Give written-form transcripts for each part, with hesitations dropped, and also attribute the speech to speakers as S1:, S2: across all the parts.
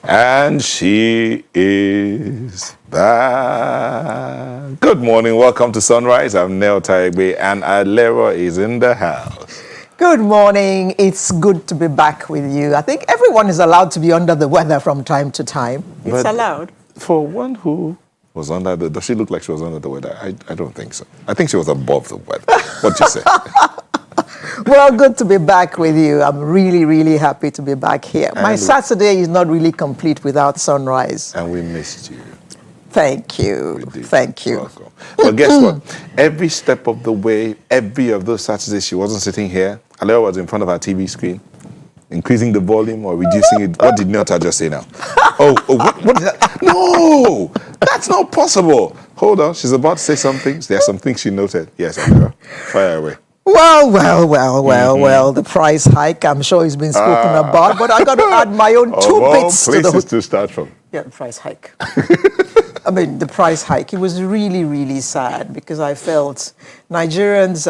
S1: And she is back. Good morning. Welcome to Sunrise. I'm Neo Taigbe, and Alera is in the house.
S2: Good morning. It's good to be back with you. I think everyone is allowed to be under the weather from time to time. It's allowed.
S1: For one who was under the... Does she look like she was under the weather? I don't think so. I think she was above the weather. What'd you say?
S2: Well, good to be back with you. I'm really, really happy to be back here. My Saturday is not really complete without Sunrise.
S1: And we missed you.
S2: Thank you. Thank you.
S1: Welcome. But guess what? Every step of the way, every of those Saturdays, she wasn't sitting here. Alera was in front of her TV screen, increasing the volume or reducing it. What did Nyota just say now? What did that? No! That's not possible. Hold on. She's about to say something. There are some things she noted. Yes, Alera. Fire away.
S2: Well, the price hike, I'm sure it's been spoken about, but I got to add my own two bits to the
S1: places to start from.
S2: Yeah, the price hike. I mean, the price hike, it was really, really sad because I felt Nigerians,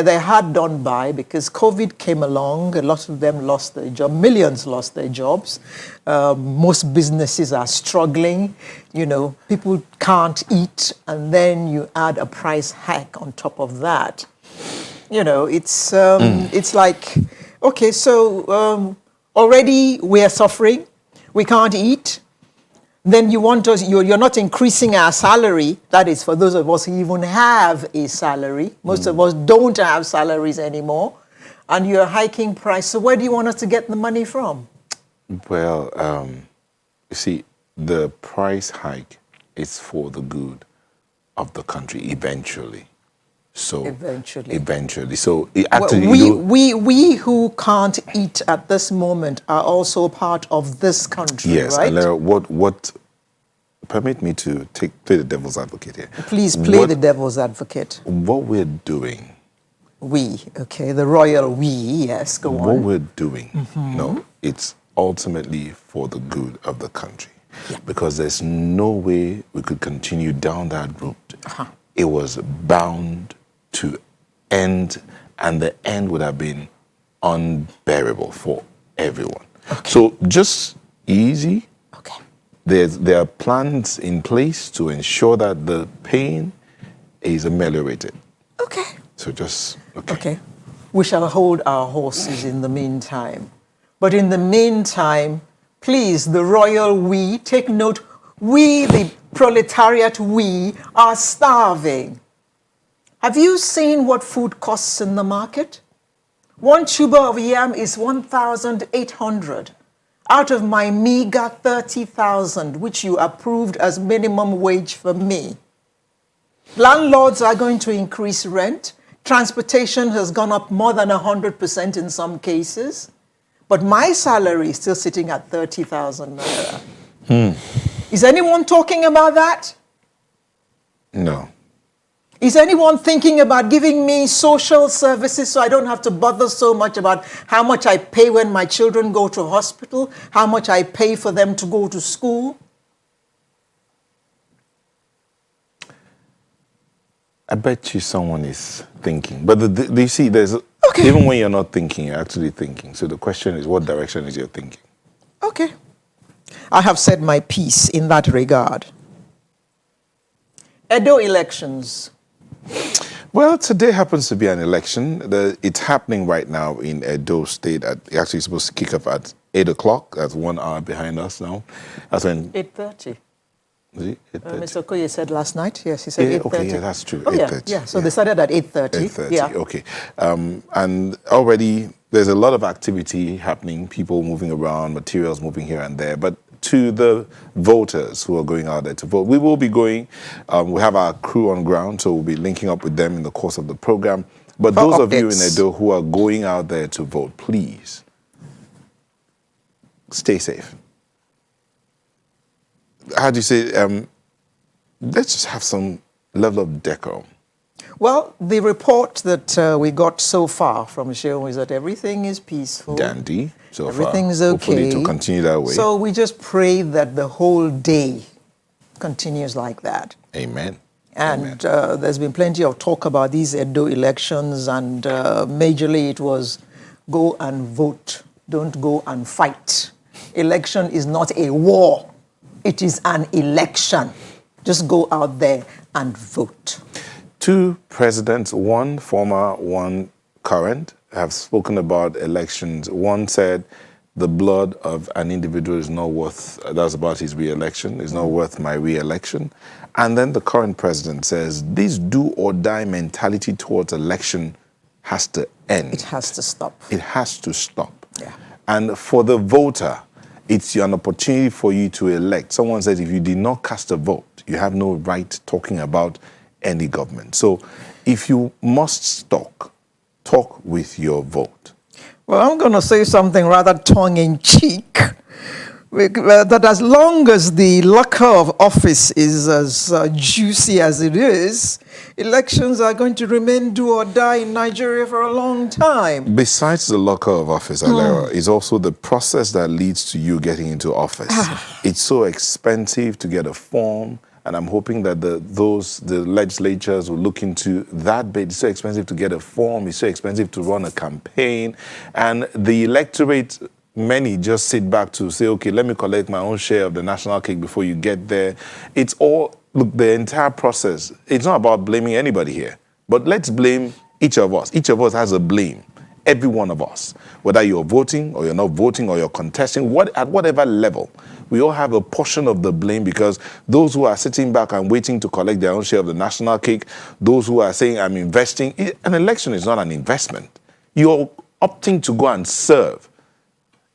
S2: they're hard done by because COVID came along. A lot of them lost their job. Millions lost their jobs. Most businesses are struggling. People can't eat. And then you add a price hike on top of that. It's like, okay, so already we are suffering. We can't eat. Then you want us, you're not increasing our salary. That is for those of us who even have a salary. Most of us don't have salaries anymore. And you're hiking price. So where do you want us to get the money from?
S1: Well, you see, the price hike is for the good of the country eventually. So eventually. So actually,
S2: we who can't eat at this moment are also part of this country,
S1: yes,
S2: right?
S1: Alera, what? Permit me to play the devil's advocate here.
S2: Please play the devil's advocate.
S1: What we're doing.
S2: The royal we. Yes, go on.
S1: What we're doing, it's ultimately for the good of the country, because there's no way we could continue down that route. It was bound to end, and the end would have been unbearable for everyone. Okay. So just easy.
S2: Okay.
S1: There are plans in place to ensure that the pain is ameliorated.
S2: Okay.
S1: So just,
S2: okay. We shall hold our horses in the meantime. But in the meantime, please, the royal we, take note, we, the proletariat we, are starving. Have you seen what food costs in the market? 1 tuber of yam is 1,800 out of my meager 30,000, which you approved as minimum wage for me. Landlords are going to increase rent. Transportation has gone up more than 100% in some cases. But my salary is still sitting at 30,000 naira. Is anyone talking about that?
S1: No.
S2: Is anyone thinking about giving me social services so I don't have to bother so much about how much I pay when my children go to hospital, how much I pay for them to go to school?
S1: I bet you someone is thinking. But you see, even when you're not thinking, you're actually thinking. So the question is, what direction is your thinking?
S2: Okay. I have said my piece in that regard. Edo elections.
S1: Well, today happens to be an election. It's happening right now in Edo State. It's actually supposed to kick off at 8 o'clock. That's 1 hour behind us now. That's when...
S2: 8:30.
S1: Is it 8:30?
S2: Mr. Okoye said last night. Yes, he said 8:30.
S1: Okay, yeah, that's true.
S2: Oh, 8:30. Yeah, so they started at 8:30.
S1: 8:30,
S2: yeah.
S1: Okay. And already there's a lot of activity happening, people moving around, materials moving here and there. But to the voters who are going out there to vote, we will be going. We have our crew on ground, so we'll be linking up with them in the course of the program. But those of you in Edo who are going out there to vote, please stay safe. How do you say? Let's just have some level of decorum.
S2: Well, the report that we got so far from Shehu is that everything is peaceful.
S1: Dandy. So
S2: everything's
S1: far.
S2: okay.
S1: Hopefully to continue that way.
S2: So we just pray that the whole day continues like that.
S1: Amen.
S2: And there's been plenty of talk about these Edo elections, and majorly it was go and vote, don't go and fight. Election is not a war. It is an election. Just go out there and vote.
S1: 2 presidents, one former, one current, have spoken about elections. One said the blood of an individual is not worth, that's about his re-election, is not worth my re-election. And then the current president says this do or die mentality towards election has to end.
S2: It has to stop.
S1: It has to stop.
S2: Yeah.
S1: And for the voter, it's an opportunity for you to elect. Someone said if you did not cast a vote, you have no right talking about any government. So if you must talk with your vote.
S2: Well, I'm going to say something rather tongue-in-cheek, that as long as the locker of office is as juicy as it is, elections are going to remain do or die in Nigeria for a long time.
S1: Besides the locker of office, Alera, is also the process that leads to you getting into office. It's so expensive to get a form, and I'm hoping that the legislatures will look into that bit. It's so expensive to get a form. It's so expensive to run a campaign. And the electorate, many just sit back to say, okay, let me collect my own share of the national cake before you get there. It's all, look, the entire process, it's not about blaming anybody here, but let's blame each of us. Each of us has a blame. Every one of us, whether you're voting or you're not voting or you're contesting, at whatever level, we all have a portion of the blame, because those who are sitting back and waiting to collect their own share of the national cake, those who are saying, I'm investing, an election is not an investment. You're opting to go and serve.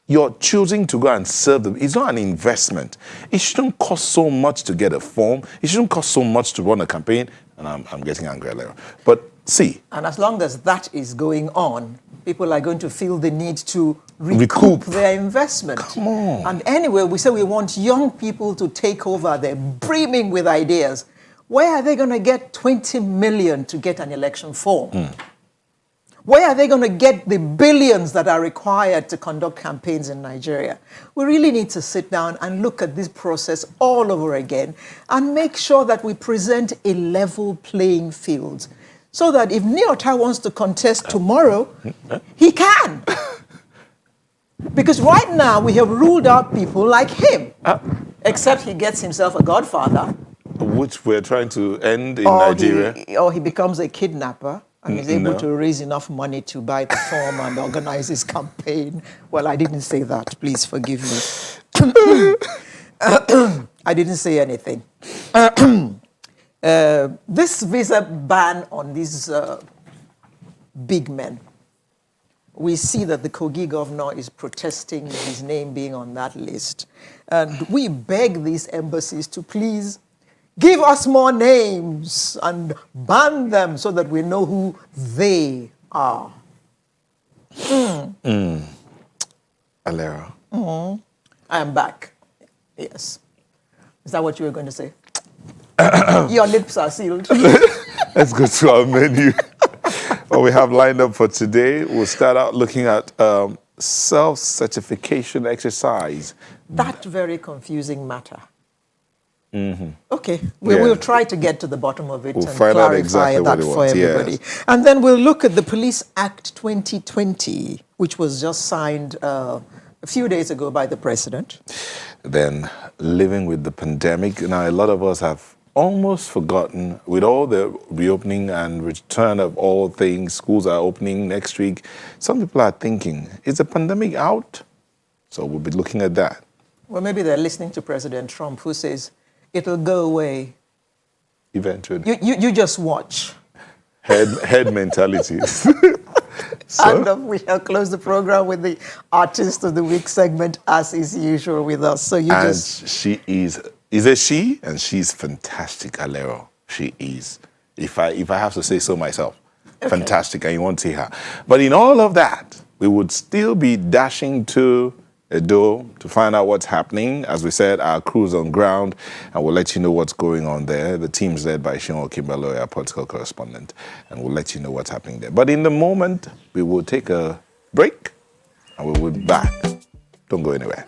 S1: You're choosing to go and serve them. It's not an investment. It shouldn't cost so much to get a form. It shouldn't cost so much to run a campaign. And I'm getting angry later. But see.
S2: And as long as that is going on, people are going to feel the need to recoup their investment.
S1: Come on.
S2: And anyway, we say we want young people to take over. They're brimming with ideas. Where are they going to get 20 million to get an election form? Where are they going to get the billions that are required to conduct campaigns in Nigeria? We really need to sit down and look at this process all over again and make sure that we present a level playing field, so that if Nyota wants to contest tomorrow, he can. Because right now we have ruled out people like him, except he gets himself a godfather.
S1: Which we're trying to end in Nigeria.
S2: Or he becomes a kidnapper and is able to raise enough money to buy the form and organize his campaign. Well, I didn't say that. Please forgive me. I didn't say anything. This visa ban on these big men, we see that the Kogi governor is protesting his name being on that list. And we beg these embassies to please give us more names and ban them so that we know who they are.
S1: Alera.
S2: I am back. Yes. Is that what you were going to say? Your lips are sealed.
S1: Let's go to our menu. What we have lined up for today, we'll start out looking at self-certification exercise.
S2: That very confusing matter. Okay, we'll try to get to the bottom of it and clarify
S1: exactly
S2: that for everybody. Yes. And then we'll look at the Police Act 2020, which was just signed a few days ago by the president.
S1: Then living with the pandemic. Now, a lot of us have almost forgotten, with all the reopening and return of all things, schools are opening next week. Some people are thinking, is the pandemic out? So we'll be looking at that.
S2: Well, maybe they're listening to President Trump, who says, it'll go away.
S1: Eventually.
S2: You just watch.
S1: Head mentality.
S2: So? And we have closed the program with the Artist of the Week segment, as is usual with us. So
S1: she is a she? And she's fantastic, Alero. She is. If I have to say so myself. Okay. Fantastic, and you won't see her. But in all of that, we would still be dashing to Edo to find out what's happening. As we said, our crew's on ground, and we'll let you know what's going on there. The team's led by Shion Kimbalo, our political correspondent, and we'll let you know what's happening there. But in the moment, we will take a break, and we will be back. Don't go anywhere.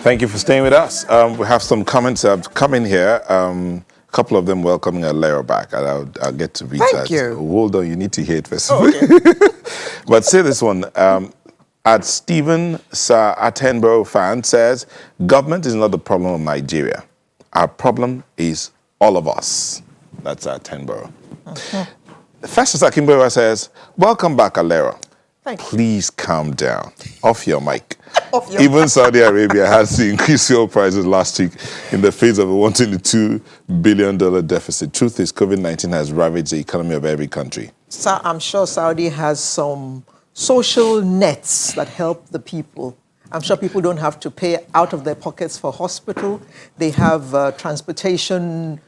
S1: Thank you for staying with us. We have some comments that have come in here. A couple of them welcoming a layer back. I'll get to read that.
S2: Thank you.
S1: Hold on, you need to hear it first.
S2: Oh, okay.
S1: But say this one. at Stephen Sir Attenborough fan says, government is not the problem of Nigeria. Our problem is all of us. That's Attenborough. Festus Akimbowa says, welcome back, Alera. Please calm down. Off your mic. Even Saudi Arabia has to increase fuel prices last week in the face of a $122 billion deficit. Truth is, COVID-19 has ravaged the economy of every country.
S2: So I'm sure Saudi has some social nets that help the people. I'm sure people don't have to pay out of their pockets for hospital. They have transportation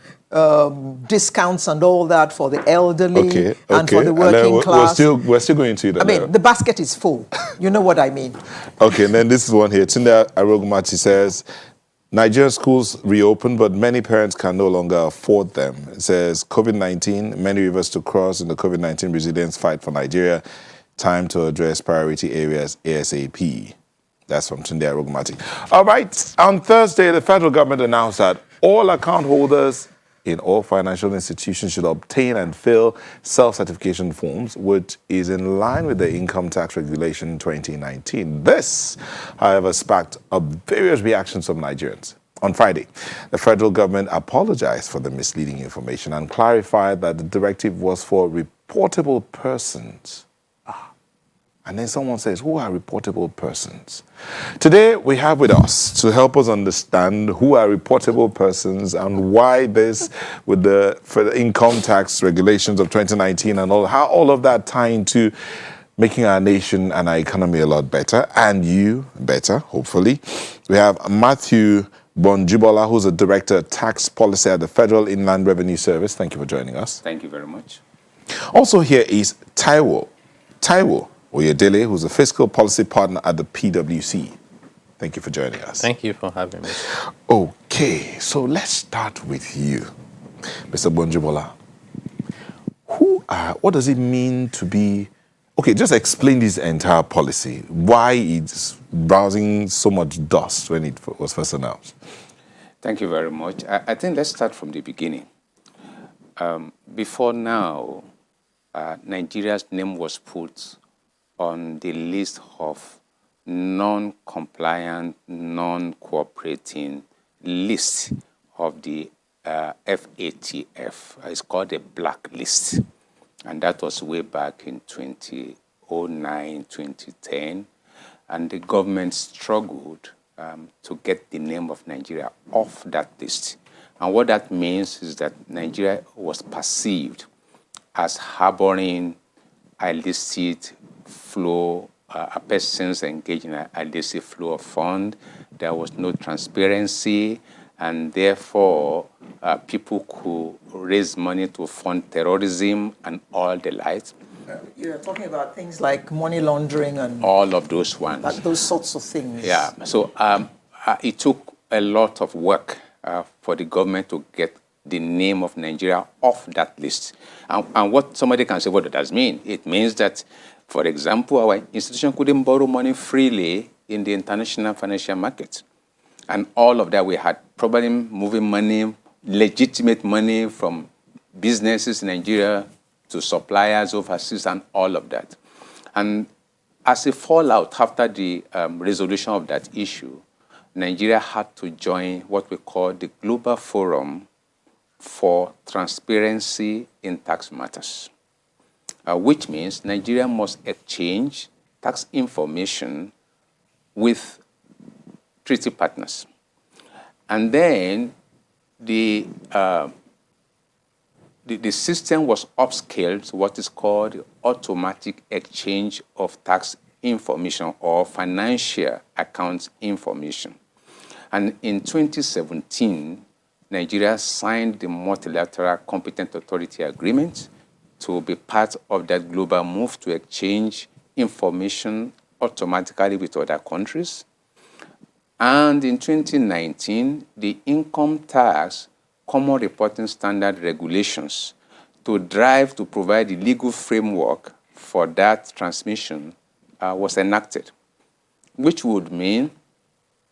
S2: discounts and all that for the elderly and for the working class.
S1: We're still going to that.
S2: I mean, the basket is full. You know what I mean.
S1: Okay, and then this is one here. Tunde Arogumati says, Nigerian schools reopened, but many parents can no longer afford them. It says, COVID-19, many rivers to cross in the COVID-19 resilience fight for Nigeria. Time to address priority areas ASAP. That's from Tunde Arogumati. All right, on Thursday, the federal government announced that all account holders in all financial institutions should obtain and fill self-certification forms, which is in line with the Income Tax Regulation 2019. This, however, sparked up various reactions from Nigerians. On Friday, the federal government apologized for the misleading information and clarified that the directive was for reportable persons. And then someone says, who are reportable persons? Today, we have with us to help us understand who are reportable persons and why this, with for the income tax regulations of 2019 and how all of that tie into making our nation and our economy a lot better, and you better, hopefully. We have Matthew Bonjibola, who's a Director of Tax Policy at the Federal Inland Revenue Service. Thank you for joining us.
S3: Thank you very much.
S1: Also here is Taiwo Oyedele, who's a Fiscal Policy Partner at the PwC. Thank you for joining us.
S4: Thank you for having me.
S1: Okay, so let's start with you, Mr. Bonjibola. What does it mean to be... Okay, just explain this entire policy, why it's rousing so much dust when it was first announced.
S3: Thank you very much. I think let's start from the beginning. Before now, Nigeria's name was put on the list of non-compliant, non-cooperating list of the FATF. It's called a blacklist. And that was way back in 2009, 2010. And the government struggled to get the name of Nigeria off that list. And what that means is that Nigeria was perceived as harboring illicit flow, persons engaged in an illicit flow of fund. There was no transparency, and therefore people could raise money to fund terrorism and all the likes.
S2: You're talking about things like money laundering and...
S3: all of those ones.
S2: Like those sorts of things.
S3: Yeah, so it took a lot of work for the government to get the name of Nigeria off that list. And what somebody can say, what does that mean? It means that, for example, our institution couldn't borrow money freely in the international financial market. And all of that, we had problem moving money, legitimate money from businesses in Nigeria to suppliers overseas and all of that. And as a fallout after the resolution of that issue, Nigeria had to join what we call the Global Forum for Transparency in Tax Matters, which means Nigeria must exchange tax information with treaty partners. And then the system was upscaled to what is called the automatic exchange of tax information or financial accounts information. And in 2017, Nigeria signed the Multilateral Competent Authority Agreement to be part of that global move to exchange information automatically with other countries. And in 2019, the Income Tax Common Reporting Standard Regulations to provide the legal framework for that transmission was enacted, which would mean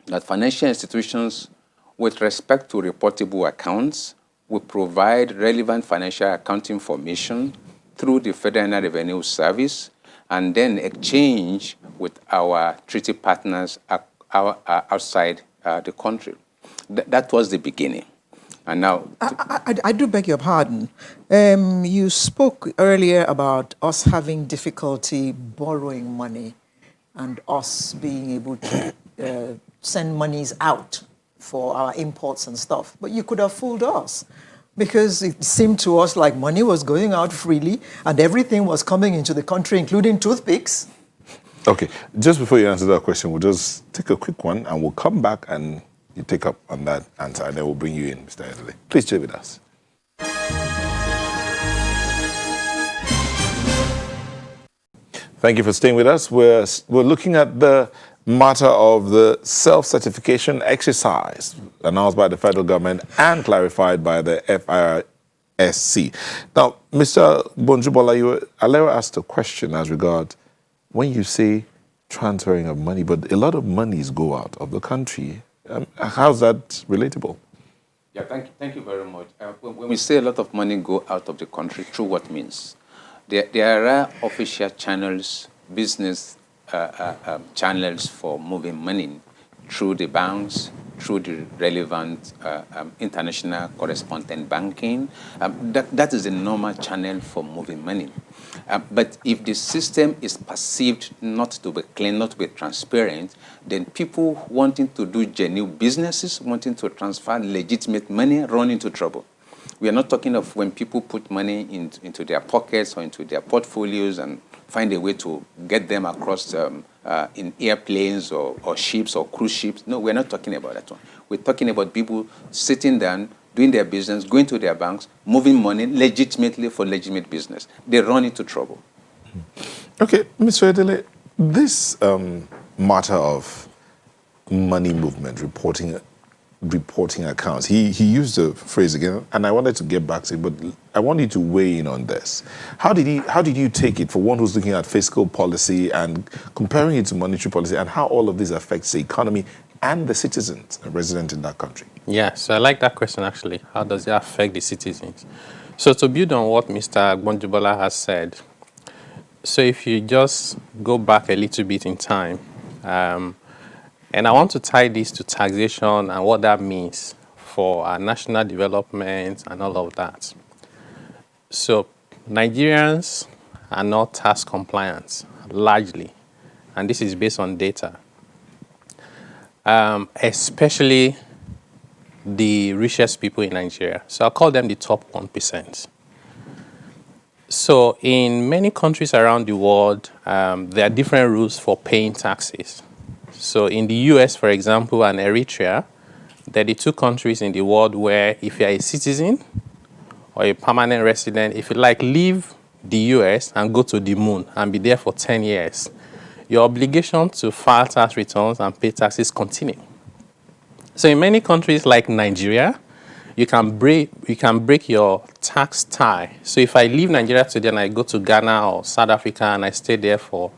S3: that financial institutions with respect to reportable accounts will provide relevant financial account information through the Federal Revenue Service, and then exchange with our treaty partners outside the country. That was the beginning. And now...
S2: I do beg your pardon. You spoke earlier about us having difficulty borrowing money and us being able to send monies out for our imports and stuff. But you could have fooled us, because it seemed to us like money was going out freely and everything was coming into the country, including toothpicks.
S1: Okay, just before you answer that question, we'll just take a quick one and we'll come back and you take up on that answer, and then we'll bring you in, Mr. Edele. Please stay with us. Thank you for staying with us. We're looking at the matter of the self-certification exercise announced by the federal government and clarified by the FISC. Now, Mr. Bonjubola, Alera asked a question as regard when you say transferring of money, but a lot of monies go out of the country. How's that relatable?
S3: Yeah, thank you very much. When we say a lot of money go out of the country, through what means? There are official channels, business channels for moving money through the banks, through the relevant international correspondent banking. That is a normal channel for moving money. But if the system is perceived not to be clean, not to be transparent, then people wanting to do genuine businesses, wanting to transfer legitimate money, run into trouble. We are not talking of when people put money into their pockets or into their portfolios and find a way to get them across in airplanes or ships or cruise ships. No, we're not talking about that one. We're talking about people sitting down, doing their business, going to their banks, moving money legitimately for legitimate business. They run into trouble.
S1: Okay, Mr. Edele, this matter of money movement, reporting accounts, he used the phrase again, and I wanted to get back to it, but I want you to weigh in on this. How did you take it, for one who's looking at fiscal policy and comparing it to monetary policy, and how all of this affects the economy and the citizens resident in that country?
S4: Yeah, so I like that question, actually. How does it affect the citizens? So to build on what Mr. Bonjubola has said, so if you just go back a little bit in time, and I want to tie this to taxation and what that means for our national development and all of that. So Nigerians are not tax compliant, largely, and this is based on data. Especially the richest people in Nigeria. So I'll call them the top 1%. So in many countries around the world, there are different rules for paying taxes. So in the US, for example, and Eritrea, there are the two countries in the world where if you're a citizen or a permanent resident, if you leave the US and go to the moon and be there for 10 years, your obligation to file tax returns and pay taxes continue. So in many countries like Nigeria, you can break your tax tie. So if I leave Nigeria today and I go to Ghana or South Africa and I stay there for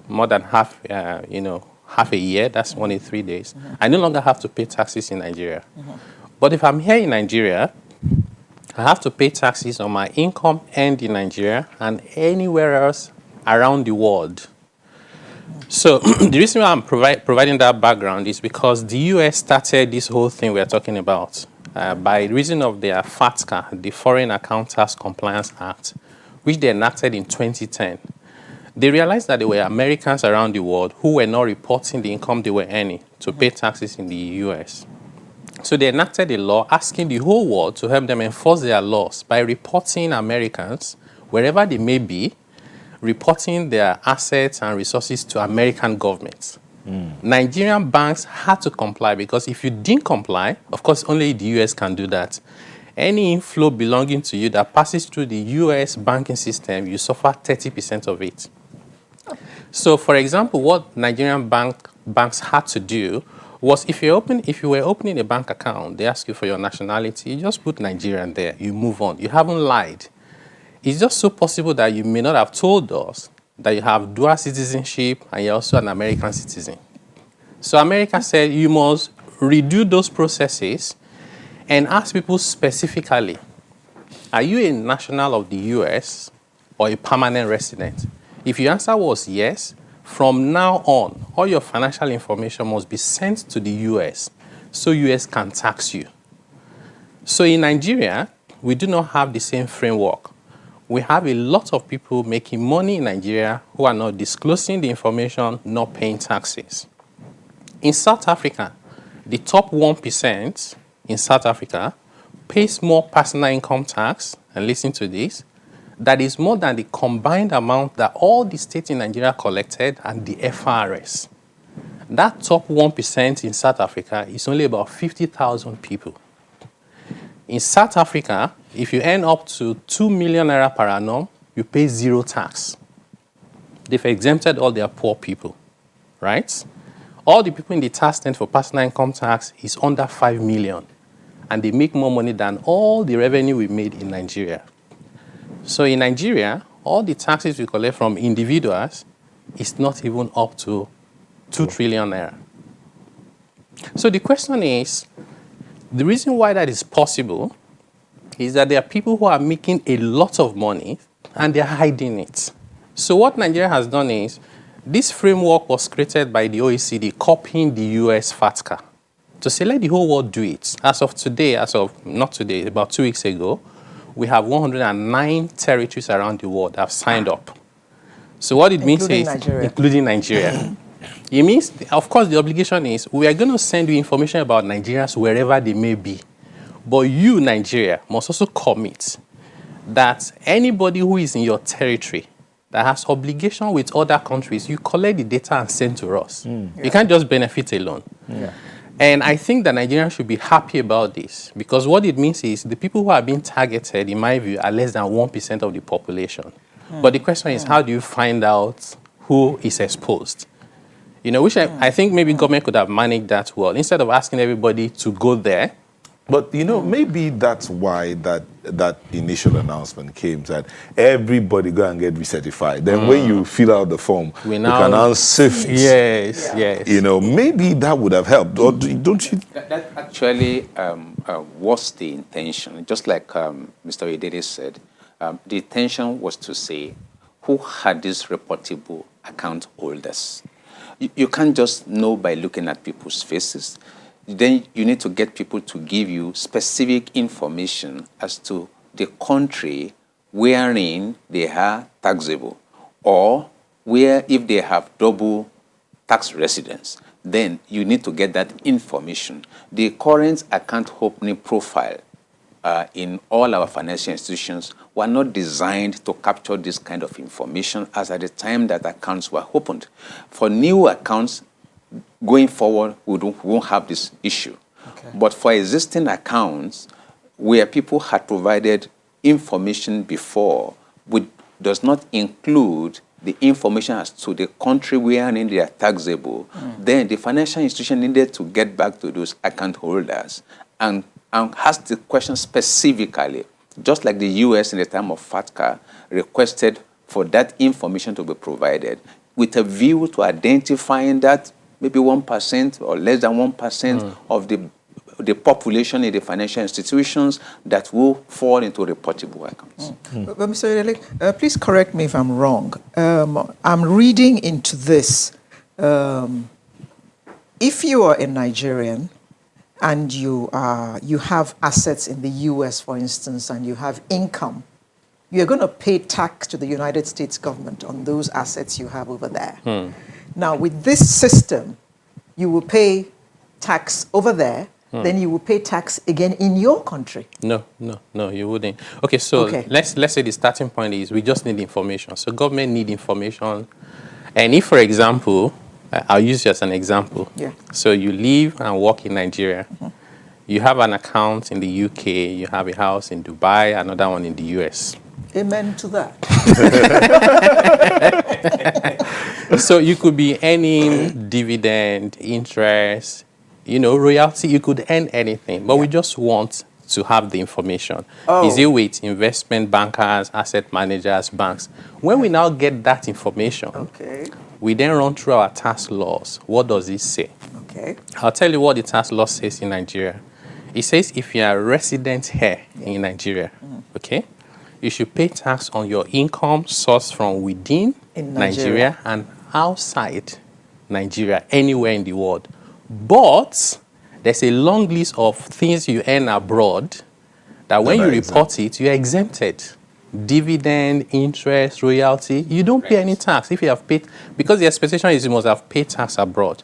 S4: more than half a year, that's 103 days, I no longer have to pay taxes in Nigeria. But if I'm here in Nigeria, I have to pay taxes on my income earned in Nigeria and anywhere else around the world. So the reason why I'm providing that background is because the US started this whole thing we're talking about by reason of their FATCA, the Foreign Account Tax Compliance Act, which they enacted in 2010. They realized that there were Americans around the world who were not reporting the income they were earning to pay taxes in the US. So they enacted a law asking the whole world to help them enforce their laws by reporting Americans, wherever they may be, reporting their assets and resources to American governments. Nigerian banks had to comply because if you didn't comply, of course, only the US can do that. Any inflow belonging to you that passes through the US banking system, you suffer 30% of it. So, for example, what Nigerian banks had to do was if you were opening a bank account, they ask you for your nationality, you just put Nigerian there, you move on. You haven't lied. It's just so possible that you may not have told us that you have dual citizenship and you're also an American citizen. So America said you must redo those processes and ask people specifically, are you a national of the US or a permanent resident? If your answer was yes, from now on, all your financial information must be sent to the US so US can tax you. So in Nigeria, we do not have the same framework. We have a lot of people making money in Nigeria who are not disclosing the information, not paying taxes. In South Africa, the top 1% in South Africa pays more personal income tax, and listen to this, that is more than the combined amount that all the states in Nigeria collected and the FRS. That top 1% in South Africa is only about 50,000 people. In South Africa, if you earn up to 2 million naira per annum, you pay zero tax. They've exempted all their poor people, right? All the people in the tax tent for personal income tax is under 5 million, and they make more money than all the revenue we made in Nigeria. So in Nigeria, all the taxes we collect from individuals is not even up to 2 trillion naira. So the question is, the reason why that is possible is that there are people who are making a lot of money and they're hiding it. So what Nigeria has done is, this framework was created by the OECD, copying the US FATCA, to say let the whole world do it. As of today, not today, about 2 weeks ago, we have 109 territories around the world that have signed up. So what it means is, including Nigeria. It means, of course, the obligation is, we are going to send you information about Nigerians wherever they may be. But you, Nigeria, must also commit that anybody who is in your territory that has obligation with other countries, you collect the data and send to us. You can't just benefit alone. And I think that Nigerians should be happy about this, because what it means is the people who are being targeted, in my view, are less than 1% of the population. But the question is, how do you find out who is exposed? You know, which I think maybe government could have managed that well, instead of asking everybody to go there.
S1: But, you know, maybe that's why that initial announcement came, that everybody go and get recertified. Then when you fill out the form, we can now sift.
S4: Yes.
S1: You know, maybe that would have helped. Or don't you?
S3: That actually was the intention. Just like Mr. Oyedele said, the intention was to say, who had these reportable account holders? You can't just know by looking at people's faces. Then you need to get people to give you specific information as to the country wherein they are taxable, or where if they have double tax residence, then you need to get that information. The current account opening profile in all our financial institutions were not designed to capture this kind of information as at the time that accounts were opened. For new accounts, going forward, we won't have this issue. But for existing accounts, where people had provided information before, which does not include the information as to the country wherein they are taxable, then the financial institution needed to get back to those account holders and ask the question specifically, just like the US in the time of FATCA requested for that information to be provided, with a view to identifying that maybe 1% or less than 1% of the population in the financial institutions that will fall into reportable accounts.
S2: But Mr. Oyedele, please correct me if I'm wrong. I'm reading into this. If you are a Nigerian and you have assets in the US, for instance, and you have income, you're going to pay tax to the United States government on those assets you have over there. Now, with this system, you will pay tax over there, then you will pay tax again in your country.
S4: No, you wouldn't. Okay, so let's say the starting point is we just need information. So government need information. And if, for example, I'll use you as an example. So you live and work in Nigeria. You have an account in the UK, you have a house in Dubai, another one in the US.
S2: Amen to that.
S4: So you could be earning dividend, interest, royalty. You could earn anything, but we just want to have the information. Is it with investment bankers, asset managers, banks? When we now get that information, we then run through our tax laws. What does it say? I'll tell you what the tax law says in Nigeria. It says if you are a resident here in Nigeria, you should pay tax on your income sourced from within
S2: In
S4: Nigeria and outside Nigeria, anywhere in the world. But there's a long list of things you earn abroad that when you report it, you're exempted. Dividend, interest, royalty, you don't pay any tax if you have paid, because the expectation is you must have paid tax abroad.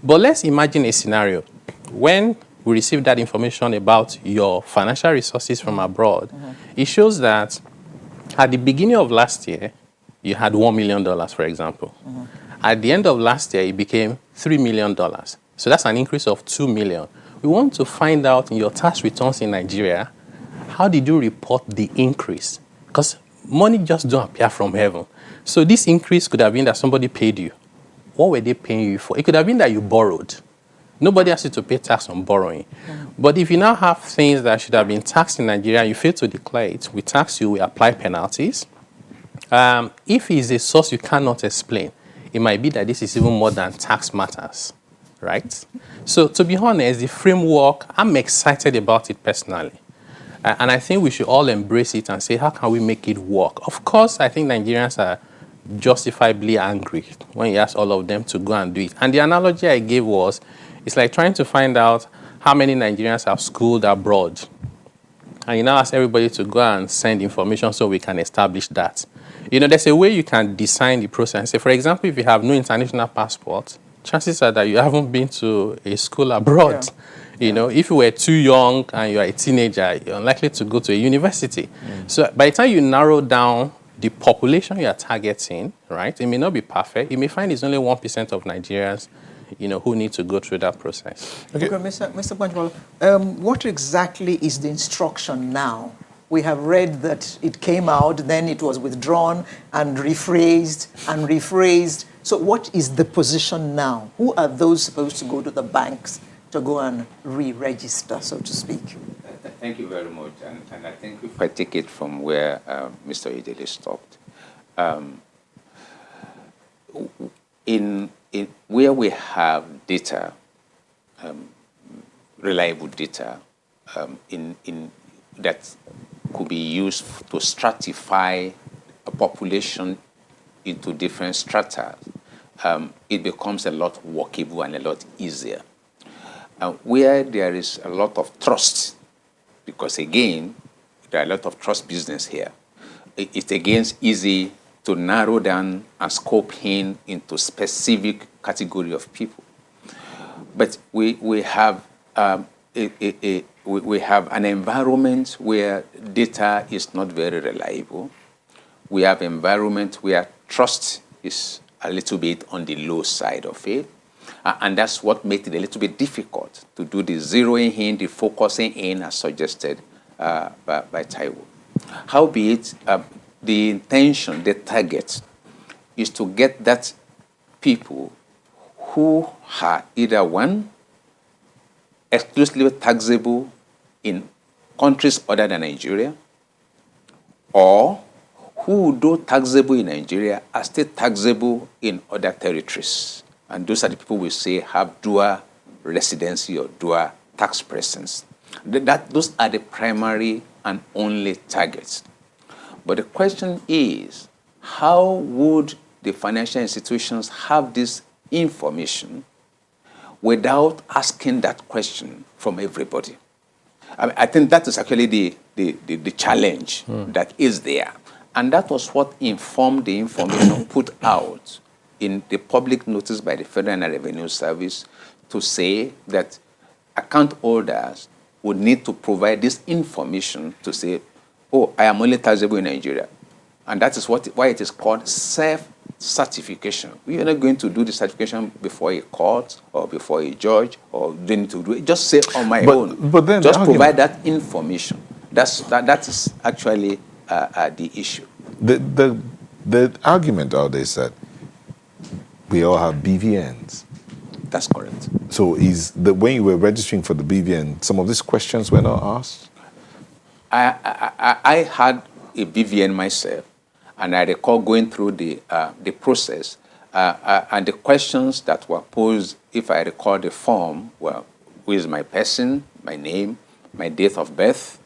S4: But let's imagine a scenario when we receive that information about your financial resources from abroad. It shows that at the beginning of last year, you had $1 million, for example. At the end of last year, it became $3 million. So that's an increase of $2 million. We want to find out in your tax returns in Nigeria, how did you report the increase? Because money just don't appear from heaven. So this increase could have been that somebody paid you. What were they paying you for? It could have been that you borrowed. Nobody asked you to pay tax on borrowing. But if you now have things that should have been taxed in Nigeria, you fail to declare it, we tax you, we apply penalties. If it's a source you cannot explain, it might be that this is even more than tax matters, right? So to be honest, the framework, I'm excited about it personally. And I think we should all embrace it and say, how can we make it work? Of course, I think Nigerians are justifiably angry when you ask all of them to go and do it. And the analogy I gave was, it's like trying to find out how many Nigerians have schooled abroad. And you now ask everybody to go and send information so we can establish that. You know, there's a way you can design the process. Say, for example, if you have no international passport, chances are that you haven't been to a school abroad. Yeah. You know, if you were too young and you're a teenager, you're unlikely to go to a university. So by the time you narrow down the population you're targeting, right, it may not be perfect. You may find it's only 1% of Nigerians, you know, who need to go through that process.
S2: Okay, Mr. Banjwal, what exactly is the instruction now? We have read that it came out, then it was withdrawn and rephrased and rephrased. So what is the position now? Who are those supposed to go to the banks to go and re-register, so to speak?
S3: Thank you very much. And I think if I take it from where Mr. Idele stopped, in where we have data, reliable data, in that could be used to stratify a population into different strata, it becomes a lot workable and a lot easier. Where there is a lot of trust, because again, there are a lot of trust business here, it's again easy to narrow down and scope in into specific category of people. But we have we have an environment where data is not very reliable. We have environment where trust is a little bit on the low side of it. And that's what makes it a little bit difficult to do the zeroing in, the focusing in, as suggested by Taiwo. Howbeit, the intention, the target, is to get that people who are either one, exclusively taxable in countries other than Nigeria, or who, though taxable in Nigeria, are still taxable in other territories. And those are the people we say have dual residency or dual tax presence. Those are the primary and only targets. But the question is, how would the financial institutions have this information without asking that question from everybody? I think that is actually the challenge that is there. And that was what informed the information put out in the public notice by the Federal Revenue Service to say that account holders would need to provide this information to say, oh, I am only taxable in Nigeria. And that is why it is called self-certification. We are not going to do the certification before a court or before a judge, or they need to do it. Just say on my own.
S1: But then
S3: just provide that information. That is actually the issue.
S1: The argument out there is that we all have BVNs.
S3: That's correct.
S1: So when you were registering for the BVN, some of these questions were not asked?
S3: I had a BVN myself, and I recall going through the process, and the questions that were posed, if I recall the form, were, who is my person, my name, my date of birth,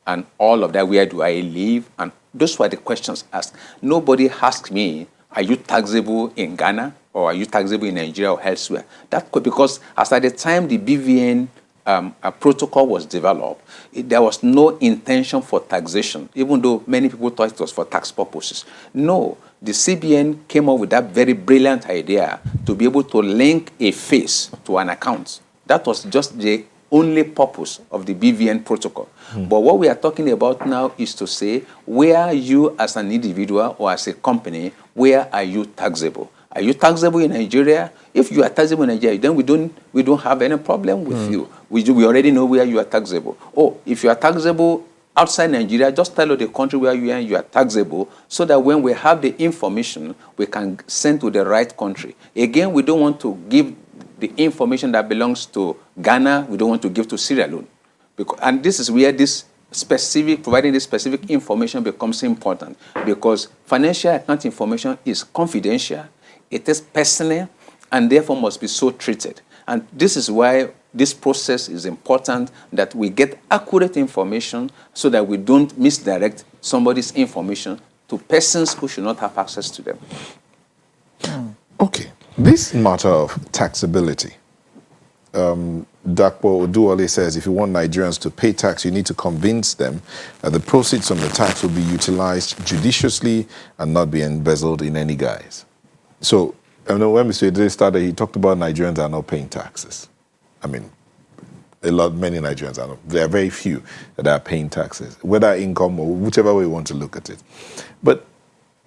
S3: and all of that, where do I live, and those were the questions asked. Nobody asked me, are you taxable in Ghana or are you taxable in Nigeria or elsewhere? That could, because as at the time the BVN a protocol was developed, there was no intention for taxation, even though many people thought it was for tax purposes. No, the CBN came up with that very brilliant idea to be able to link a face to an account. That was just the only purpose of the BVN protocol. But what we are talking about now is to say, where you as an individual or as a company, where are you taxable? Are you taxable in Nigeria? If you are taxable in Nigeria, then we don't have any problem with you. We already know where you are taxable. Oh, if you are taxable outside Nigeria, just tell us the country where you are taxable, so that when we have the information, we can send to the right country. Again, we don't want to give the information that belongs to Ghana, we don't want to give to Sierra Leone. And this is where providing this specific information becomes important, because financial account information is confidential, it is personal, and therefore must be so treated. And this is why this process is important, that we get accurate information so that we don't misdirect somebody's information to persons who should not have access to them.
S1: Okay. This matter of taxability, Dakpo Oduole says if you want Nigerians to pay tax, you need to convince them that the proceeds from the tax will be utilized judiciously and not be embezzled in any guise. So, when Mr. Idris started, he talked about Nigerians are not paying taxes. I mean, many Nigerians are not. There are very few that are paying taxes, whether income or whichever way you want to look at it. But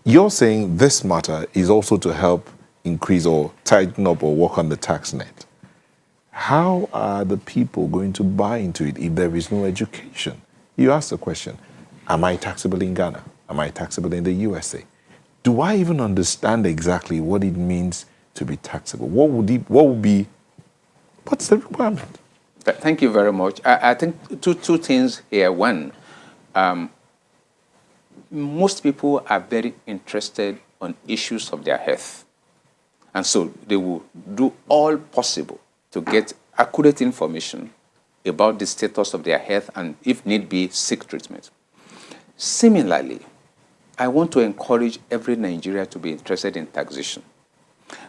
S1: you're saying this matter is also to help increase or tighten up or work on the tax net. How are the people going to buy into it if there is no education? You asked the question, am I taxable in Ghana? Am I taxable in the USA? Do I even understand exactly what it means to be taxable? What's the requirement?
S3: Thank you very much. I think two things here. One, most people are very interested on issues of their health. And so they will do all possible to get accurate information about the status of their health and, if need be, seek treatment. Similarly, I want to encourage every Nigerian to be interested in taxation.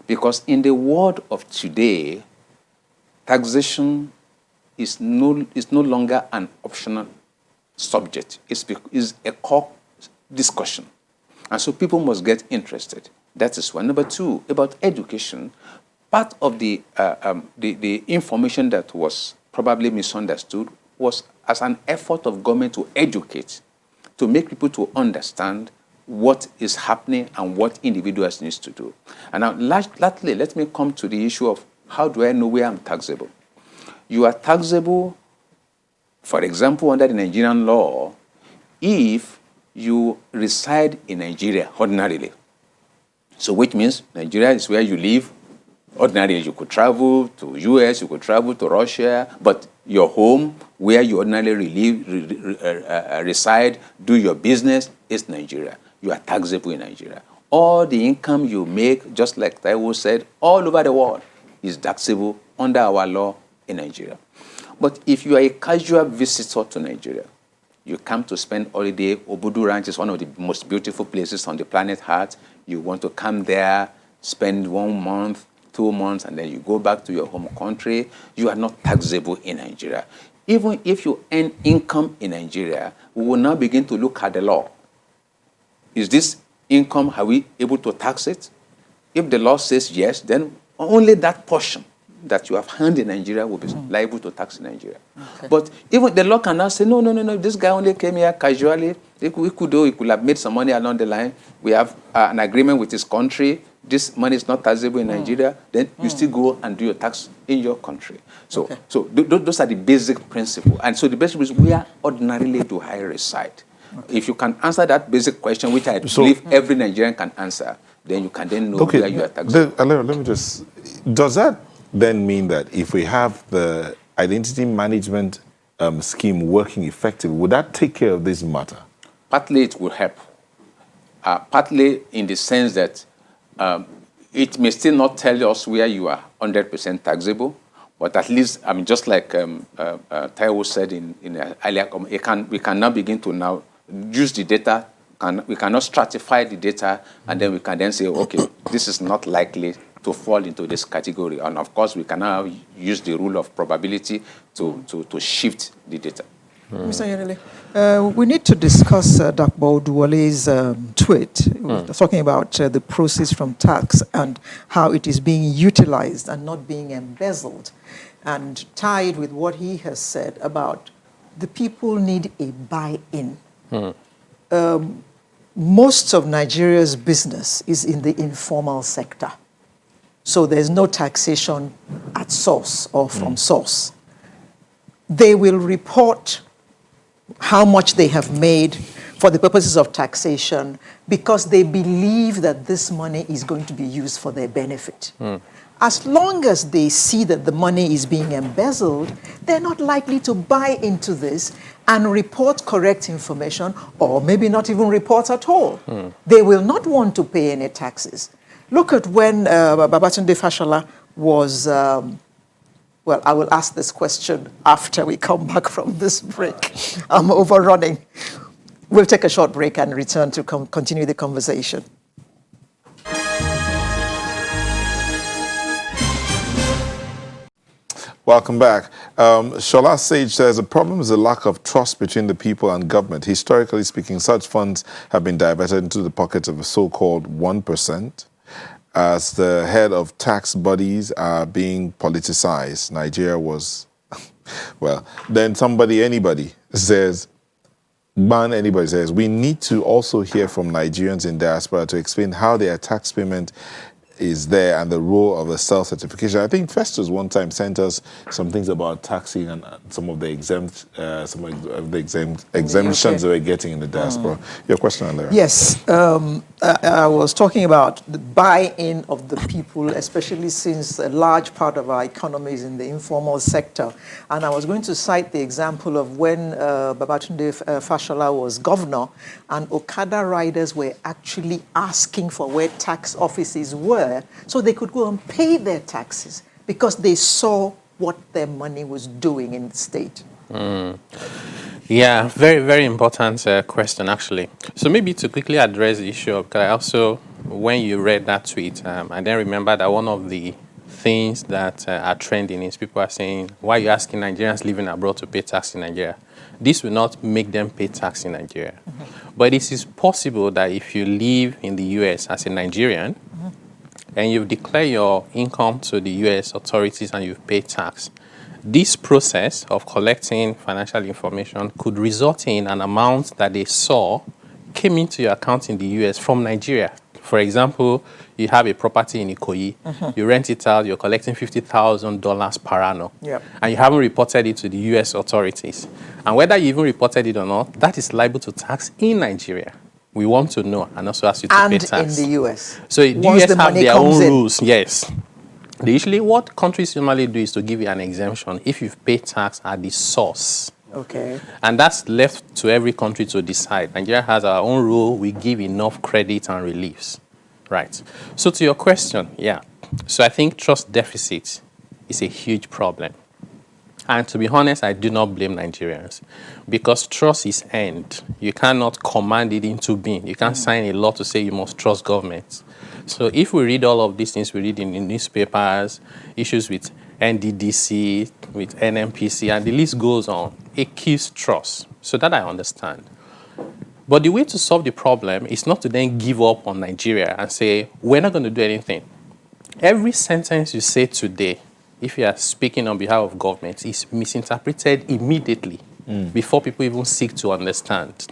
S3: Because in the world of today, taxation is no longer an optional subject. It's a core discussion. And so people must get interested. That is one. Number two, about education, part of the information that was probably misunderstood was as an effort of government to educate, to make people to understand what is happening and what individuals need to do. And now, lastly, let me come to the issue of how do I know where I'm taxable? You are taxable, for example, under the Nigerian law, if you reside in Nigeria ordinarily. So which means Nigeria is where you live. Ordinarily, you could travel to US, you could travel to Russia, but your home, where you ordinarily reside, do your business, is Nigeria. You are taxable in Nigeria. All the income you make, just like Taiwo said, all over the world is taxable under our law in Nigeria. But if you are a casual visitor to Nigeria, you come to spend holiday, Obudu Ranch is one of the most beautiful places on the planet Earth. You want to come there, spend 1 month, 2 months, and then you go back to your home country, you are not taxable in Nigeria. Even if you earn income in Nigeria, we will now begin to look at the law. Is this income, are we able to tax it? If the law says yes, then only that portion that you have earned in Nigeria will be liable to tax in Nigeria. Okay. But even the law can now say, no, this guy only came here casually. He could have made some money along the line. We have an agreement with his country. This money is not taxable in Nigeria. Then you still go and do your tax in your country. So, okay. Those are the basic principles. And so the basic principle, where ordinarily do I reside? Okay. If you can answer that basic question, which I believe every Nigerian can answer, then you can then know where you are taxable.
S1: Let me just, does that then mean that if we have the identity management scheme working effectively, would that take care of this matter?
S3: Partly it will help. Partly in the sense that it may still not tell us where you are 100% taxable, but at least, I mean, just like Taiwo said in earlier, we can now begin to now use the data we cannot stratify the data, and then we can then say, okay, this is not likely to fall into this category. And of course, we can now use the rule of probability to shift the data.
S2: Mr. Yanele, we need to discuss Dr. Duwale's tweet talking about the proceeds from tax and how it is being utilized and not being embezzled, and tied with what he has said about the people need a buy-in. Most of Nigeria's business is in the informal sector. So there's no taxation at source or from source. They will report how much they have made for the purposes of taxation because they believe that this money is going to be used for their benefit. As long as they see that the money is being embezzled, they're not likely to buy into this and report correct information, or maybe not even report at all. They will not want to pay any taxes. Look at when Babatunde Fashola was, well, I will ask this question after we come back from this break. I'm overrunning. We'll take a short break and return to continue the conversation.
S1: Welcome back. Shola Sage says the problem is a lack of trust between the people and government. Historically speaking, such funds have been diverted into the pockets of the so-called 1%. As the head of tax bodies are being politicized, Nigeria was, well, then anybody says, we need to also hear from Nigerians in diaspora to explain how their tax payment is there and the role of the self-certification. I think Festus one time sent us some things about taxing and some of the exemptions they were getting in the diaspora. Your question, Andrea?
S2: Yes, I was talking about the buy-in of the people, especially since a large part of our economy is in the informal sector. And I was going to cite the example of when Babatunde Fashola was governor and Okada riders were actually asking for where tax offices were so they could go and pay their taxes because they saw what their money was doing in the state.
S4: Yeah, very, very important question, actually. So maybe to quickly address the issue of, I also, when you read that tweet, I then remember that one of the things that are trending is people are saying, why are you asking Nigerians living abroad to pay tax in Nigeria? This will not make them pay tax in Nigeria. But it is possible that if you live in the U.S. as a Nigerian, and you've declared your income to the U.S. authorities and you've paid tax, this process of collecting financial information could result in an amount that they saw came into your account in the U.S. from Nigeria. For example, you have a property in Ikoyi, you rent it out, you're collecting $50,000 per annum, and you haven't reported it to the U.S. authorities. And whether you even reported it or not, that is liable to tax in Nigeria. We want to know and also ask you to pay tax.
S2: And in the U.S.
S4: So the
S2: Once
S4: U.S.
S2: the
S4: have
S2: money
S4: their
S2: comes
S4: own
S2: in.
S4: rules, yes. Usually what countries normally do is to give you an exemption if you've paid tax at the source.
S2: Okay.
S4: And that's left to every country to decide. Nigeria has our own rule. We give enough credit and reliefs. Right. So to your question, yeah. So I think trust deficit is a huge problem. And to be honest, I do not blame Nigerians because trust is earned. You cannot command it into being. You can't sign a law to say you must trust government. So if we read all of these things we read in the newspapers, issues with NDDC, with NMPC, and the list goes on, it kills trust. So that I understand. But the way to solve the problem is not to then give up on Nigeria and say, we're not going to do anything. Every sentence you say today, if you are speaking on behalf of government, is misinterpreted immediately before people even seek to understand.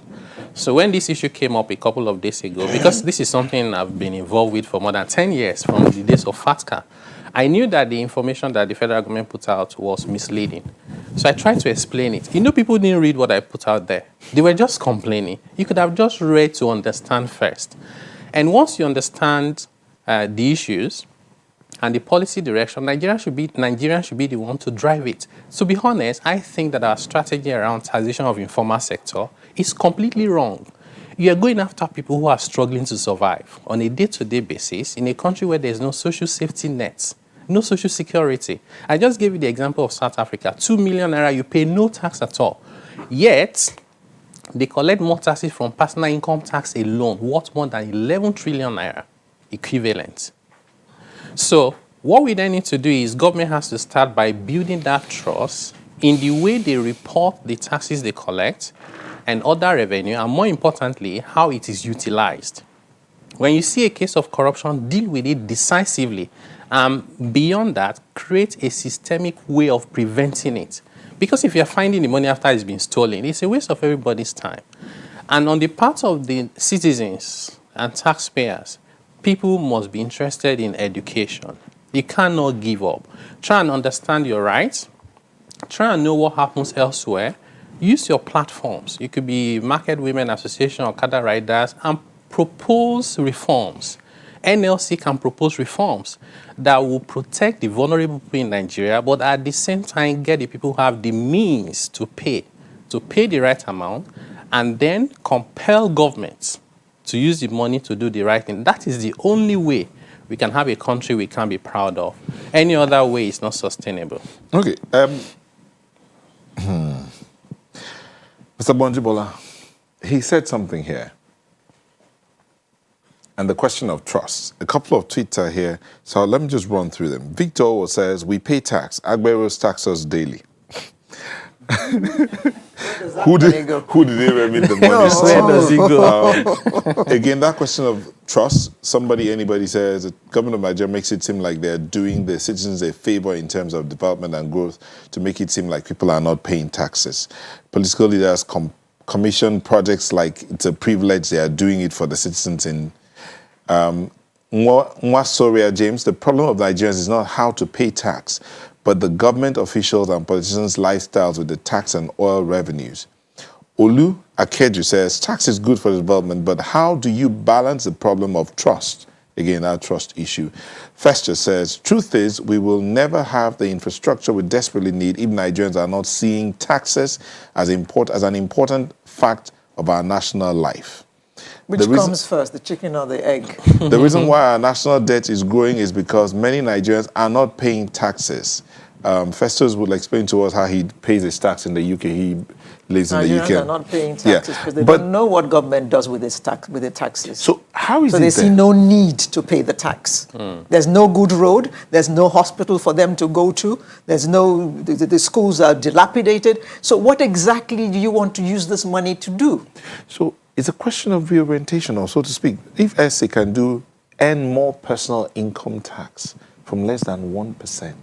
S4: So when this issue came up a couple of days ago, because this is something I've been involved with for more than 10 years, from the days of FATCA, I knew that the information that the federal government put out was misleading. So I tried to explain it. You know, people didn't read what I put out there. They were just complaining. You could have just read to understand first. And once you understand the issues and the policy direction, Nigeria should be the one to drive it. To be honest, I think that our strategy around taxation of informal sector is completely wrong. You are going after people who are struggling to survive on a day-to-day basis in a country where there's no social safety nets, no social security. I just gave you the example of South Africa. 2 million naira, you pay no tax at all. Yet, They collect more taxes from personal income tax alone, worth more than 11 trillion naira equivalent. So what we then need to do is government has to start by building that trust in the way they report the taxes they collect and other revenue, and more importantly, how it is utilized. When you see a case of corruption, deal with it decisively. Beyond that, create a systemic way of preventing it. Because if you're finding the money after it's been stolen, it's a waste of everybody's time. And on the part of the citizens and taxpayers, people must be interested in education. You cannot give up. Try and understand your rights. Try and know what happens elsewhere. Use your platforms. You could be Market Women Association or Okada Riders and propose reforms. NLC can propose reforms that will protect the vulnerable people in Nigeria, but at the same time get the people who have the means to pay the right amount, and then compel governments to use the money to do the right thing. That is the only way we can have a country we can be proud of. Any other way is not sustainable.
S1: Okay. Mr. Bonjibola, he said something here. And the question of trust. A couple of tweets are here, so let me just run through them. Victor says, we pay tax. Agberos tax us daily. Who did they remit the money?
S4: Where does it go?
S1: Again, that question of trust. Anybody says the government of Nigeria makes it seem like they're doing the citizens a favor in terms of development and growth to make it seem like people are not paying taxes. Political leaders commission projects like it's a privilege. They are doing it for the citizens in Soria James. The problem of Nigerians is not how to pay tax, but the government officials and politicians' lifestyles with the tax and oil revenues. Olu Akeju says, tax is good for development, but how do you balance the problem of trust? Again, our trust issue. Festus says, truth is, we will never have the infrastructure we desperately need if Nigerians are not seeing taxes as an important fact of our national life.
S2: Which comes first, the chicken or the egg?
S1: The reason why our national debt is growing is because many Nigerians are not paying taxes. Festus will explain to us how he pays his tax in the UK. He lives in the UK.
S2: Nigerians are not paying taxes because they don't know what government does with the taxes.
S1: So how is it
S2: they see no need to pay the tax. There's no good road. There's no hospital for them to go to. There's no, the schools are dilapidated. So what exactly do you want to use this money to do? So it's a question of reorientation, or so to speak. If SA can earn more personal income tax from less than 1%,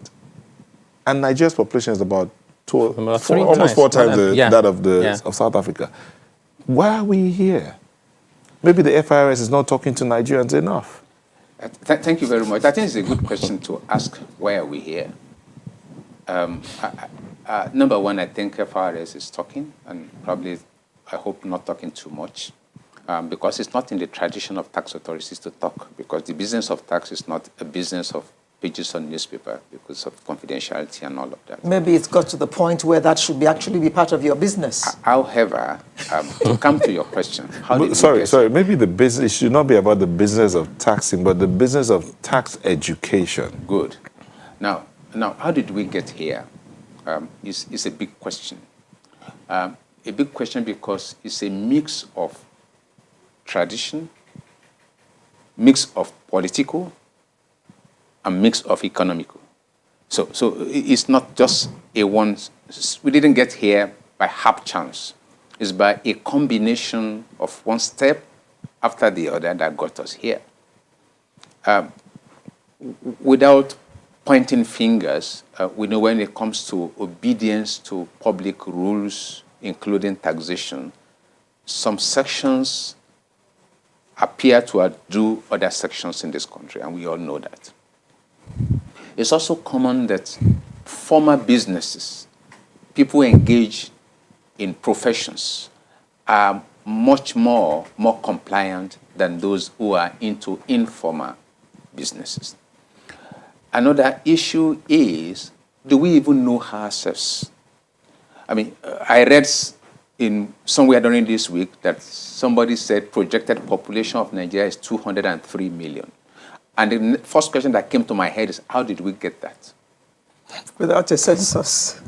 S2: and Nigeria's population is about almost four times that of South Africa, why are we here? Maybe the FIRS is not talking to Nigerians enough.
S3: Thank you very much. I think it's a good question to ask, why are we here? Number one, I think FIRS is talking, and probably, I hope, not talking too much, because it's not in the tradition of tax authorities to talk, because the business of tax is not a business of pages on newspaper because of confidentiality and all of that.
S2: Maybe it's got to the point where that should actually be part of your business.
S3: However, to come to your question,
S1: maybe the business should not be about the business of taxing, but the business of tax education.
S3: Good. Now, how did we get here? Is a big question. A big question because it's a mix of tradition, mix of political, a mix of economical. So it's not just we didn't get here by hap chance. It's by a combination of one step after the other that got us here. Without pointing fingers, we know when it comes to obedience to public rules, including taxation, some sections appear to outdo other sections in this country, and we all know that. It's also common that formal businesses, people engaged in professions, are much more compliant than those who are into informal businesses. Another issue is, do we even know ourselves? I mean, I read in somewhere during this week that somebody said projected population of Nigeria is 203 million. And the first question that came to my head is, how did we get that?
S2: Without a census.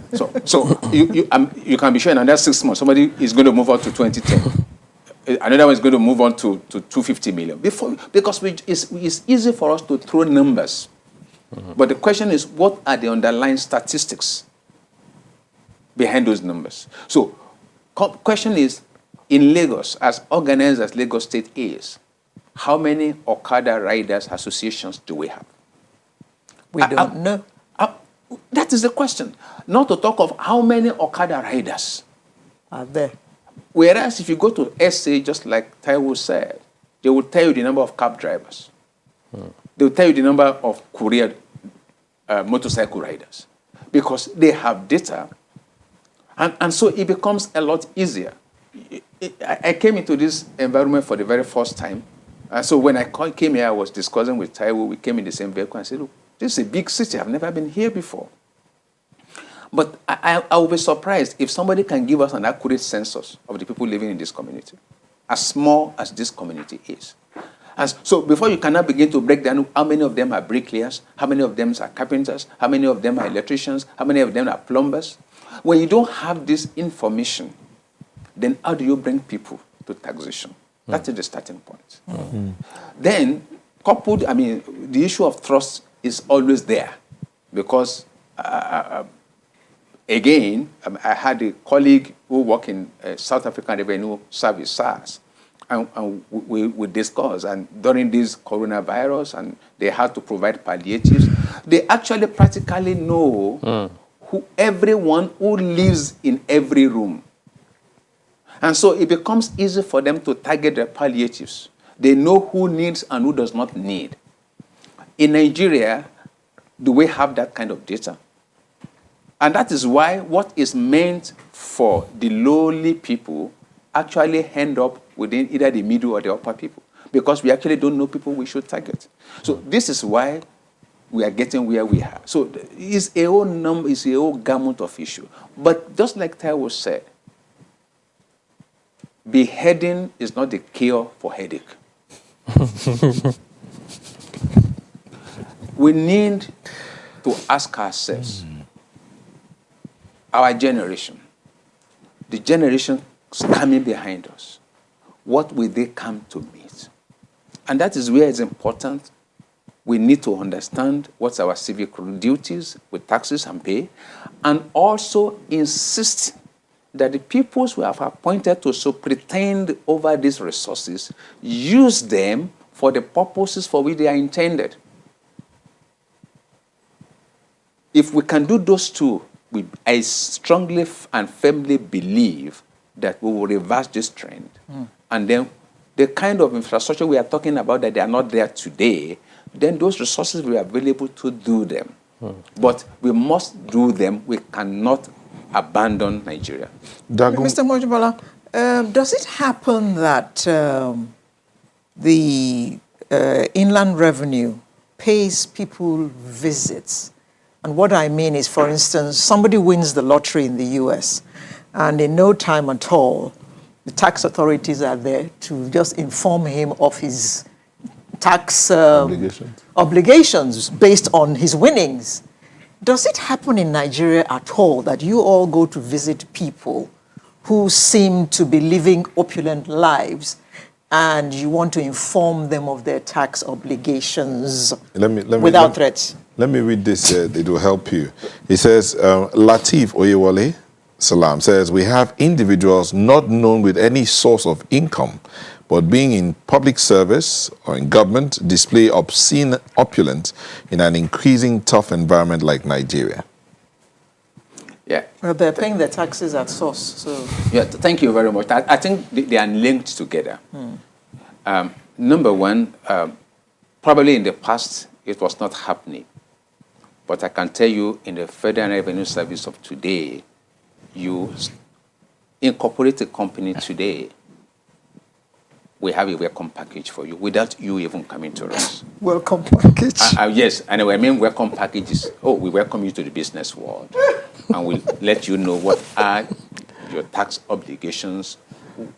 S3: So you can be sure in another 6 months, somebody is going to move on to 2010. Another one is going to move on to 250 million. Because it's easy for us to throw numbers. But the question is, what are the underlying statistics behind those numbers? So question is, in Lagos, as organized as Lagos State is, how many Okada Riders Associations do we have?
S2: We don't know.
S3: That is the question. Not to talk of how many Okada riders
S2: Are there?
S3: Whereas if you go to SA, just like Taiwo said, they will tell you the number of cab drivers. They will tell you the number of courier motorcycle riders because they have data. And so it becomes a lot easier. I came into this environment for the very first time. And so when I came here, I was discussing with Taiwo. We came in the same vehicle and said, look, this is a big city. I've never been here before. But I will be surprised if somebody can give us an accurate census of the people living in this community, as small as this community is. And so before you cannot begin to break down how many of them are bricklayers, how many of them are carpenters, how many of them are electricians, how many of them are plumbers. When you don't have this information, then how do you bring people to taxation? That is the starting point. Then, coupled, the issue of trust is always there because again, I had a colleague who worked in South African Revenue Service, SARS, and we discussed, and during this coronavirus, and they had to provide palliatives, they actually practically know everyone who lives in every room. And so it becomes easy for them to target their palliatives. They know who needs and who does not need. In Nigeria, do we have that kind of data? And that is why what is meant for the lowly people actually end up within either the middle or the upper people, because we actually don't know people we should target. So this is why we are getting where we are. So it's a whole gamut of issue. But just like Taiwo said, beheading is not the cure for headache. We need to ask ourselves, our generation, the generation coming behind us, what will they come to meet? And that is where it's important. We need to understand what's our civic duties with taxes and pay, and also insist that the peoples we have appointed to so pretend over these resources use them for the purposes for which they are intended. If we can do those two, I strongly and firmly believe that we will reverse this trend. And then the kind of infrastructure we are talking about that they are not there today, then those resources will be available to do them. But we must do them. We cannot abandon Nigeria.
S2: Mr. Mojibala, does it happen that the inland revenue pays people visits? And what I mean is, for instance, somebody wins the lottery in the US, and in no time at all, the tax authorities are there to just inform him of his tax obligations based on his winnings. Does it happen in Nigeria at all that you all go to visit people who seem to be living opulent lives and you want to inform them of their tax obligations without threats?
S1: Let me read this. It will help you. It says, Latif Oyewale Salam says, we have individuals not known with any source of income, but being in public service or in government, display obscene opulence in an increasing tough environment like Nigeria.
S3: Yeah.
S2: Well, they're paying their taxes at source. So.
S3: Yeah, thank you very much. I think they are linked together. Number one, probably in the past, it was not happening. But I can tell you, in the Federal Revenue Service of today, you incorporate a company today, we have a welcome package for you without you even coming to us.
S2: Welcome package?
S3: Yes, anyway, I mean welcome packages. Oh, we welcome you to the business world. And we'll let you know what are your tax obligations,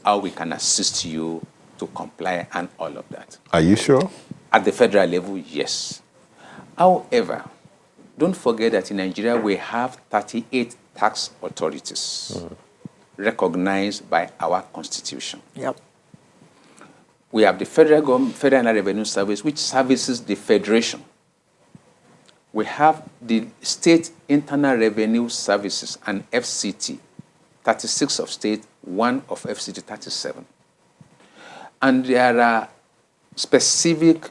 S3: how we can assist you to comply, and all of that.
S1: Are you sure?
S3: At the federal level, yes. However, don't forget that in Nigeria we have 38 tax authorities recognized by our constitution.
S2: Yep.
S3: We have the federal government, Federal Revenue Service, which services the federation. We have the state internal revenue services and FCT, 36 of state, 1 of FCT, 37. And there are specific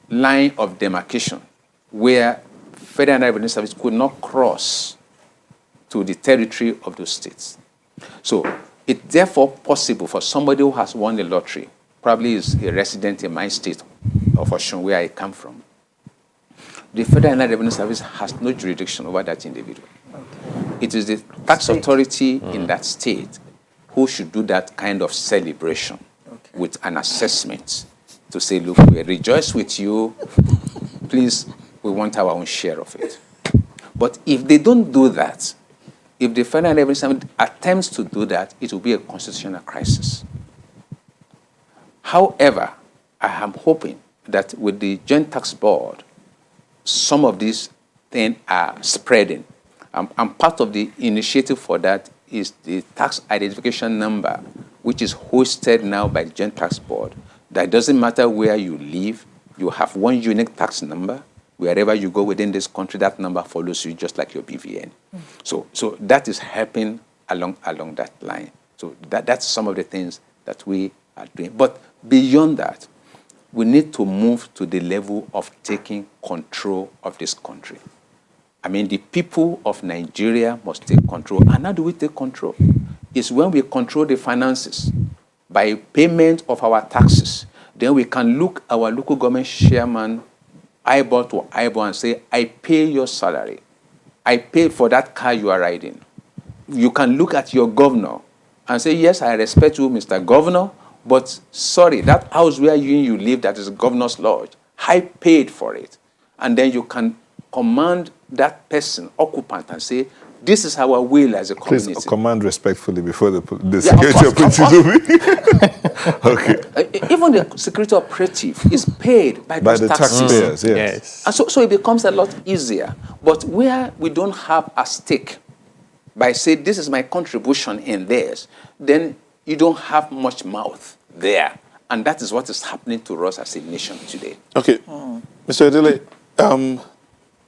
S3: line of demarcation where Federal Revenue Service could not cross to the territory of those states. So it's therefore possible for somebody who has won the lottery, probably is a resident in my state of Osun, where I come from. The Federal Revenue Service has no jurisdiction over that individual. Okay. It is the tax authority in that state who should do that kind of celebration with an assessment to say, look, we rejoice with you. Please, we want our own share of it. But if they don't do that, if the Federal Revenue Service attempts to do that, it will be a constitutional crisis. However, I am hoping that with the Joint Tax Board, some of these things are spreading. And part of the initiative for that is the tax identification number, which is hosted now by the Joint Tax Board. That doesn't matter where you live, you have one unique tax number. Wherever you go within this country, that number follows you just like your BVN. So that is helping along that line. So that's some of the things that we are doing. But beyond that, we need to move to the level of taking control of this country. I mean, the people of Nigeria must take control. And how do we take control? It's when we control the finances by payment of our taxes. Then we can look our local government chairman eyeball to eyeball and say, I pay your salary. I pay for that car you are riding. You can look at your governor and say, yes, I respect you, Mr. Governor, but sorry, that house where you live, that is Governor's Lodge, I paid for it. And then you can command that person, occupant, and say, this is our will as a community.
S1: Please command respectfully before the security operative. Okay.
S3: Even the security operative is paid by
S1: the taxpayers.
S4: Yes.
S3: And so it becomes a lot easier. But where we don't have a stake by saying this is my contribution in this, then you don't have much mouth there. And that is what is happening to us as a nation today.
S1: Okay. Mr. Edele,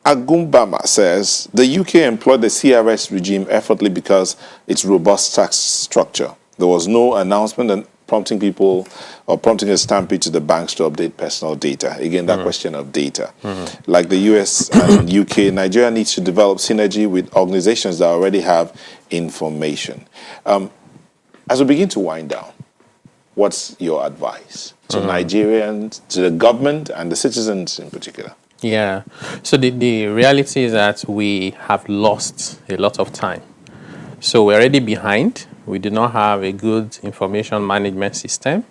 S1: Agumbama says the UK employed the CRS regime effortlessly because its robust tax structure. There was no announcement and prompting a stampede to the banks to update personal data. Again, that question of data. Like the US and UK, Nigeria needs to develop synergy with organizations that already have information. As we begin to wind down, what's your advice to Nigerians, to the government, and the citizens in particular?
S4: Yeah. So the reality is that we have lost a lot of time. So we're already behind. We do not have a good information management system,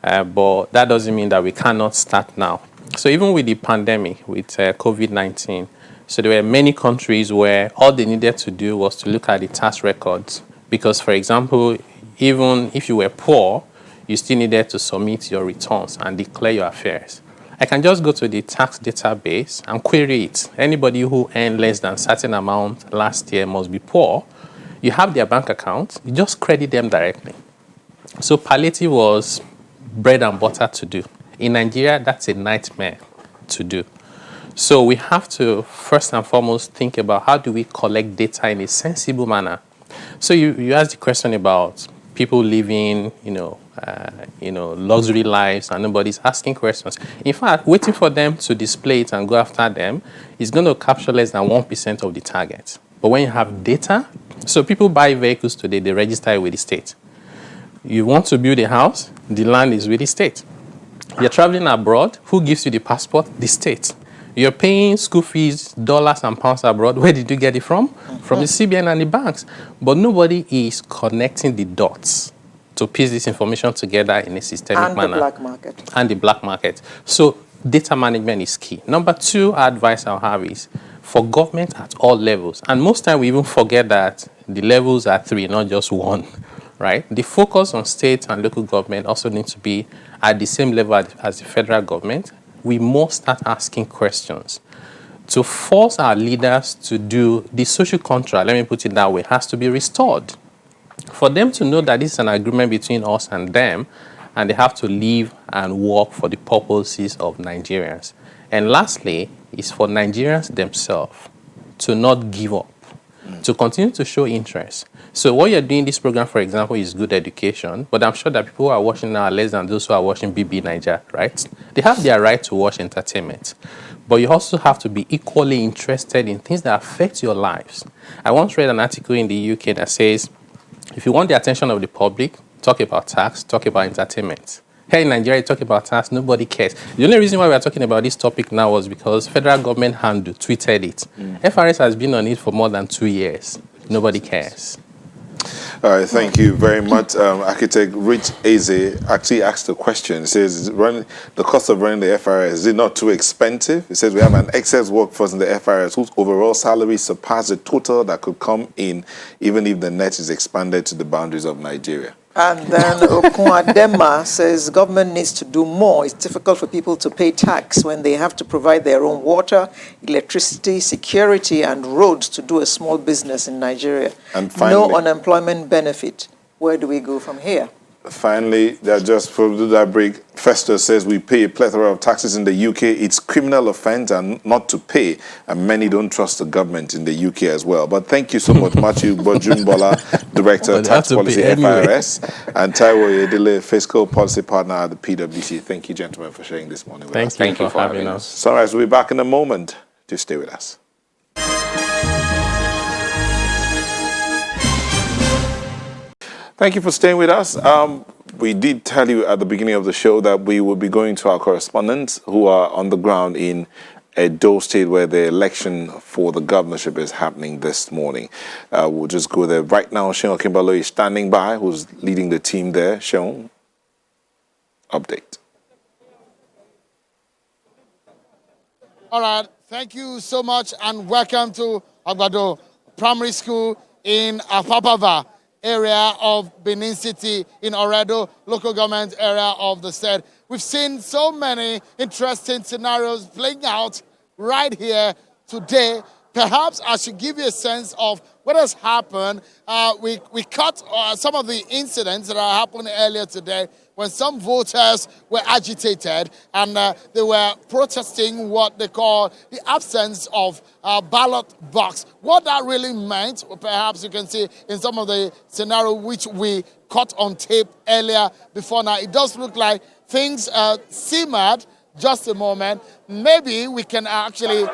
S4: but that doesn't mean that we cannot start now. So even with the pandemic, with COVID-19, so there were many countries where all they needed to do was to look at the tax records. Because, for example, even if you were poor, you still needed to submit your returns and declare your affairs. I can just go to the tax database and query it. Anybody who earned less than a certain amount last year must be poor. You have their bank account, you just credit them directly. So palliative was bread and butter to do. In Nigeria, that's a nightmare to do. So we have to first and foremost think about how do we collect data in a sensible manner. So you asked the question about people living, luxury lives, and nobody's asking questions. In fact, waiting for them to display it and go after them is going to capture less than 1% of the target. But when you have data, so people buy vehicles today, they register it with the state. You want to build a house, the land is with the state. You're traveling abroad, who gives you the passport? The state. You're paying school fees, dollars and pounds abroad. Where did you get it from? From the CBN and the banks. But nobody is connecting the dots to piece this information together in a systemic manner.
S2: And the black market.
S4: And the black market. So data management is key. Number two advice I'll have is for government at all levels. And most time we even forget that the levels are 3, not just 1. Right? The focus on state and local government also needs to be at the same level as the federal government. We must start asking questions to force our leaders to do the social contract, let me put it that way, has to be restored. For them to know that this is an agreement between us and them, and they have to live and work for the purposes of Nigerians. And lastly, is for Nigerians themselves to not give up, to continue to show interest. So what you're doing in this program, for example, is good education, but I'm sure that people who are watching now are less than those who are watching BB Niger, right? They have their right to watch entertainment. But you also have to be equally interested in things that affect your lives. I once read an article in the UK that says, if you want the attention of the public, talk about tax, talk about entertainment. Here in Nigeria, talk about tax, nobody cares. The only reason why we are talking about this topic now was because federal government handle tweeted it. FRS has been on it for more than 2 years. Nobody cares.
S1: All right, thank you very much. Architect Rich Eze actually asked a question. It says, the cost of running the FRS, is it not too expensive? It says we have an excess workforce in the FRS whose overall salary surpasses the total that could come in even if the net is expanded to the boundaries of Nigeria.
S2: And then Okuadema says government needs to do more. It's difficult for people to pay tax when they have to provide their own water, electricity, security, and roads to do a small business in Nigeria. And finally, no unemployment benefit. Where do we go from here?
S1: Finally, that just for that break, Festus says we pay a plethora of taxes in the UK. It's criminal offence and not to pay, and many don't trust the government in the UK as well. But thank you so much, Matthew Bojumbola, Director of Tax Policy, FIRS, and Taiwo Yedele, Fiscal Policy Partner at the PwC. Thank you, gentlemen, for sharing this morning with us.
S4: Thank you for having us.
S1: Sunrise will be back in a moment. Just stay with us. Thank you for staying with us. We did tell you at the beginning of the show that we will be going to our correspondents who are on the ground in Edo State, where the election for the governorship is happening this morning. We'll just go there right now. Sean Kimbalo is standing by, who's leading the team there. Sean, update.
S5: All right. Thank you so much, and welcome to Agbado Primary School in Apapava area of Benin City, in Oredo, local government area of the state. We've seen so many interesting scenarios playing out right here today. Perhaps I should give you a sense of what has happened. We caught some of the incidents that happened earlier today when some voters were agitated and they were protesting what they call the absence of ballot box. What that really meant, perhaps you can see in some of the scenario which we caught on tape earlier before now, it does look like things simmered just a moment. Maybe we can actually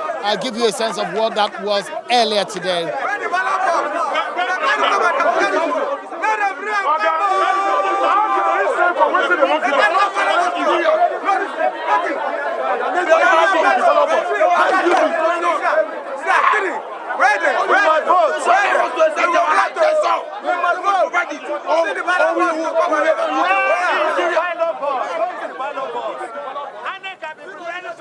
S5: give you a sense of what that was earlier today.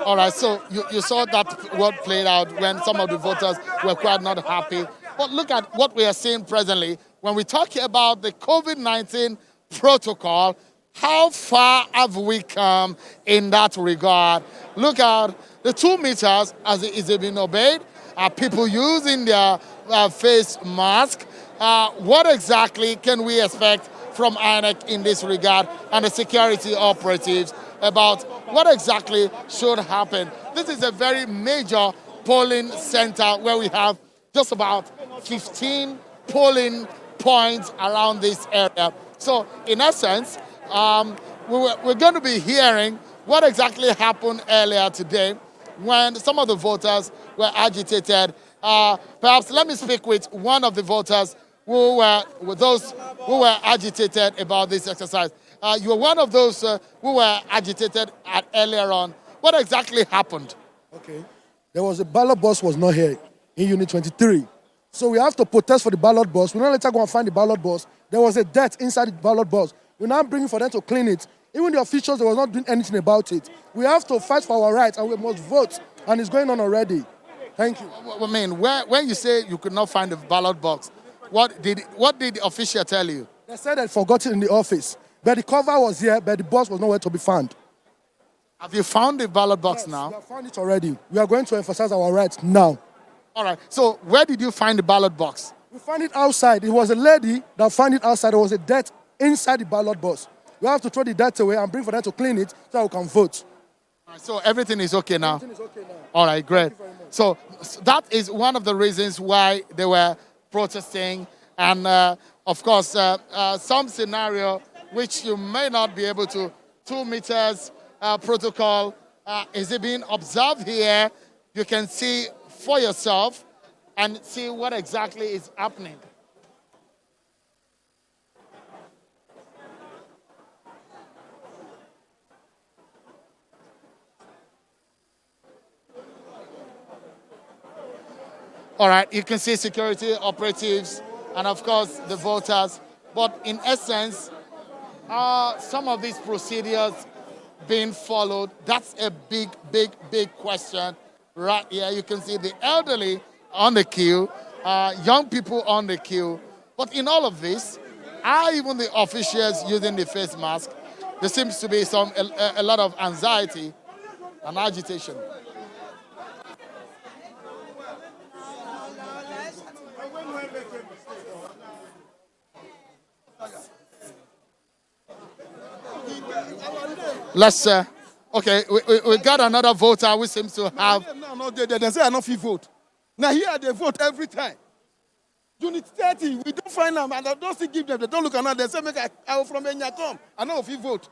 S5: All right, so you saw that what played out when some of the voters were quite not happy. But look at what we are seeing presently. When we talk about the COVID-19 protocol, how far have we come in that regard? Look at the 2 meters, as is it being obeyed? Are people using their face mask? What exactly can we expect from INEC in this regard and the security operatives about what exactly should happen? This is a very major polling center where we have just about 15 polling points around this area. So in essence, we're going to be hearing what exactly happened earlier today when some of the voters were agitated. Perhaps let me speak with one of the voters who were agitated about this exercise. You were one of those who were agitated earlier on. What exactly happened?
S6: Okay. There was a ballot box was not here in Unit 23. So we have to protest for the ballot box. We don't later go and find the ballot box. There was a death inside the ballot box. We're now bringing for them to clean it. Even the officials, they were not doing anything about it. We have to fight for our rights and we must vote. And it's going on already. Thank you.
S5: I mean, when you say you could not find the ballot box, what did the official tell you?
S6: They said they forgot it in the office. But the cover was here, but the box was nowhere to be found.
S5: Have you found the ballot box
S6: Yes,
S5: now?
S6: we have found it already. We are going to emphasize our rights now.
S5: All right. So where did you find the ballot box?
S6: We found it outside. It was a lady that found it outside. There was a dirt inside the ballot box. We have to throw the dirt away and bring for them to clean it so we can vote.
S5: All right, so everything is okay now?
S6: Everything is okay now.
S5: All right, great.
S6: Thank you very much.
S5: So that is one of the reasons why they were protesting. And of course, some scenario which you may not be able to, 2 meters protocol, is it being observed here? You can see for yourself and see what exactly is happening. All right, you can see security operatives and, of course, the voters. But in essence, some of these procedures being followed, that's a big, big, big question. Right here, you can see the elderly on the queue, young people on the queue. But in all of this, are even the officials using the face mask? There seems to be a lot of anxiety and agitation. Let's okay, we got another voter who seems to have.
S7: No, they say I not fit vote. Now here they vote every time. Unit 30, we don't find them and I don't still give them. They don't look around. They say make I from Enya come. I know if you vote.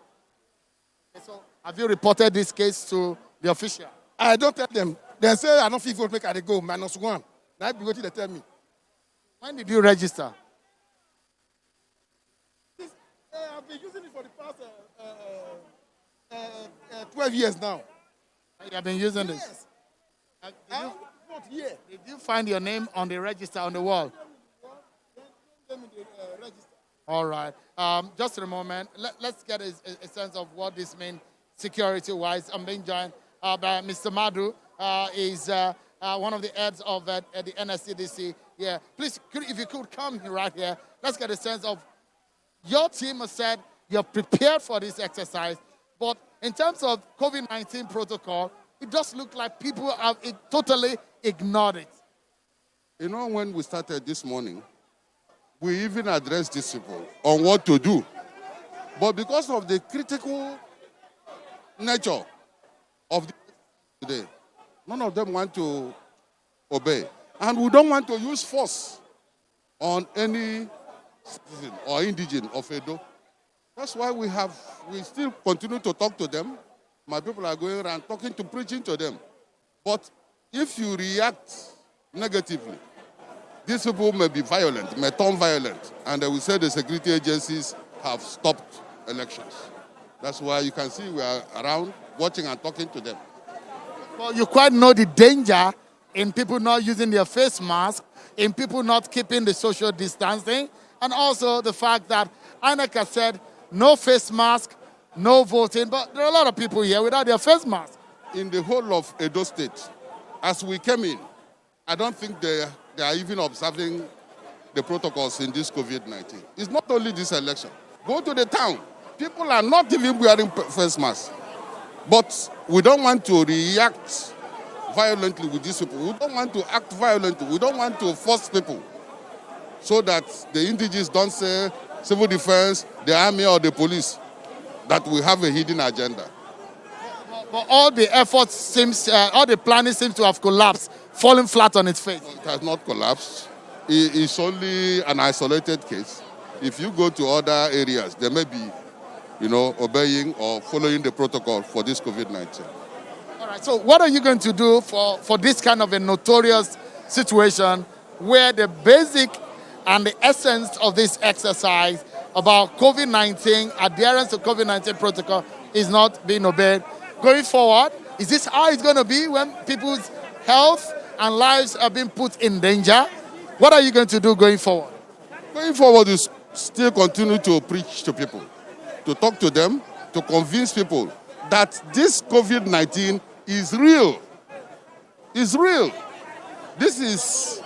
S5: So have you reported this case to the official?
S7: I don't tell them. They say I not fit vote. Make I go -1. Now I be waiting. They tell me.
S5: When did you register?
S7: I've been using it for the past 12 years now.
S5: You have been using this.
S7: Yes. I vote here.
S5: Did you find your name on the register on the wall?
S7: Let me register.
S5: All right. Just a moment. Let's get a sense of what this means security-wise. I'm being joined by Mr. Madu. Is one of the heads of the NSCDC. Yeah. Please, if you could come right here, let's get a sense of your team has said you're prepared for this exercise, but in terms of COVID-19 protocol, it does look like people have totally ignored it.
S8: You know, when we started this morning, we even addressed these people on what to do. But because of the critical nature of today, none of them want to obey. And we don't want to use force on any citizen or indigene of Edo. That's why we still continue to talk to them. My people are going around preaching to them. But if you react negatively, these people may be violent, may turn violent, and they will say the security agencies have stopped elections. That's why you can see we are around watching and talking to them.
S5: Well, you quite know the danger in people not using their face mask, in people not keeping the social distancing, and also the fact that INEC has said no face mask, no voting, but there are a lot of people here without their face mask.
S8: In the whole of Edo State, as we came in, I don't think they are even observing the protocols in this COVID-19. It's not only this election. Go to the town. People are not even wearing face masks. But we don't want to react violently with these people. We don't want to act violently. We don't want to force people so that the indigenes don't say civil defense, the army, or the police that we have a hidden agenda.
S5: But all the efforts all the planning seems to have collapsed, falling flat on its face.
S8: It has not collapsed. It's only an isolated case. If you go to other areas, they may be, obeying or following the protocol for this COVID-19.
S5: All right, so what are you going to do for this kind of a notorious situation where the basic and the essence of this exercise about COVID-19, adherence to COVID-19 protocol is not being obeyed? Going forward, is this how it's going to be when people's health and lives are being put in danger? What are you going to do going forward?
S8: Going forward is still continue to preach to people, to talk to them, to convince people that this COVID-19 is real. It's real. This is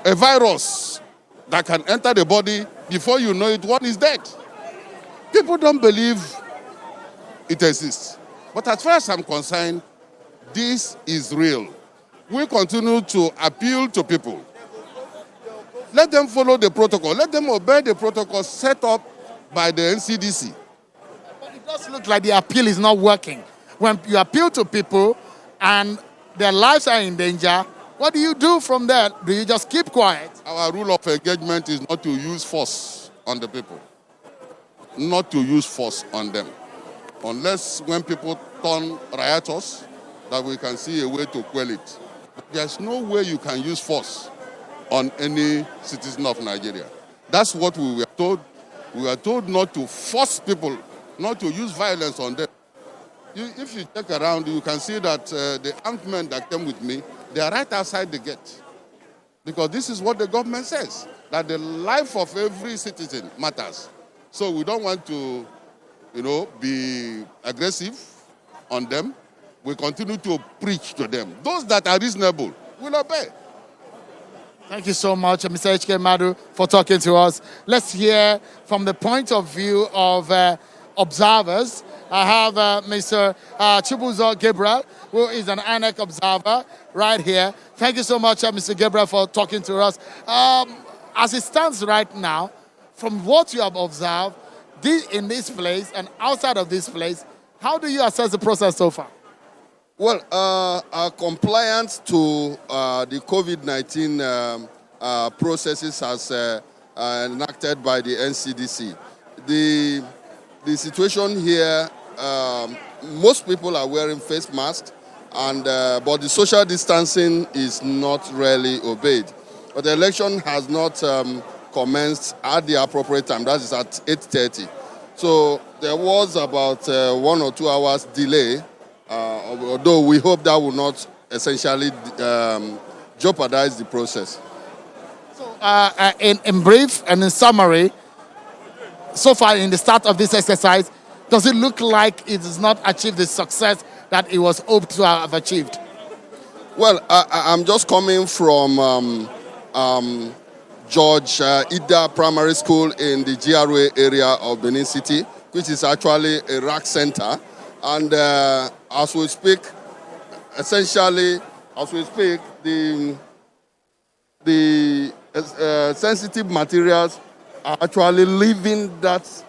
S8: a virus that can enter the body. Before you know it, one is dead. People don't believe it exists. But as far as I'm concerned, this is real. We continue to appeal to people. Let them follow the protocol. Let them obey the protocol set up by the NCDC.
S5: But it does look like the appeal is not working. When you appeal to people and their lives are in danger, what do you do from there? Do you just keep quiet?
S8: Our rule of engagement is not to use force on the people. Not to use force on them. Unless when people turn riotous, that we can see a way to quell it. There's no way you can use force on any citizen of Nigeria. That's what we were told. We were told not to force people, not to use violence on them. If you check around, you can see that the armed men that came with me, they are right outside the gate. Because this is what the government says, that the life of every citizen matters. So we don't want to, be aggressive on them. We continue to preach to them. Those that are reasonable will obey.
S5: Thank you so much, Mr. H.K. Madu, for talking to us. Let's hear from the point of view of observers. I have Mr. Chibuzo Gabriel, who is an INEC observer right here. Thank you so much, Mr. Gabriel, for talking to us. As it stands right now, from what you have observed in this place and outside of this place, how do you assess the process so far?
S9: Well, our compliance to the COVID-19 processes as enacted by the NCDC. The situation here, most people are wearing face masks, but the social distancing is not really obeyed. But the election has not commenced at the appropriate time, that is at 8:30. So there was about 1 or 2 hours delay, although we hope that will not essentially jeopardize the process.
S5: So in brief and in summary, so far in the start of this exercise, does it look like it has not achieved the success that it was hoped to have achieved?
S9: Well, I'm just coming from George Ida Primary School in the GRA area of Benin City, which is actually a rack center. And as we speak, the sensitive materials are actually leaving that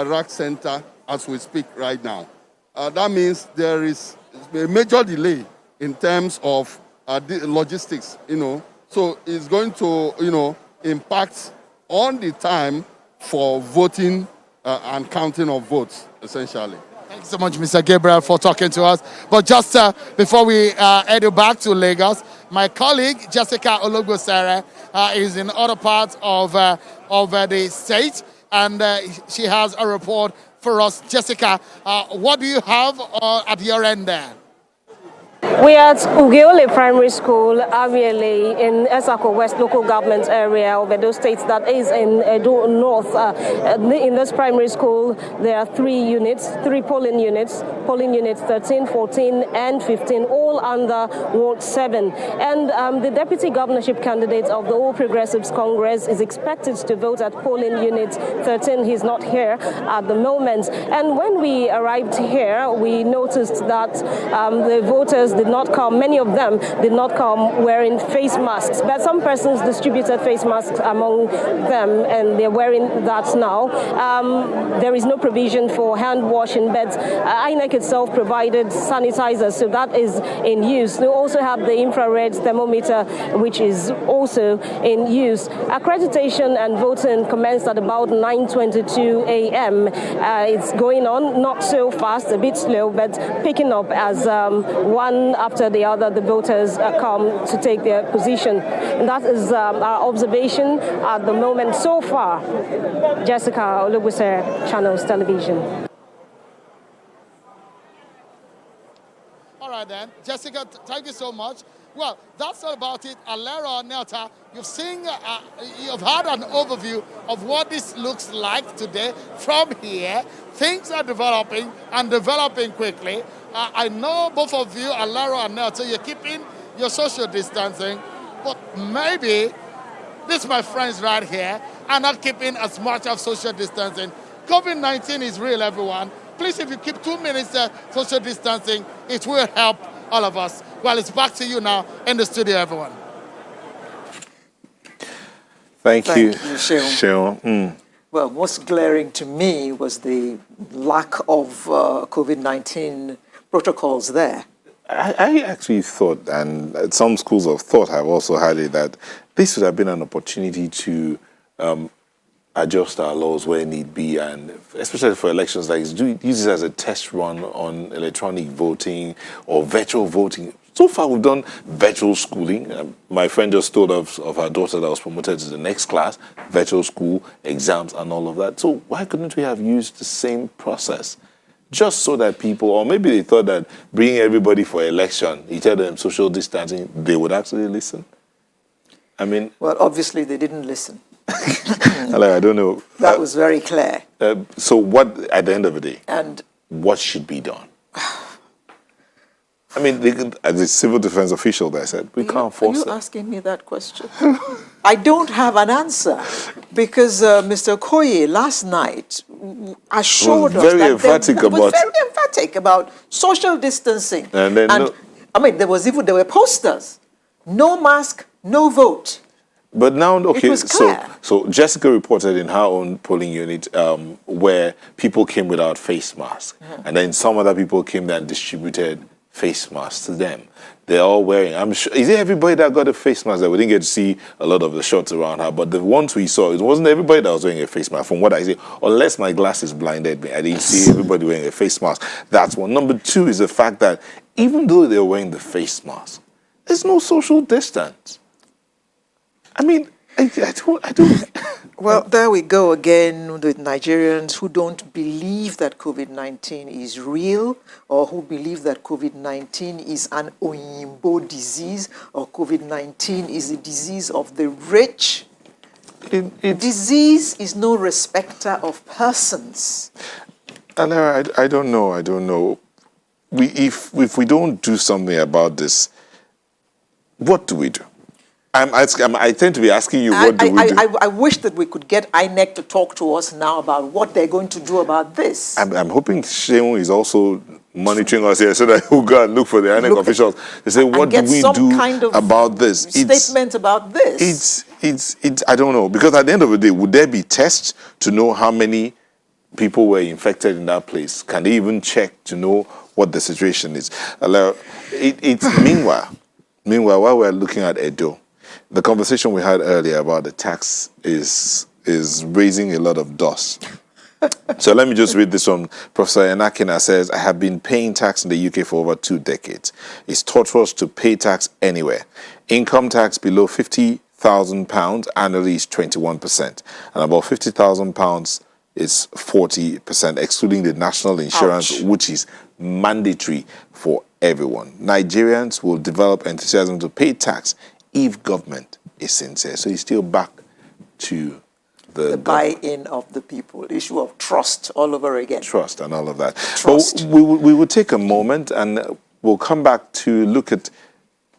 S9: rack center as we speak right now. That means there is a major delay in terms of the logistics, So it's going to, impact on the time for voting and counting of votes, essentially.
S5: Thank you so much, Mr. Gabriel, for talking to us. But just before we head you back to Lagos, my colleague, Jessica Ologbosere, is in other parts of the state, and she has a report for us. Jessica, what do you have at your end there?
S10: We are at Ugeole Primary School, Aviele, in Esako West local government area of Edo State, that is in Edo North. In this primary school, there are three polling units 13, 14, and 15, all under Ward 7. And the deputy governorship candidate of the All Progressives Congress is expected to vote at polling unit 13. He's not here at the moment. And when we arrived here, we noticed that the voters did not come, many of them did not come wearing face masks, but some persons distributed face masks among them, and they're wearing that now. There is no provision for hand washing, but INEC itself provided sanitizers, so that is in use. We also have the infrared thermometer, which is also in use. Accreditation and voting commenced at about 9:22 a.m. It's going on, not so fast, a bit slow, but picking up as one after the other, the voters come to take their position. And that is our observation at the moment so far. Jessica Ologbosere, Channels Television.
S5: All right then, Jessica, thank you so much. Well, that's all about it. Alero Nelta, you've had an overview of what this looks like today. From here, things are developing and developing quickly. I know both of you, Alero and Nelta, you're keeping your social distancing, but maybe these, my friends right here, are not keeping as much of social distancing. COVID-19 is real, everyone. please, if you keep 2 minutes social distancing, it will help all of us. Well, it's back to you now in the studio, everyone.
S1: Thank you,
S2: Seun.
S1: Seun.
S2: Well, most glaring to me was the lack of COVID-19 protocols there.
S1: I actually thought, and some schools of thought have also had it, that this would have been an opportunity to adjust our laws where need be, and especially for elections like this, use it as a test run on electronic voting or virtual voting. So far, we've done virtual schooling. My friend just told of her daughter that was promoted to the next class, virtual school, exams, and all of that. So why couldn't we have used the same process? Just so that people, or maybe they thought that bringing everybody for election, you tell them social distancing, they would actually listen. I mean...
S2: Well, obviously they didn't listen.
S1: I don't know.
S2: That was very clear.
S1: So what, at the end of the day,
S2: and
S1: what should be done? I mean, as a civil defense official, they said, we can't force it.
S2: Are you asking me that question? I don't have an answer because Mr. Okoye last night assured us that he was very emphatic about social distancing.
S1: And then
S2: I mean, there were posters. No mask, no vote.
S1: But now, okay,
S2: it was clear.
S1: So Jessica reported in her own polling unit where people came without face masks. And then some other people came there and distributed face masks to them. They're all wearing, I'm sure, is it everybody that got a face mask? That we didn't get to see a lot of the shots around her, but the ones we saw, it wasn't everybody that was wearing a face mask. From what I see, unless my glasses blinded me, I didn't see everybody wearing a face mask. That's one. Number two is the fact that even though they're wearing the face mask, there's no social distance. I mean, I don't.
S2: Well, there we go again with Nigerians who don't believe that COVID-19 is real, or who believe that COVID-19 is an Oyinbo disease, or COVID-19 is a disease of the rich. Disease is no respecter of persons.
S1: Alara, I don't know. If we don't do something about this, what do we do? I tend to be asking you, what do we do?
S2: I wish that we could get INEC to talk to us now about what they're going to do about this.
S1: I'm hoping Seun is also monitoring us here so that we'll go and look for the INEC officials. They say, what do we do about this?
S2: Statement about this.
S1: I don't know. Because at the end of the day, would there be tests to know how many people were infected in that place? Can they even check to know what the situation is? Meanwhile, while we're looking at Edo, the conversation we had earlier about the tax is raising a lot of dust. So let me just read this one. Professor Enakina says, I have been paying tax in the UK for over 2 decades. It's torturous to pay tax anywhere. Income tax below £50,000 annually is 21%. And above £50,000 is 40%, excluding the national insurance, which is mandatory for everyone. Nigerians will develop enthusiasm to pay tax if government is sincere. So it's still back to the
S2: buy-in of the people, the issue of trust all over again.
S1: Trust and all of that.
S2: Trust.
S1: But we will take a moment and we'll come back to look at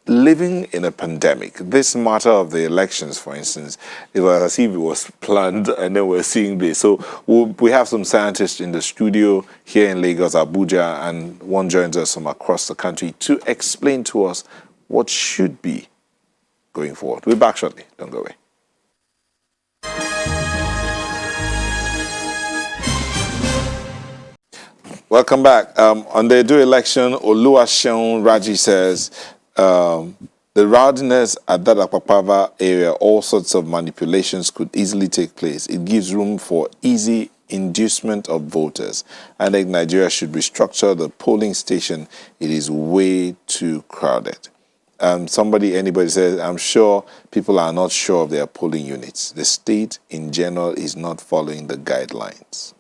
S1: living in a pandemic. This matter of the elections, for instance, it was as if it was planned and then we're seeing this. So we have some scientists in the studio here in Lagos, Abuja, and one joins us from across the country to explain to us what should be going forward. We'll be back shortly. Don't go away. Welcome back. On the Edo election, Oluwaseun Raji says the rowdiness at that Akpakpava area, all sorts of manipulations could easily take place. It gives room for easy inducement of voters. I think Nigeria should restructure the polling station. It is way too crowded. Anybody says, I'm sure people are not sure of their polling units. The state in general is not following the guidelines.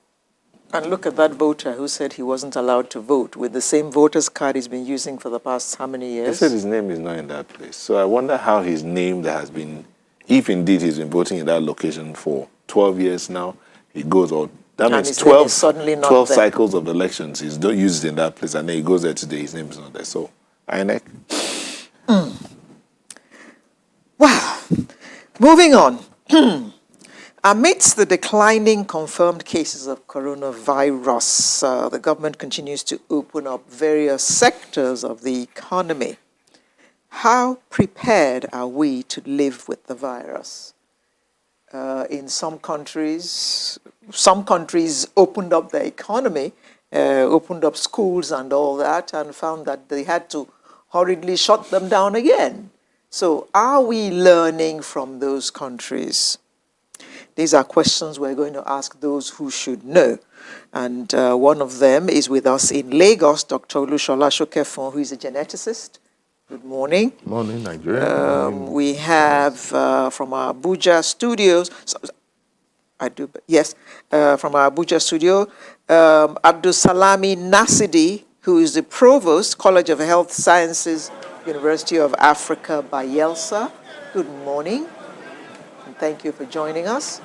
S2: And look at that voter who said he wasn't allowed to vote with the same voter's card he's been using for the past how many years?
S1: He said his name is not in that place. So I wonder how his name that has been, if indeed he's been voting in that location for 12 years now, he goes, or that means 12 cycles of elections he's used in that place, and then he goes there today, his name is not there. So, INEC.
S2: Well, moving on. Amidst the declining confirmed cases of coronavirus, the government continues to open up various sectors of the economy. How prepared are we to live with the virus? In some countries opened up their economy, opened up schools and all that, and found that they had to hurriedly shut them down again. So are we learning from those countries? These are questions we're going to ask those who should know. And one of them is with us in Lagos, Dr. Olushola Sokefon, who is a geneticist. Good morning.
S1: Morning, Nigeria.
S2: We have from our Abuja studios, from our Abuja studio, Abdulsalami Nasidi, who is the Provost, College of Health Sciences, University of Africa, Bayelsa. Good morning, and thank you for joining us.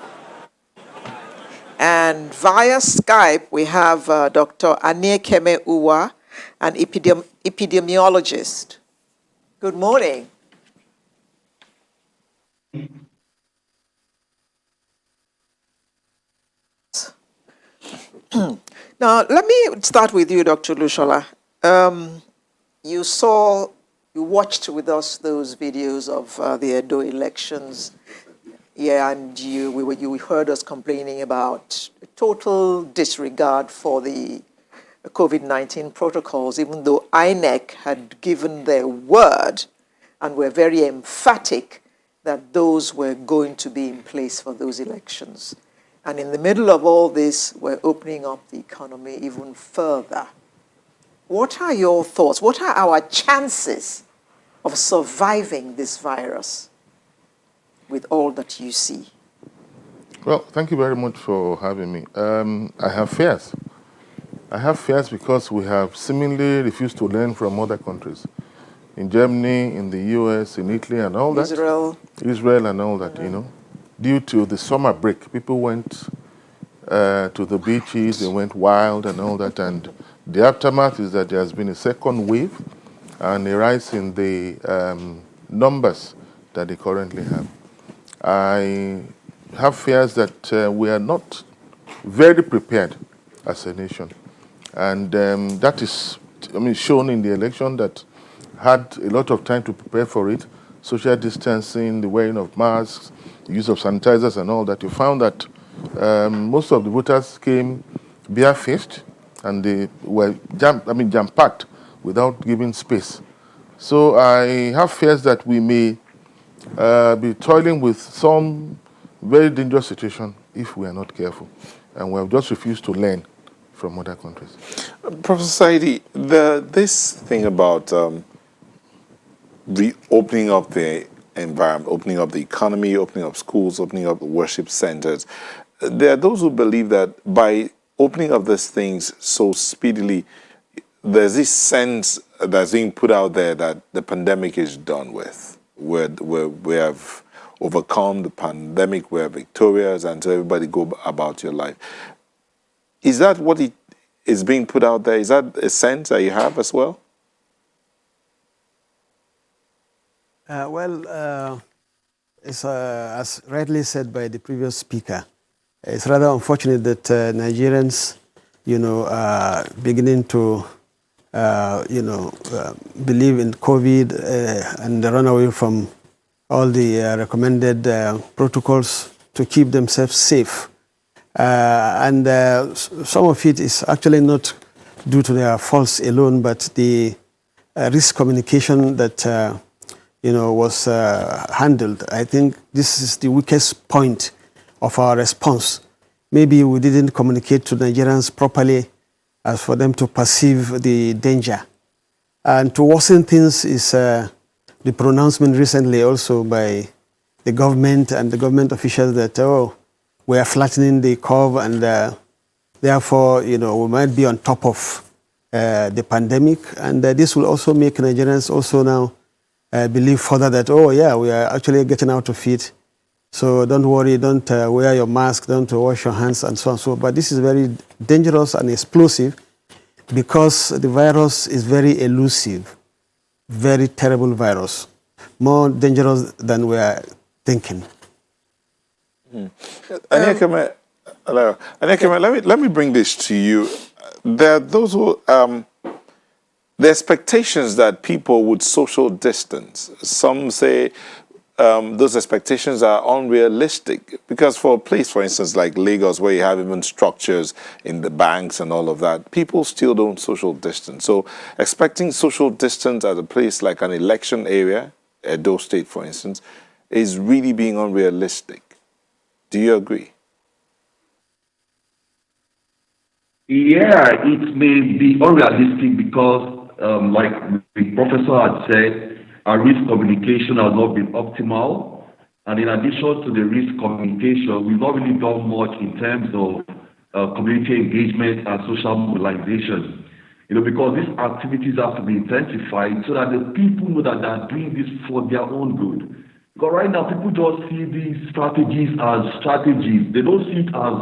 S2: And via Skype, we have Dr. Aniekeme Uwa, an epidemiologist. Good morning. Now, let me start with you, Dr. Lushola. You watched with us those videos of the Edo elections. Yeah, and you heard us complaining about total disregard for the COVID-19 protocols, even though INEC had given their word and were very emphatic that those were going to be in place for those elections. And in the middle of all this, we're opening up the economy even further. What are your thoughts? What are our chances of surviving this virus with all that you see?
S11: Well, thank you very much for having me. I have fears. I have fears because we have seemingly refused to learn from other countries. In Germany, in the US, in Italy and all that. Israel and all that, you know. Due to the summer break, people went to the beaches, they went wild and all that. And the aftermath is that there has been a second wave and a rise in the numbers that they currently have. I have fears that we are not very prepared as a nation. And that is, shown in the election that had a lot of time to prepare for it. Social distancing, the wearing of masks, the use of sanitizers and all that. You found that most of the voters came barefaced and they were jam-packed without giving space. So I have fears that we may be toiling with some very dangerous situation if we are not careful. And we have just refused to learn from other countries.
S1: Professor Saidi, this thing about reopening up the environment, opening up the economy, opening up schools, opening up worship centers, there are those who believe that by opening up these things so speedily, there's this sense that's being put out there that the pandemic is done with. We have overcome the pandemic, we're victorious, and so everybody go about your life. Is that what it is being put out there? Is that a sense that you have as well?
S12: It's, as rightly said by the previous speaker, it's rather unfortunate that Nigerians, are beginning to, believe in COVID and run away from all the recommended protocols to keep themselves safe. And some of it is actually not due to their faults alone, but the risk communication that was handled. I think this is the weakest point of our response. Maybe we didn't communicate to Nigerians properly as for them to perceive the danger. And to worsen things is the pronouncement recently also by the government and the government officials that, we are flattening the curve and therefore, we might be on top of the pandemic. And this will also make Nigerians also now believe further that, we are actually getting out of it. So don't worry, don't wear your mask, don't wash your hands and so on. But this is very dangerous and explosive because the virus is very elusive, very terrible virus, more dangerous than we are thinking.
S1: Anyakeme, hello. Anyakeme, let me bring this to you. There are those who, the expectations that people would social distance. Some say those expectations are unrealistic because for a place, for instance, like Lagos, where you have even structures in the banks and all of that, people still don't social distance. So expecting social distance at a place like an election area, Edo State, for instance, is really being unrealistic. Do you agree?
S13: Yeah, it may be unrealistic because, like the professor had said, our risk communication has not been optimal. And in addition to the risk communication, we've not really done much in terms of community engagement and social mobilization. Because these activities have to be intensified so that the people know that they're doing this for their own good. Because right now, people just see these strategies as strategies. They don't see it as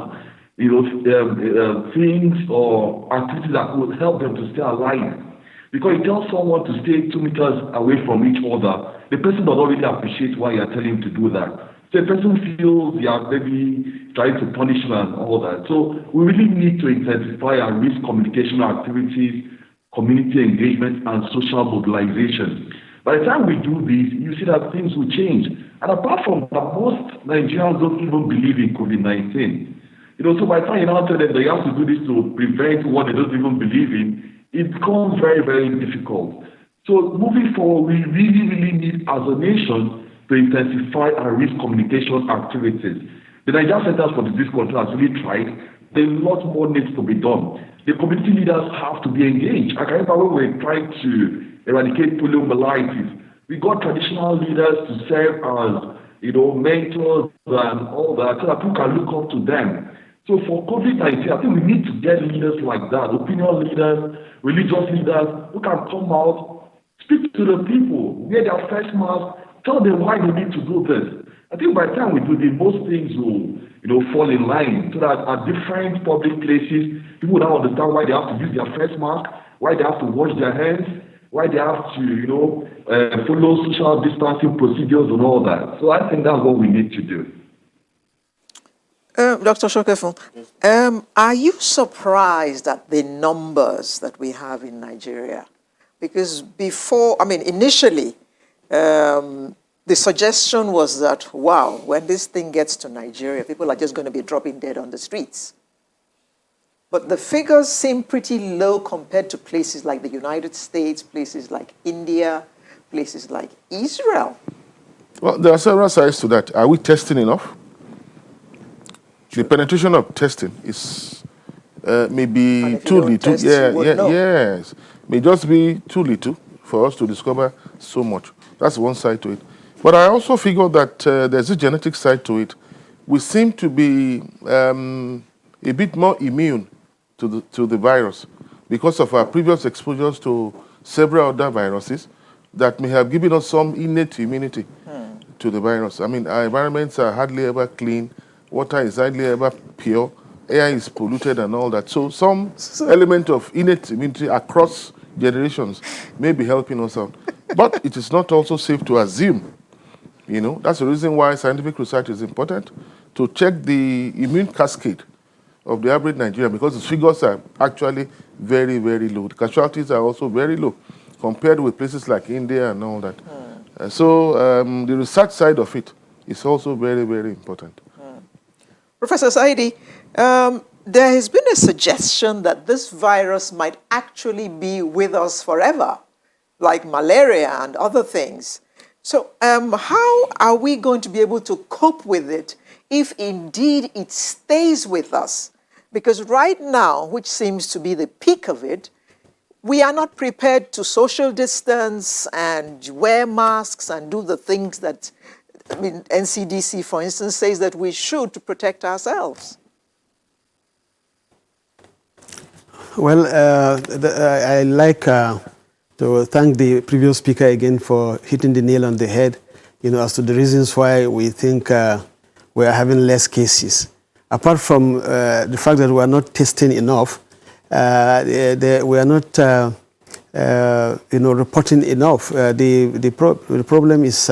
S13: things or activities that would help them to stay alive. Because you tell someone to stay 2 meters away from each other, the person does not really appreciate why you're telling him to do that. So the person feels you are maybe trying to punish him and all that. So we really need to intensify our risk communication activities, community engagement, and social mobilization. By the time we do this, you see that things will change. And apart from that, most Nigerians don't even believe in COVID-19. So by the time you now tell them that you have to do this to prevent what they don't even believe in, it becomes very, very difficult. So moving forward, we really, really need, as a nation, to intensify our risk communication activities. The Nigerian Centers for Disease Control has really tried. A lot more needs to be done. The community leaders have to be engaged. I can remember when we were trying to eradicate poliomyelitis, we got traditional leaders to serve as, mentors and all that, so that people can look up to them. So for COVID-19, I think we need to get leaders like that, opinion leaders, religious leaders, who can come out, speak to the people, wear their face mask, tell them why they need to do this. I think by the time we do this, most things will, fall in line, so that at different public places, people will now understand why they have to use their face mask, why they have to wash their hands, why they have to, follow social distancing procedures and all that. So I think that's what we need to do.
S2: Dr. Shokefun, are you surprised at the numbers that we have in Nigeria? Because initially, the suggestion was that, wow, when this thing gets to Nigeria, people are just going to be dropping dead on the streets. But the figures seem pretty low compared to places like the United States, places like India, places like Israel.
S11: Well, there are several sides to that. Are we testing enough? The penetration of testing is maybe too little. Yes. May just be too little for us to discover so much. That's one side to it. But I also figure that there's a genetic side to it. We seem to be a bit more immune to the virus because of our previous exposures to several other viruses that may have given us some innate immunity to the virus. Our environments are hardly ever clean. Water is hardly ever pure, air is polluted and all that. So some element of innate immunity across generations may be helping us out. But it is not also safe to assume. That's the reason why scientific research is important, to check the immune cascade of the average Nigerian, because the figures are actually very, very low. The casualties are also very low compared with places like India and all that. So the research side of it is also very, very important.
S2: Professor Saidi, there has been a suggestion that this virus might actually be with us forever, like malaria and other things. So how are we going to be able to cope with it if indeed it stays with us? Because right now, which seems to be the peak of it, we are not prepared to social distance and wear masks and do the things that NCDC, for instance, says that we should to protect ourselves.
S12: Well, I like to thank the previous speaker again for hitting the nail on the head, as to the reasons why we think we are having less cases. Apart from the fact that we are not testing enough, we are not, reporting enough. The problem is,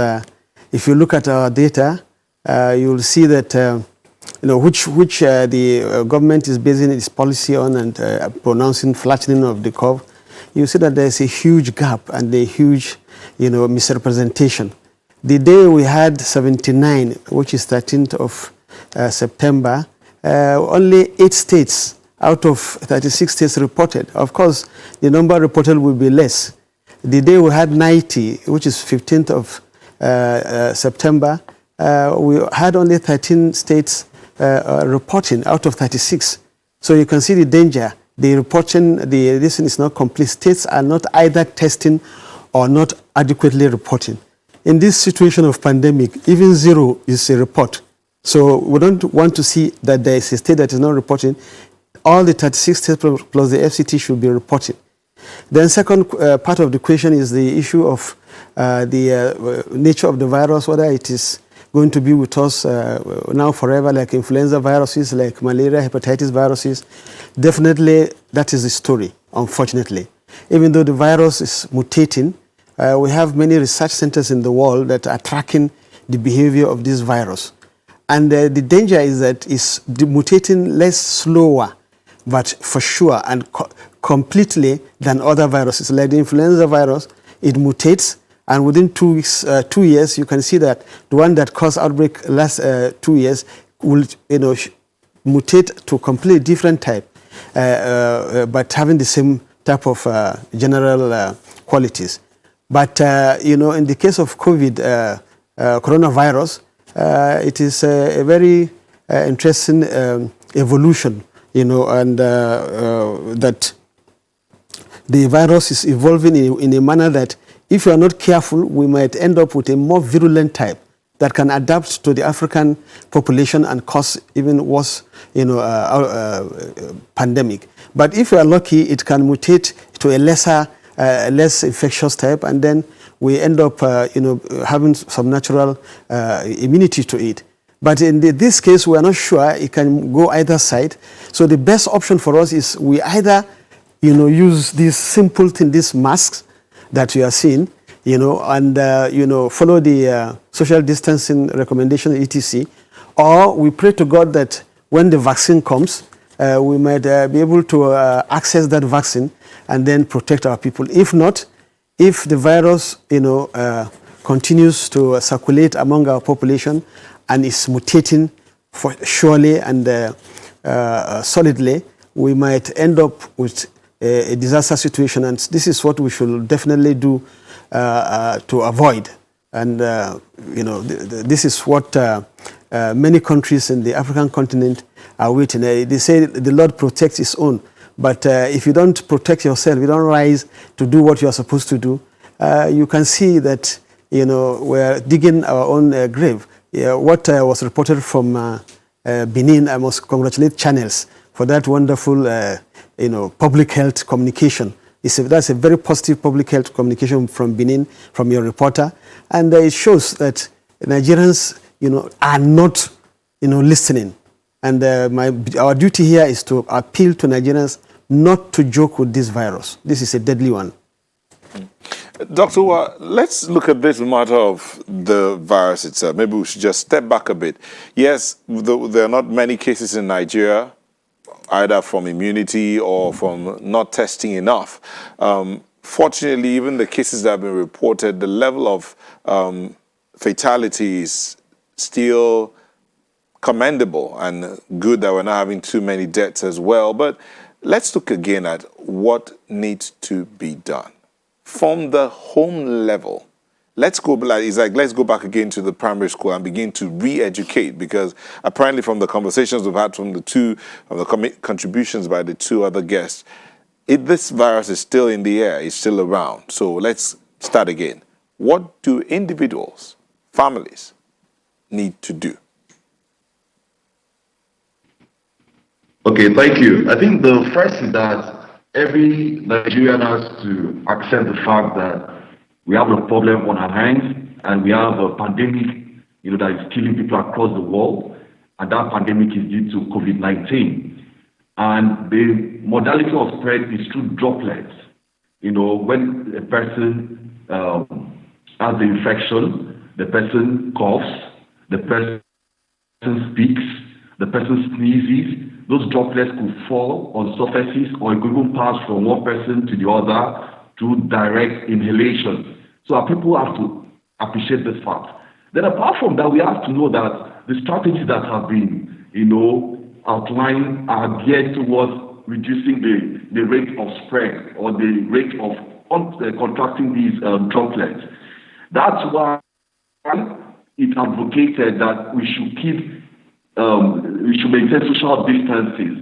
S12: if you look at our data, you'll see that the government is basing its policy on and pronouncing flattening of the curve. You see that there's a huge gap and a huge, misrepresentation. The day we had 79, which is 13th of September, only 8 states out of 36 states reported. Of course, the number reported will be less. The day we had 90, which is 15th of September, we had only 13 states reporting out of 36. So you can see the danger. The reporting, this is not complete. States are not either testing or not adequately reporting. In this situation of pandemic, even 0 is a report. So we don't want to see that there is a state that is not reporting. All the 36 states plus the FCT should be reporting. Then second part of the question is the issue of the nature of the virus, whether it is going to be with us now forever, like influenza viruses, like malaria, hepatitis viruses. Definitely, that is the story, unfortunately. Even though the virus is mutating, we have many research centers in the world that are tracking the behavior of this virus. And the danger is that it's mutating less slower, but for sure and completely than other viruses. Like the influenza virus, it mutates, and within 2 weeks, 2 years, you can see that the one that caused outbreak last 2 years will, mutate to a completely different type, but having the same type of general qualities. But in the case of COVID, coronavirus, it is a very interesting evolution, and that the virus is evolving in a manner that if you are not careful, we might end up with a more virulent type that can adapt to the African population and cause even worse, pandemic. But if you are lucky, it can mutate to a less infectious type, and then we end up, having some natural immunity to it. But in this case, we are not sure it can go either side. So the best option for us is we either, use these simple things, these masks that we are seeing, and follow the social distancing recommendation, etc. Or we pray to God that when the vaccine comes, we might be able to access that vaccine and then protect our people. If not, if the virus, continues to circulate among our population and is mutating for surely and solidly, we might end up with a disaster situation, and this is what we should definitely do to avoid. And this is what many countries in the African continent are waiting. They say the Lord protects His own, but if you don't protect yourself, you don't rise to do what you are supposed to do, you can see that we're digging our own grave. What was reported from Benin, I must congratulate channels for that wonderful public health communication. That's a very positive public health communication from Benin, from your reporter. And it shows that Nigerians, are not, listening. And our duty here is to appeal to Nigerians not to joke with this virus. This is a deadly one.
S1: Dr. Wa, let's look at this matter of the virus itself. Maybe we should just step back a bit. Yes, there are not many cases in Nigeria, either from immunity or from not testing enough. Fortunately, even the cases that have been reported, the level of fatality is still commendable and good that we're not having too many deaths as well. But let's look again at what needs to be done. From the home level, let's go back again to the primary school and begin to re-educate, because apparently from the conversations we've had from the contributions by the two other guests, this virus is still in the air, it's still around. So let's start again. What do individuals, families need to do?
S13: Okay, thank you. I think the first is that every Nigerian has to accept the fact that we have a problem on our hands, and we have a pandemic, that is killing people across the world, and that pandemic is due to COVID-19. And the modality of spread is through droplets. When a person has the infection, the person coughs, the person speaks, the person sneezes, those droplets could fall on surfaces or it could even pass from one person to the other through direct inhalation. So our people have to appreciate this fact. Then apart from that, we have to know that the strategies that have been, outlined are geared towards reducing the rate of spread or the rate of contracting these droplets. That's why it advocated that we should maintain social distances,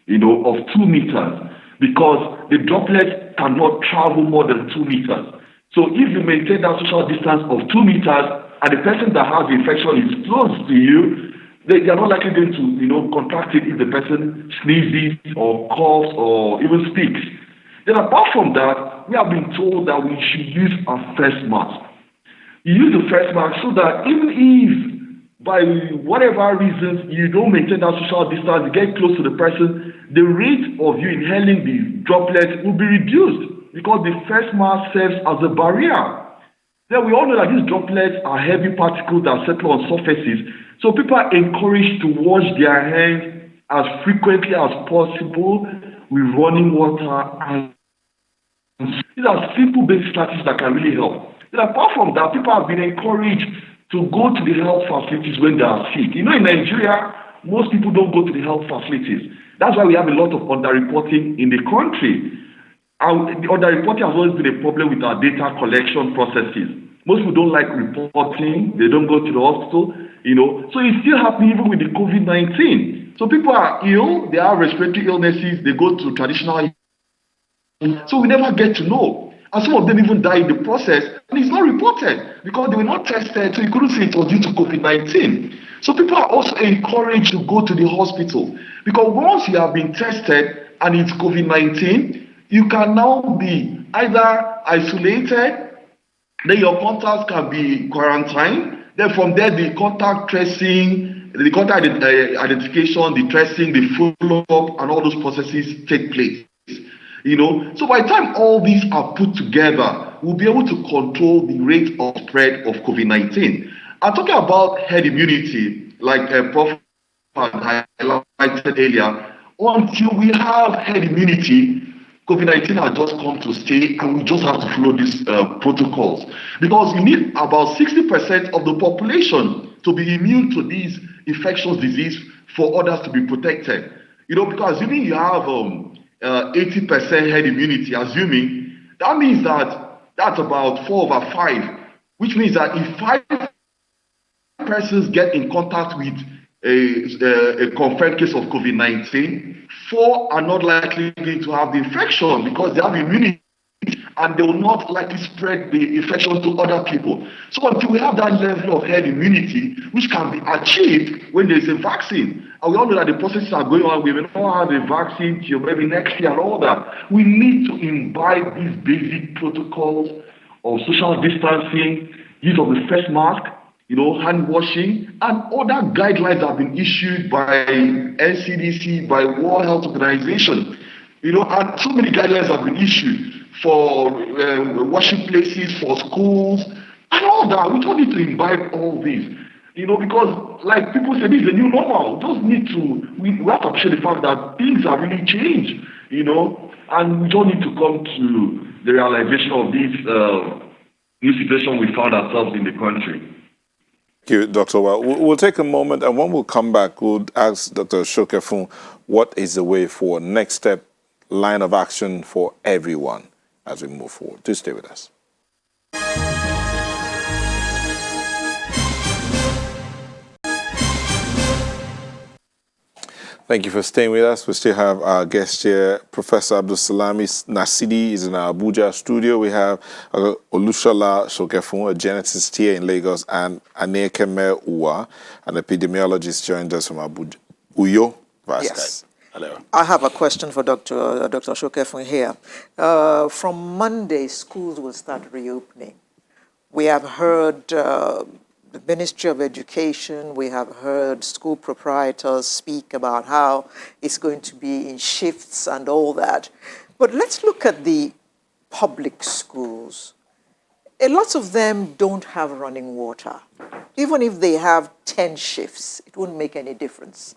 S13: of 2 meters, because the droplets cannot travel more than 2 meters. So if you maintain that social distance of 2 meters and the person that has the infection is close to you, they are not likely going to, contract it if the person sneezes or coughs or even speaks. Then apart from that, we have been told that we should use a face mask. You use the face mask so that even if by whatever reasons you don't maintain that social distance, you get close to the person, the rate of you inhaling the droplets will be reduced because the face mask serves as a barrier. Then we all know that these droplets are heavy particles that settle on surfaces. So people are encouraged to wash their hands as frequently as possible with running water. And these are simple basic strategies that can really help. Then apart from that, people have been encouraged to go to the health facilities when they are sick. In Nigeria, most people don't go to the health facilities. That's why we have a lot of underreporting in the country. And the underreporting has always been a problem with our data collection processes. Most people don't like reporting. They don't go to the hospital, So it's still happening even with the COVID-19. So people are ill. They have respiratory illnesses. They go to traditional. So we never get to know. And some of them even die in the process. And it's not reported because they were not tested. So you couldn't say it was due to COVID-19. So people are also encouraged to go to the hospital. Because once you have been tested and it's COVID-19, you can now be either isolated, then your contacts can be quarantined. Then from there, the contact tracing, the contact identification, the tracing, the follow-up, and all those processes take place. So by the time all these are put together, we'll be able to control the rate of spread of COVID-19. I'm talking about herd immunity, like Prof. highlighted earlier. Until we have herd immunity, COVID-19 has just come to stay, and we just have to follow these protocols. Because you need about 60% of the population to be immune to these infectious disease for others to be protected. Because assuming you have 80% herd immunity, that means that that's about 4 over 5, which means that if 5 persons get in contact with a confirmed case of COVID-19, 4 are not likely going to have the infection because they have immunity and they will not likely spread the infection to other people. So until we have that level of herd immunity, which can be achieved when there is a vaccine, and we all know that the processes are going on, we will not have a vaccine till maybe next year and all that, we need to imbibe these basic protocols of social distancing, use of the face mask, hand washing, and other guidelines have been issued by NCDC, by World Health Organization, and so many guidelines have been issued for washing places, for schools, and all that. We don't need to imbibe all this, because like people say, this is the new normal. We have to appreciate the fact that things have really changed, and we don't need to come to the realization of this new situation we found ourselves in the country.
S1: Thank you, Dr. Well, we'll take a moment, and when we'll come back, we'll ask Dr. Shokefun what is the way forward, next step, line of action for everyone as we move forward. Do stay with us. Thank you for staying with us. We still have our guest here, Professor Abdul Salami Nasidi is in our Abuja studio. We have Olushola Shokefun, a geneticist here in Lagos, and Anekeme Uwa, an epidemiologist, joined us from Abuja. Uyo,
S2: Yes.
S1: Hello.
S2: I have a question for Dr. Shokefun here. From Monday, schools will start reopening. We have heard the Ministry of Education, we have heard school proprietors speak about how it's going to be in shifts and all that. But let's look at the public schools. a lot of them don't have running water. Even if they have 10 shifts, it wouldn't make any difference.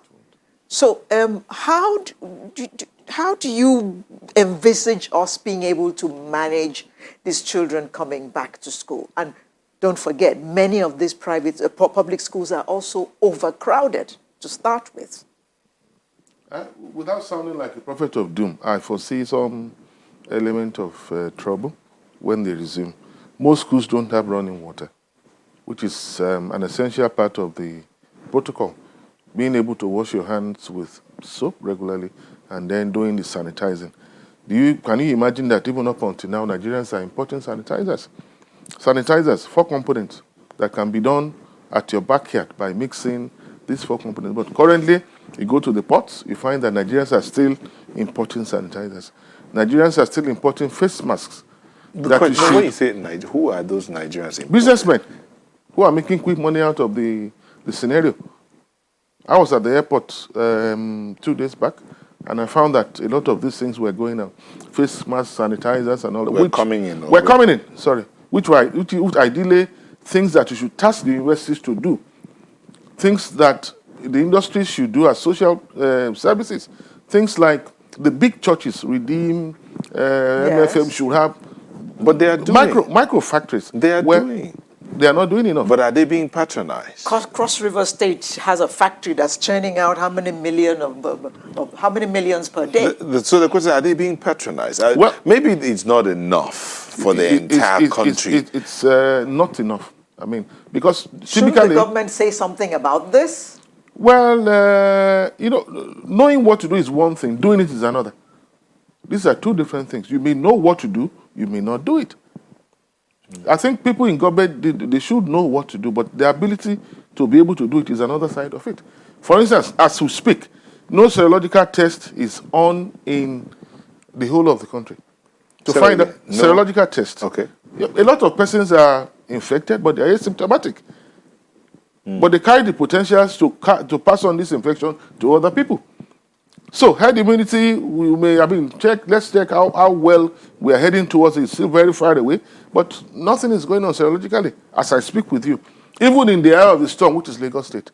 S2: So how do you envisage us being able to manage these children coming back to school? And don't forget, many of these public schools are also overcrowded to start with.
S11: Without sounding like a prophet of doom, I foresee some element of trouble when they resume. Most schools don't have running water, which is an essential part of the protocol. Being able to wash your hands with soap regularly and then doing the sanitizing. Can you imagine that even up until now, Nigerians are importing sanitizers? Sanitizers, 4 components that can be done at your backyard by mixing these 4 components. But currently, you go to the ports, you find that Nigerians are still importing sanitizers. Nigerians are still importing face masks.
S1: When you say who are those Nigerians importing?
S11: Businessmen who are making quick money out of the scenario. I was at the airport 2 days back, and I found that a lot of these things were going out. Face masks, sanitizers, and all that.
S1: We're coming in.
S11: We're coming in, sorry. Which ideally things that you should task the universities to do. Things that the industry should do as social services. Things like the big churches, Redeem, MFM should have.
S1: But they are doing.
S11: Micro factories.
S1: They are doing.
S11: They are not doing enough.
S1: But are they being patronized?
S2: Cross River State has a factory that's churning out how many millions per day?
S1: So the question, are they being patronized? Maybe it's not enough for the entire country.
S11: It's not enough. I mean, because
S2: shouldn't the government say something about this?
S11: Well, knowing what to do is one thing. Doing it is another. These are 2 different things. You may know what to do. You may not do it. I think people in government, they should know what to do, but the ability to be able to do it is another side of it. For instance, as we speak, no serological test is on in the whole of the country. To find a serological test.
S1: Okay.
S11: A lot of persons are infected, but they are asymptomatic. But they carry the potentials to pass on this infection to other people. So herd immunity, let's check how well we are heading towards it. It's still very far away, but nothing is going on serologically as I speak with you. Even in the eye of the storm, which is Lagos State.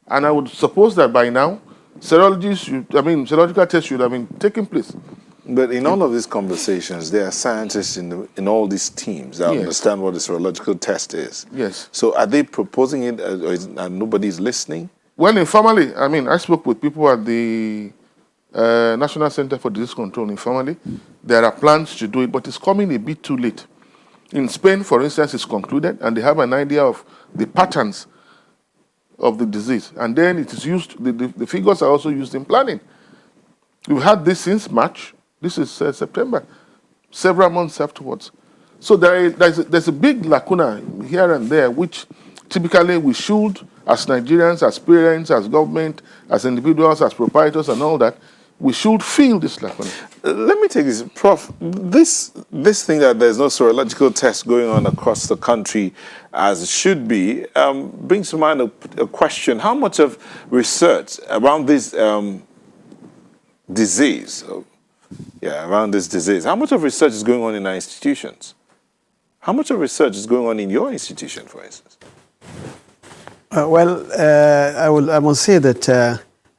S11: And I would suppose that by now, serological tests should have been taking place.
S1: But in all of these conversations, there are scientists in all these teams that understand what a serological test is.
S11: Yes.
S1: So are they proposing it and nobody's listening?
S11: Well, informally, I spoke with people at the National Center for Disease Control informally. There are plans to do it, but it's coming a bit too late. In Spain, for instance, it's concluded, and they have an idea of the patterns of the disease. And then it is used, the figures are also used in planning. We've had this since March. This is September, several months afterwards. So there's a big lacuna here and there, which typically we should, as Nigerians, as parents, as government, as individuals, as proprietors and all that, we should fill this lacuna.
S1: Let me take this, Prof. This thing that there's no serological test going on across the country as it should be, brings to mind a question. How much of research around this disease, how much of research is going on in our institutions? How much of research is going on in your institution, for instance?
S12: I must say that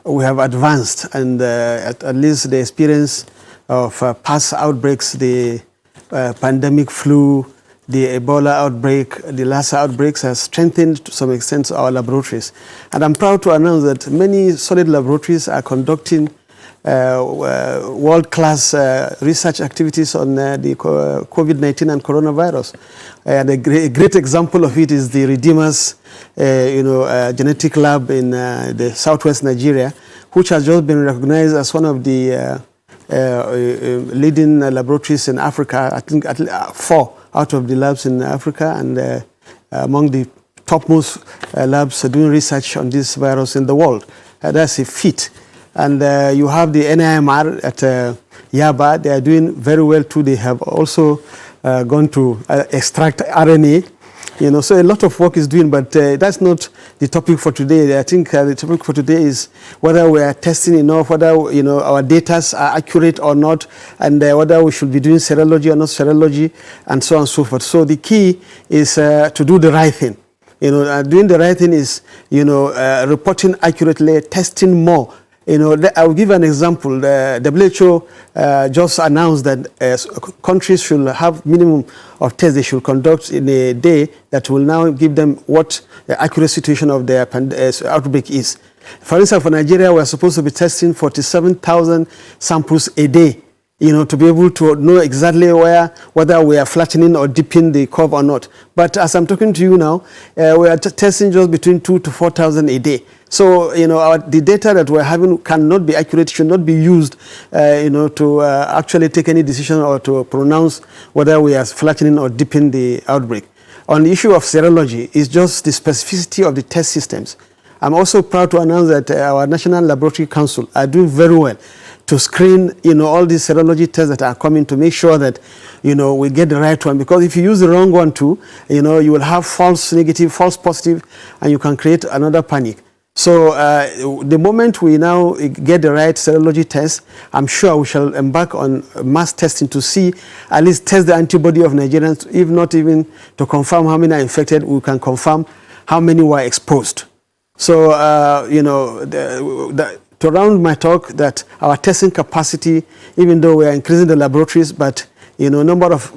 S12: we have advanced, and at least the experience of past outbreaks, the pandemic flu, the Ebola outbreak, the Lassa outbreaks has strengthened to some extent our laboratories. And I'm proud to announce that many solid laboratories are conducting world-class research activities on the COVID-19 and coronavirus. And a great example of it is the Redeemers genetic lab in the southwest Nigeria, which has just been recognized as one of the leading laboratories in Africa. I think at least 4 out of the labs in Africa, and among the topmost labs doing research on this virus in the world. That's a feat. And you have the NIMR at Yaba. They are doing very well too. They have also gone to extract RNA So a lot of work is doing, but that's not the topic for today. I think the topic for today is whether we are testing enough, whether our data are accurate or not, and whether we should be doing serology or not serology, and so on and so forth. So the key is to do the right thing. Doing the right thing is reporting accurately, testing more. I'll give an example. The WHO just announced that countries should have minimum of tests they should conduct in a day that will now give them what the accurate situation of their outbreak is. For instance, for Nigeria, we're supposed to be testing 47,000 samples a day, to be able to know exactly whether we are flattening or dipping the curve or not. But as I'm talking to you now, we are testing just between 2,000 to 4,000 a day. So, the data that we're having cannot be accurate, should not be used, to actually take any decision or to pronounce whether we are flattening or dipping the outbreak. On the issue of serology, it's just the specificity of the test systems. I'm also proud to announce that our National Laboratory Council are doing very well to screen, all these serology tests that are coming to make sure that, we get the right one. Because if you use the wrong one too, you will have false negative, false positive, and you can create another panic. So the moment we now get the right serology test, I'm sure we shall embark on mass testing to see, at least test the antibody of Nigerians, if not even to confirm how many are infected, we can confirm how many were exposed. So, to round my talk, that our testing capacity, even though we are increasing the laboratories, but, number of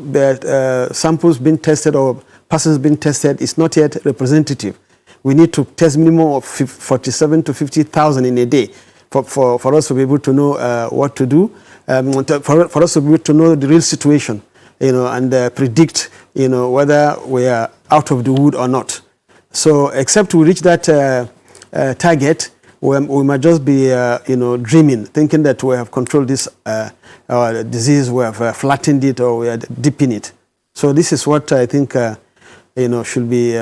S12: samples being tested or persons being tested is not yet representative. We need to test minimum of 47 to 50,000 in a day for us to be able to know what to do, for us to be able to know the real situation, and predict, whether we are out of the wood or not. So except we reach that target, we might just be, dreaming, thinking that we have controlled this disease, we have flattened it, or we are dipping it. So this is what I think, should be,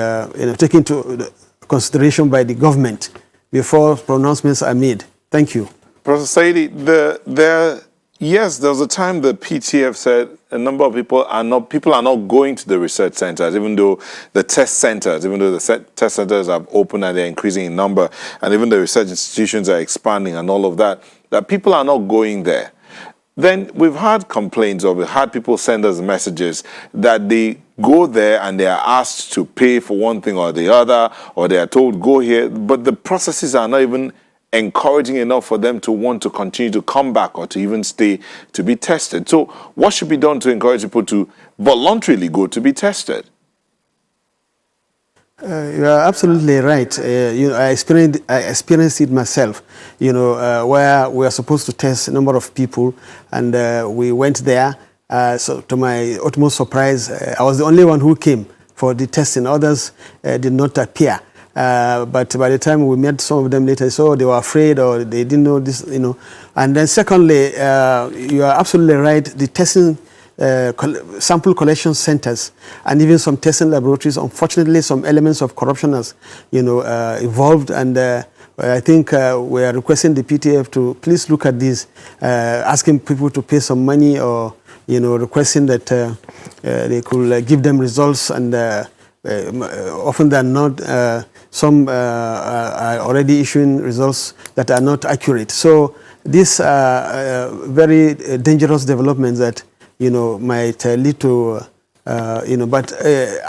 S12: taken into consideration by the government before pronouncements are made. Thank you.
S1: Professor Saidi, yes, there was a time the PTF said a number of people are not going to the research centers, even though the test centers have opened and they're increasing in number, and even the research institutions are expanding and all of that people are not going there. Then we've had complaints, or we've had people send us messages that they go there and they are asked to pay for one thing or the other, or they are told go here, but the processes are not even encouraging enough for them to want to continue to come back or to even stay to be tested. So what should be done to encourage people to voluntarily go to be tested?
S12: You are absolutely right. I experienced it myself, where we are supposed to test a number of people, and we went there. So to my utmost surprise, I was the only one who came for the testing. Others did not appear. But by the time we met some of them later, so they were afraid or they didn't know this, And then secondly, you are absolutely right. The testing sample collection centers and even some testing laboratories, unfortunately, some elements of corruption has, evolved. And I think we are requesting the PTF to please look at this, asking people to pay some money, or requesting that they could give them results, and often than not, some are already issuing results that are not accurate. So these are very dangerous developments that might lead to but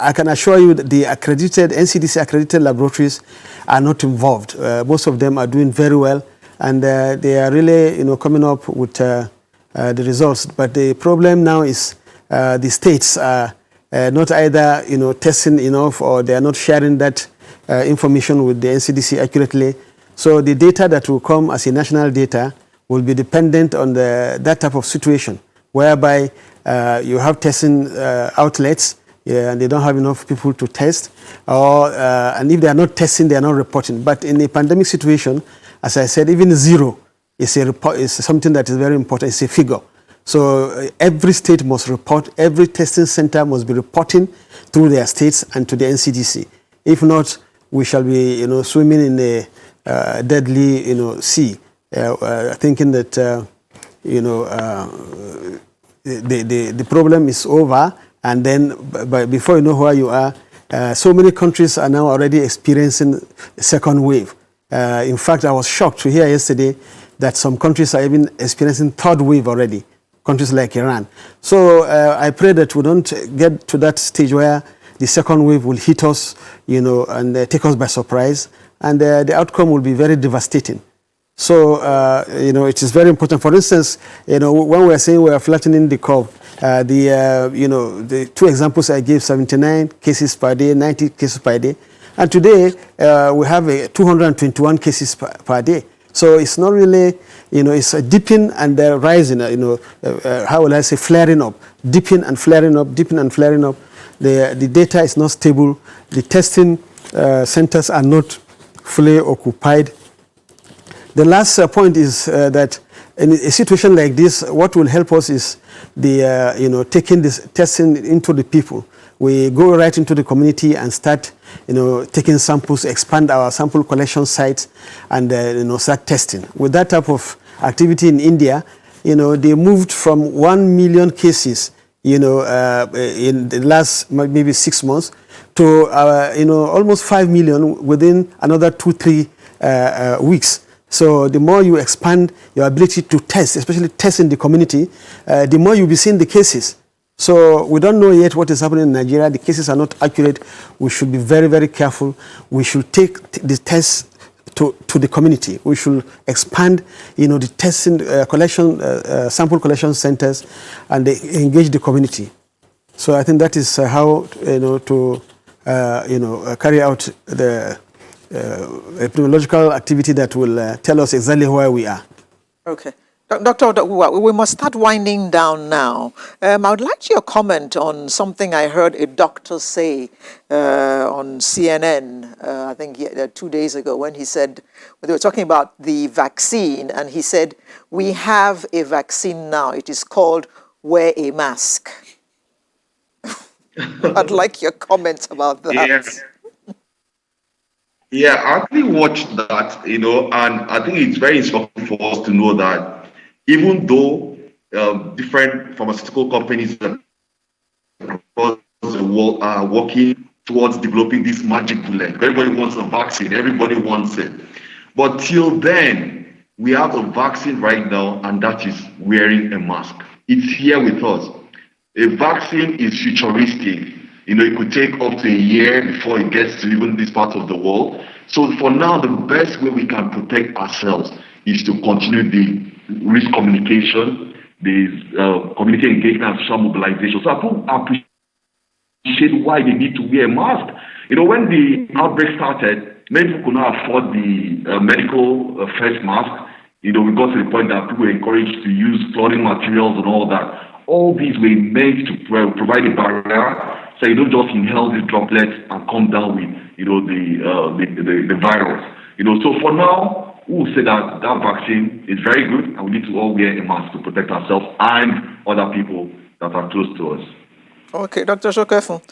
S12: I can assure you that the accredited NCDC accredited laboratories are not involved. Most of them are doing very well, and they are really coming up with the results. But the problem now is the states are not either testing enough, or they are not sharing that information with the NCDC accurately. So the data that will come as a national data will be dependent on that type of situation, whereby you have testing outlets, and they don't have enough people to test, or and if they are not testing, they are not reporting. But in a pandemic situation, as I said, even zero is something that is very important. It's a figure. So every state must report. Every testing center must be reporting through their states and to the NCDC. If not, we shall be swimming in a deadly sea, thinking that the problem is over, and then before you know where you are, So many countries are now already experiencing a second wave. In fact, I was shocked to hear yesterday that some countries are even experiencing third wave already, countries like Iran. So I pray that we don't get to that stage where the second wave will hit us, and take us by surprise, and the outcome will be very devastating. So, it is very important. For instance, when we are saying we are flattening the curve, the two examples I gave, 79 cases per day, 90 cases per day. And today, we have 221 cases per day. So it's not really, it's a dipping and rising, how will I say, flaring up, dipping and flaring up, dipping and flaring up. The data is not stable. The testing centers are not fully occupied. The last point is that in a situation like this, what will help us is taking this testing into the people. We go right into the community and start, taking samples, expand our sample collection sites, and start testing. With that type of activity in India, they moved from 1 million cases, in the last maybe 6 months to almost 5 million within another 2-3 weeks. So the more you expand your ability to test, especially test in the community, the more you'll be seeing the cases. So we don't know yet what is happening in Nigeria. The cases are not accurate. We should be very, very careful. We should take the tests to the community. We should expand, the testing collection, sample collection centers, and engage the community. So I think that is how to carry out the epidemiological activity that will tell us exactly where we are.
S2: Okay. Dr. Odahuwa, we must start winding down now. I would like your comment on something I heard a doctor say on CNN, I think 2 days ago, when he said, they were talking about the vaccine, and he said, we have a vaccine now. It is called wear a mask. I'd like your comments about that.
S13: Yes. Yeah, I actually watched that, and I think it's very instructive for us to know that even though different pharmaceutical companies across the world are working towards developing this magic bullet, everybody wants a vaccine, everybody wants it. But till then, we have a vaccine right now, and that is wearing a mask. It's here with us. A vaccine is futuristic. It could take up to a year before it gets to even this part of the world. So for now, the best way we can protect ourselves is to continue the risk communication, the community engagement and social mobilization. So I appreciate why they need to wear a mask. When the outbreak started, many people could not afford the medical face mask. We got to the point that people were encouraged to use clothing materials and all that. All these were meant to provide a barrier so you don't just inhale these droplets and come down with, the virus. So for now, we will say that vaccine is very good, and we need to all wear a mask to protect ourselves and other people that are close to us.
S2: Okay, Dr. Shokefun,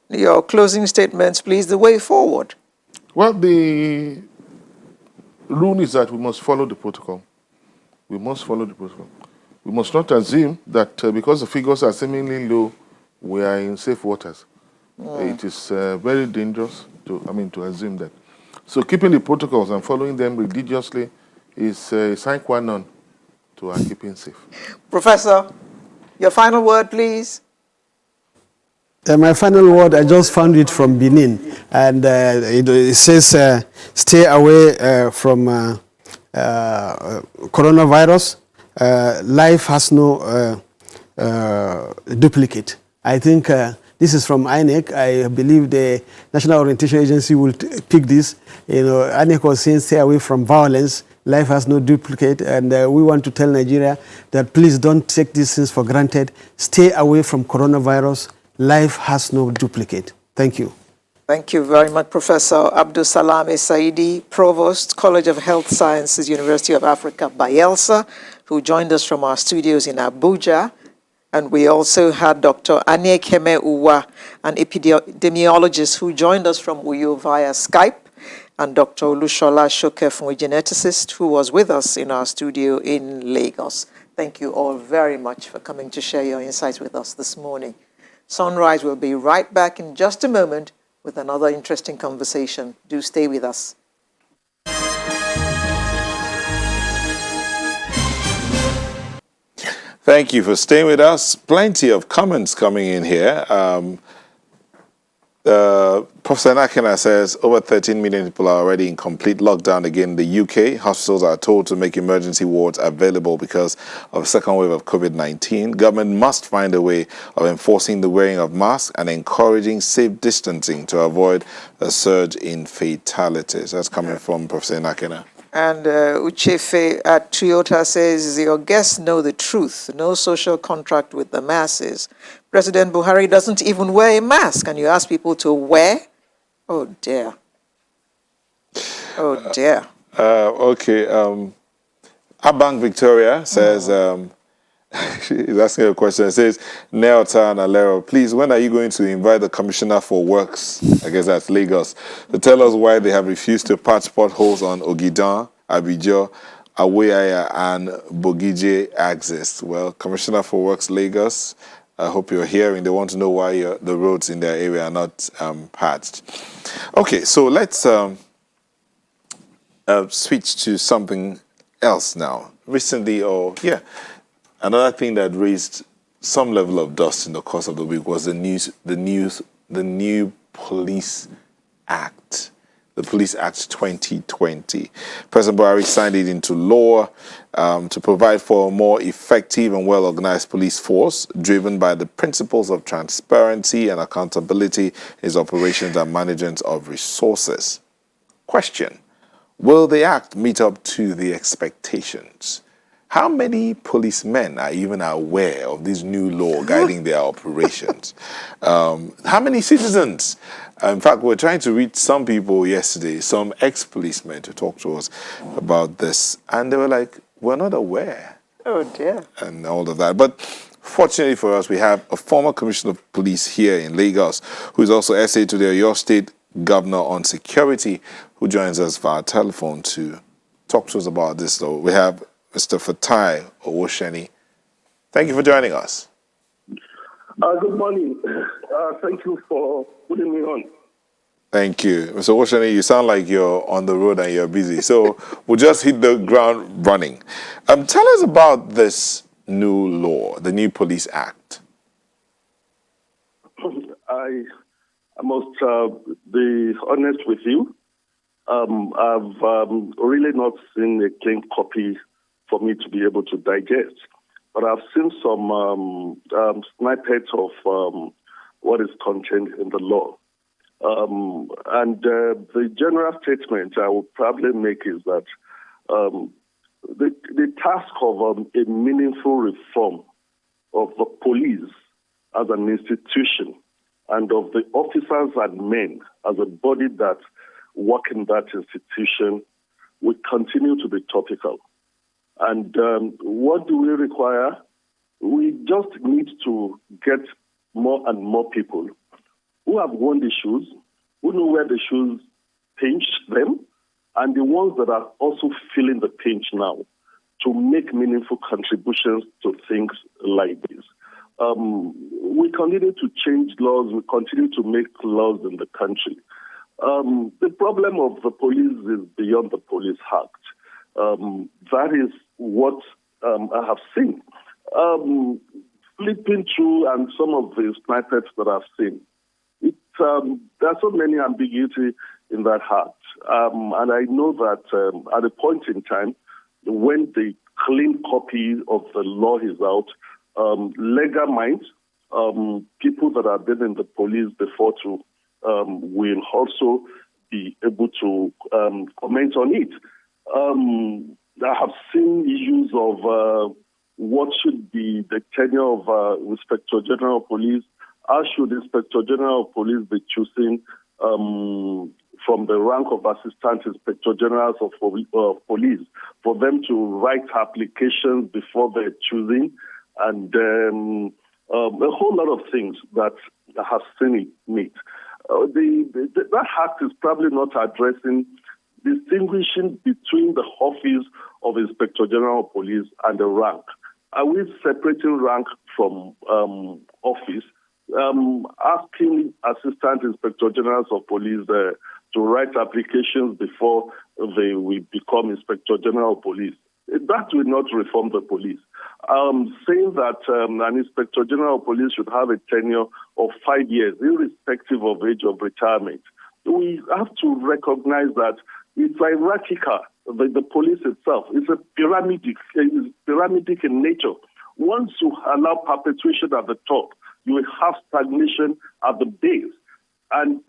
S2: your closing statements, please, the way forward.
S11: Well, the rule is that we must follow the protocol. We must follow the protocol. We must not assume that because the figures are seemingly low, we are in safe waters. It is very dangerous to assume that. So keeping the protocols and following them religiously is a sine qua non to our keeping safe. Professor,
S2: your final word, please.
S12: My final word, I just found it from Benin, and it says, stay away from coronavirus. Life has no duplicate. I think this is from INEC. I believe the National Orientation Agency will pick this. INEC was saying stay away from violence. Life has no duplicate. And we want to tell Nigeria that please don't take these things for granted. Stay away from coronavirus. Life has no duplicate. Thank you.
S2: Thank you very much, Professor Abdul Salam Saidi, Provost, College of Health Sciences, University of Africa, Bayelsa, who joined us from our studios in Abuja. And we also had Dr. Anyekeme Uwa, an epidemiologist who joined us from Uyo via Skype, and Dr. Olushola Shokefun, a geneticist who was with us in our studio in Lagos. Thank you all very much for coming to share your insights with us this morning. Sunrise will be right back in just a moment with another interesting conversation. Do stay with us.
S1: Thank you for staying with us. Plenty of comments coming in here. Professor Nakena says over 13 million people are already in complete lockdown again in the UK. Hospitals are told to make emergency wards available because of a second wave of COVID-19. Government must find a way of enforcing the wearing of masks and encouraging safe distancing to avoid a surge in fatalities. That's coming from Professor Nakena.
S2: And Uchefe at Toyota says, your guests know the truth. No social contract with the masses. President Buhari doesn't even wear a mask, and you ask people to wear? Oh, dear. Oh, dear.
S1: Okay. Abang Victoria says, he's asking a question. It says, Neota and Alero, please, when are you going to invite the Commissioner for Works, I guess that's Lagos, to tell us why they have refused to patch potholes on Ogidan, Abijo, Awoyaya, and Bogije axis? Well, Commissioner for Works, Lagos, I hope you're hearing. They want to know why the roads in their area are not patched. Okay, so let's switch to something else now. Recently, another thing that raised some level of dust in the course of the week was the new Police Act, the Police Act 2020. President Buhari signed it into law to provide for a more effective and well-organized police force driven by the principles of transparency and accountability in its operations and management of resources. Question: will the act meet up to the expectations? How many policemen are even aware of this new law guiding their operations? How many citizens? In fact, we're trying to reach some people yesterday, some ex-policemen, to talk to us about this. And they were like, we're not aware.
S2: Oh, dear.
S1: And all of that. But fortunately for us, we have a former commissioner of police here in Lagos, who is also essay to the Oyo State Governor on Security, who joins us via telephone to talk to us about this. So we have Mr. Fatai Owosheni. Thank you for joining us.
S14: Good morning. Thank you for putting me on.
S1: Thank you. Mr. Owosheni, you sound like you're on the road and you're busy. So we'll just hit the ground running. Tell us about this new law, the new Police Act.
S14: I must be honest with you. I've really not seen a clean copy for me to be able to digest. But I've seen some snippets of what is contained in the law. And the general statement I would probably make is that the task of a meaningful reform of the police as an institution and of the officers and men as a body that work in that institution will continue to be topical. And what do we require? We just need to get more and more people who have worn the shoes, who know where the shoes pinch them, and the ones that are also feeling the pinch now to make meaningful contributions to things like this. We continue to change laws. We continue to make laws in the country. The problem of the police is beyond the Police Act. That is what I have seen. Flipping through and some of the snippets that I've seen, there are so many ambiguity in that act. And I know that at a point in time, when the clean copy of the law is out, legal minds, people that have been in the police before too, will also be able to comment on it. I have seen issues of what should be the tenure of Inspector General of Police. How should Inspector General of Police be choosing from the rank of Assistant Inspector Generals of Police for them to write applications before they're choosing, and a whole lot of things that I have seen it meet. That act is probably not addressing distinguishing between the office of Inspector General of Police and the rank. Are we separating rank from office, asking Assistant Inspector Generals of Police to write applications before they will become Inspector General of Police. That will not reform the police. Saying that an Inspector General of Police should have a tenure of 5 years, irrespective of age of retirement. We have to recognize that it's hierarchical. The police itself is a pyramidic in nature. Once you allow perpetuation at the top, you will have stagnation at the base. And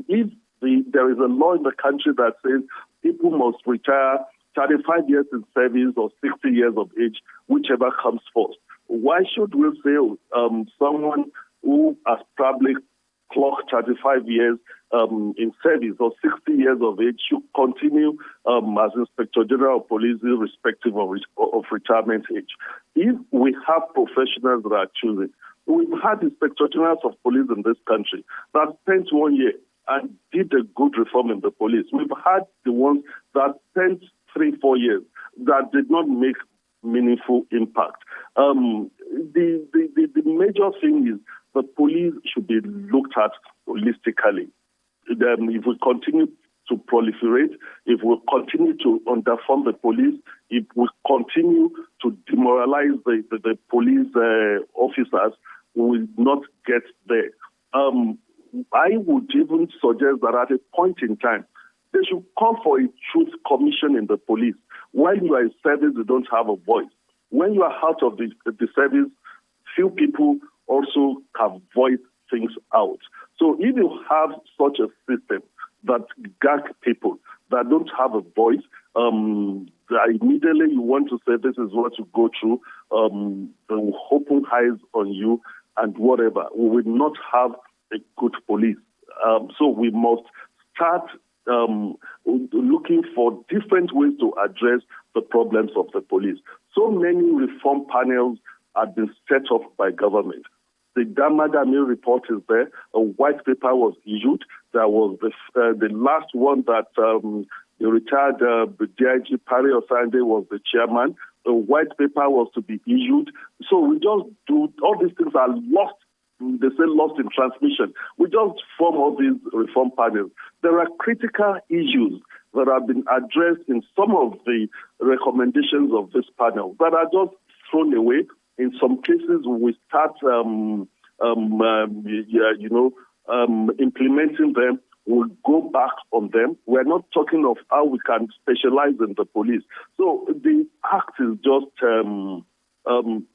S14: if there is a law in the country that says people must retire 35 years in service or 60 years of age, whichever comes first, why should we say someone who has probably clocked 35 years in service or 60 years of age should continue as Inspector General of Police, irrespective of retirement age? If we have professionals that are choosing, we've had Inspector Generals of Police in this country that spent 1 year and did a good reform in the police. We've had the ones that spent 3-4 years that did not make meaningful impact. The major thing is the police should be looked at holistically. If we continue to proliferate, if we continue to underfund the police, if we continue to demoralize the police officers, we will not get there. I would even suggest that at a point in time, they should call for a truth commission in the police. While you are in service, you don't have a voice. When you are out of the service, few people also can voice things out. So if you have such a system that gag people that don't have a voice, immediately you want to say this is what you go through, they will open eyes on you and whatever. We will not have a good police. So we must start looking for different ways to address the problems of the police. So many reform panels have been set up by government. The Damadami report is there. A white paper was issued. There was the last one that the retired DIG Pari Osande was the chairman. A white paper was to be issued. So we just do, all these things are lost. They say lost in transmission. We just form all these reform panels. There are critical issues that have been addressed in some of the recommendations of this panel that are just thrown away. In some cases, we start, implementing them. We'll go back on them. We're not talking of how we can specialize in the police. So the act is just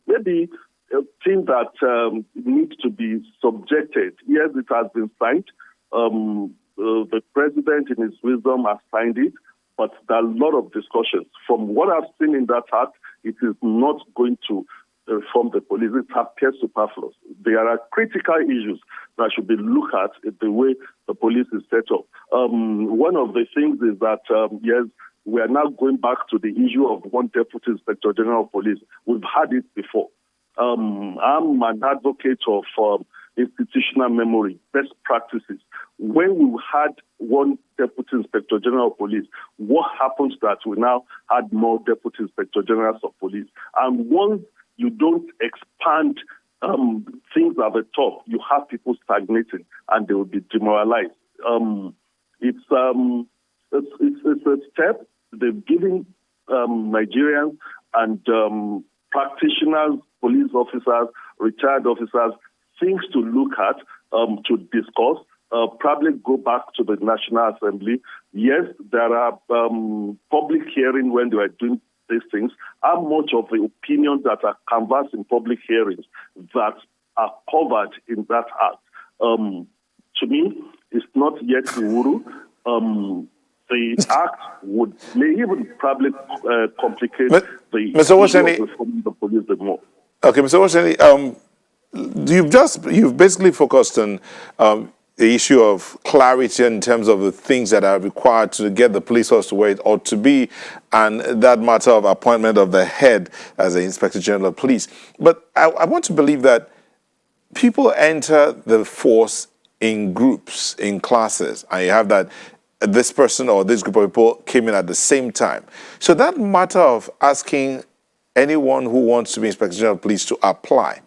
S14: maybe a thing that needs to be subjected. Yes, it has been signed. The president, in his wisdom, has signed it. But there are a lot of discussions. From what I've seen in that act, it is not going to reform the police. It appears superfluous. There are critical issues that should be looked at in the way the police is set up. One of the things is that, yes, we are now going back to the issue of one deputy inspector general of police. We've had it before. I'm an advocate of institutional memory, best practices. When we had one deputy inspector general of police, what happens that we now had more deputy inspector generals of police? And once you don't expand things at the top, you have people stagnating and they will be demoralized. It's a step they've given Nigerians and practitioners, police officers, retired officers, things to look at, to discuss, probably go back to the National Assembly. Yes, there are public hearings when they are doing these things. How much of the opinions that are canvassed in public hearings that are covered in that act? To me, it's not yet Uhuru. The act may even probably complicate the issue of reforming the police the more.
S1: Okay, Mr. Washani, you've basically focused on the issue of clarity in terms of the things that are required to get the police force to where it ought to be, and that matter of appointment of the head as the Inspector General of Police. But I want to believe that people enter the force in groups, in classes, and you have that this person or this group of people came in at the same time. So that matter of asking anyone who wants to be Inspector General of Police to apply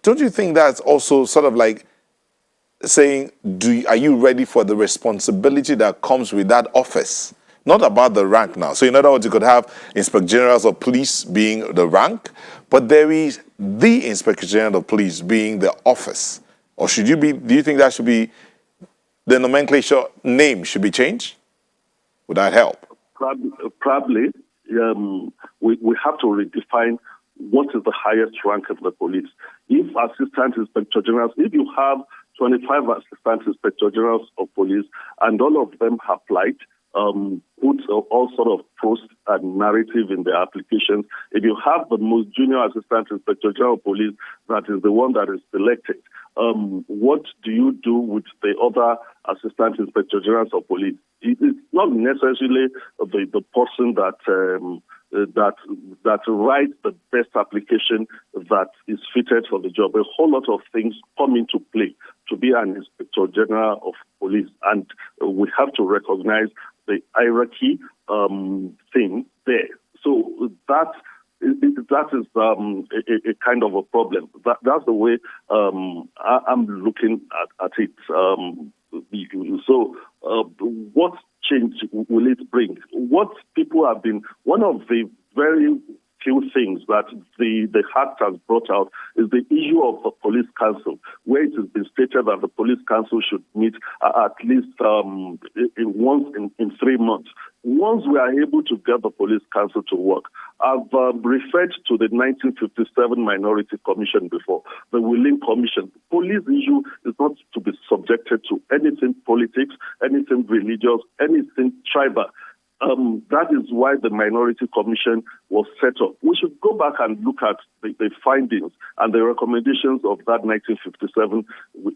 S1: don't you think that's also sort of like saying, are you ready for the responsibility that comes with that office? Not about the rank now. So in other words, you could have Inspector Generals of Police being the rank, but there is the Inspector General of Police being the office. Or do you think that should be, the nomenclature name should be changed? Would that help?
S14: Probably. We have to redefine what is the highest rank of the police. If Assistant Inspector Generals, if you have 25 Assistant Inspector Generals of Police and all of them have applied, put all sort of post and narrative in their applications. If you have the most junior Assistant Inspector General of Police that is the one that is selected, what do you do with the other Assistant Inspector Generals of Police? It's not necessarily the person that writes the best application that is fitted for the job. A whole lot of things come into play to be an Inspector General of Police, and we have to recognize the hierarchy thing there. So that is a kind of a problem. That's the way I'm looking at it. What change will it bring? What people have been, one of the very few things that the Act has brought out is the issue of the police council, where it has been stated that the police council should meet at least once in 3 months. Once we are able to get the police council to work, I've referred to the 1957 Minority Commission before, the Willing Commission. Police issue is not to be subjected to anything politics, anything religious, anything tribal. That is why the Minority Commission was set up. We should go back and look at the findings and the recommendations of that 1957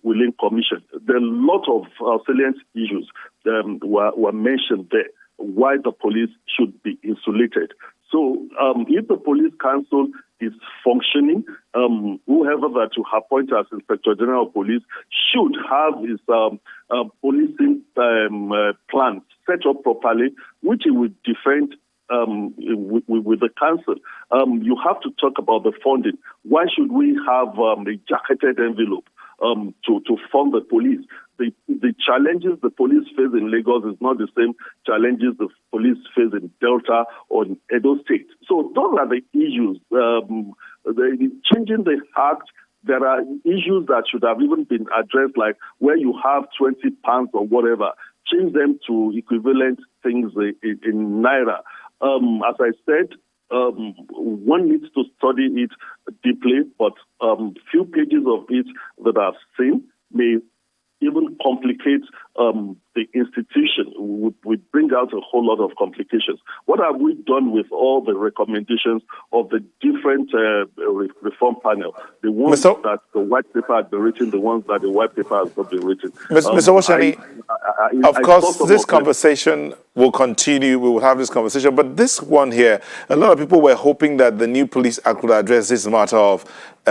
S14: Willing Commission. There are a lot of salient issues were mentioned there, why the police should be insulated. So if the police council is functioning, whoever that you appoint as Inspector General of Police should have his policing plan set up properly, which he will defend with the council. You have to talk about the funding. Why should we have a jacketed envelope to fund the police? The challenges the police face in Lagos is not the same challenges the police face in Delta or in Edo State. So those are the issues. Changing the Act, there are issues that should have even been addressed, like where you have 20 pounds or whatever, change them to equivalent things in Naira. As I said, one needs to study it deeply, but few pages of it that I've seen may even complicate the institution, would bring out a whole lot of complications. What have we done with all the recommendations of the different reform panel? The ones that the white paper had been written, the ones that the white paper has not been written.
S1: Mr. Woshani, of course, this conversation will continue. We will have this conversation. But this one here, a lot of people were hoping that the new police act would address this matter of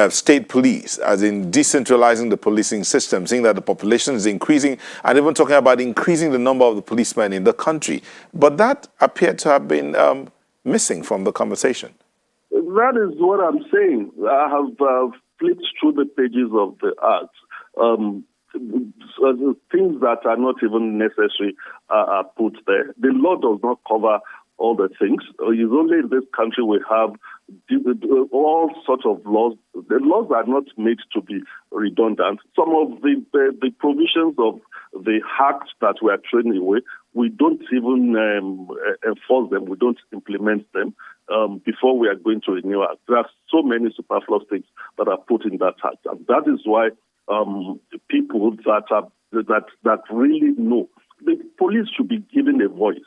S1: state police, as in decentralizing the policing system, seeing that the population is increasing, and even talking about increasing the number of the policemen in the country. But that appeared to have been missing from the conversation.
S14: That is what I'm saying. I have flipped through the pages of the Act. Things that are not even necessary are put there. The law does not cover all the things. It's only in this country we have all sorts of laws. The laws are not made to be redundant. Some of the provisions of the Act that we are throwing away, we don't even enforce them. We don't implement them before we are going to renew Act. There are so many superfluous things that are put in that Act, and that is why people that really know, the police should be given a voice.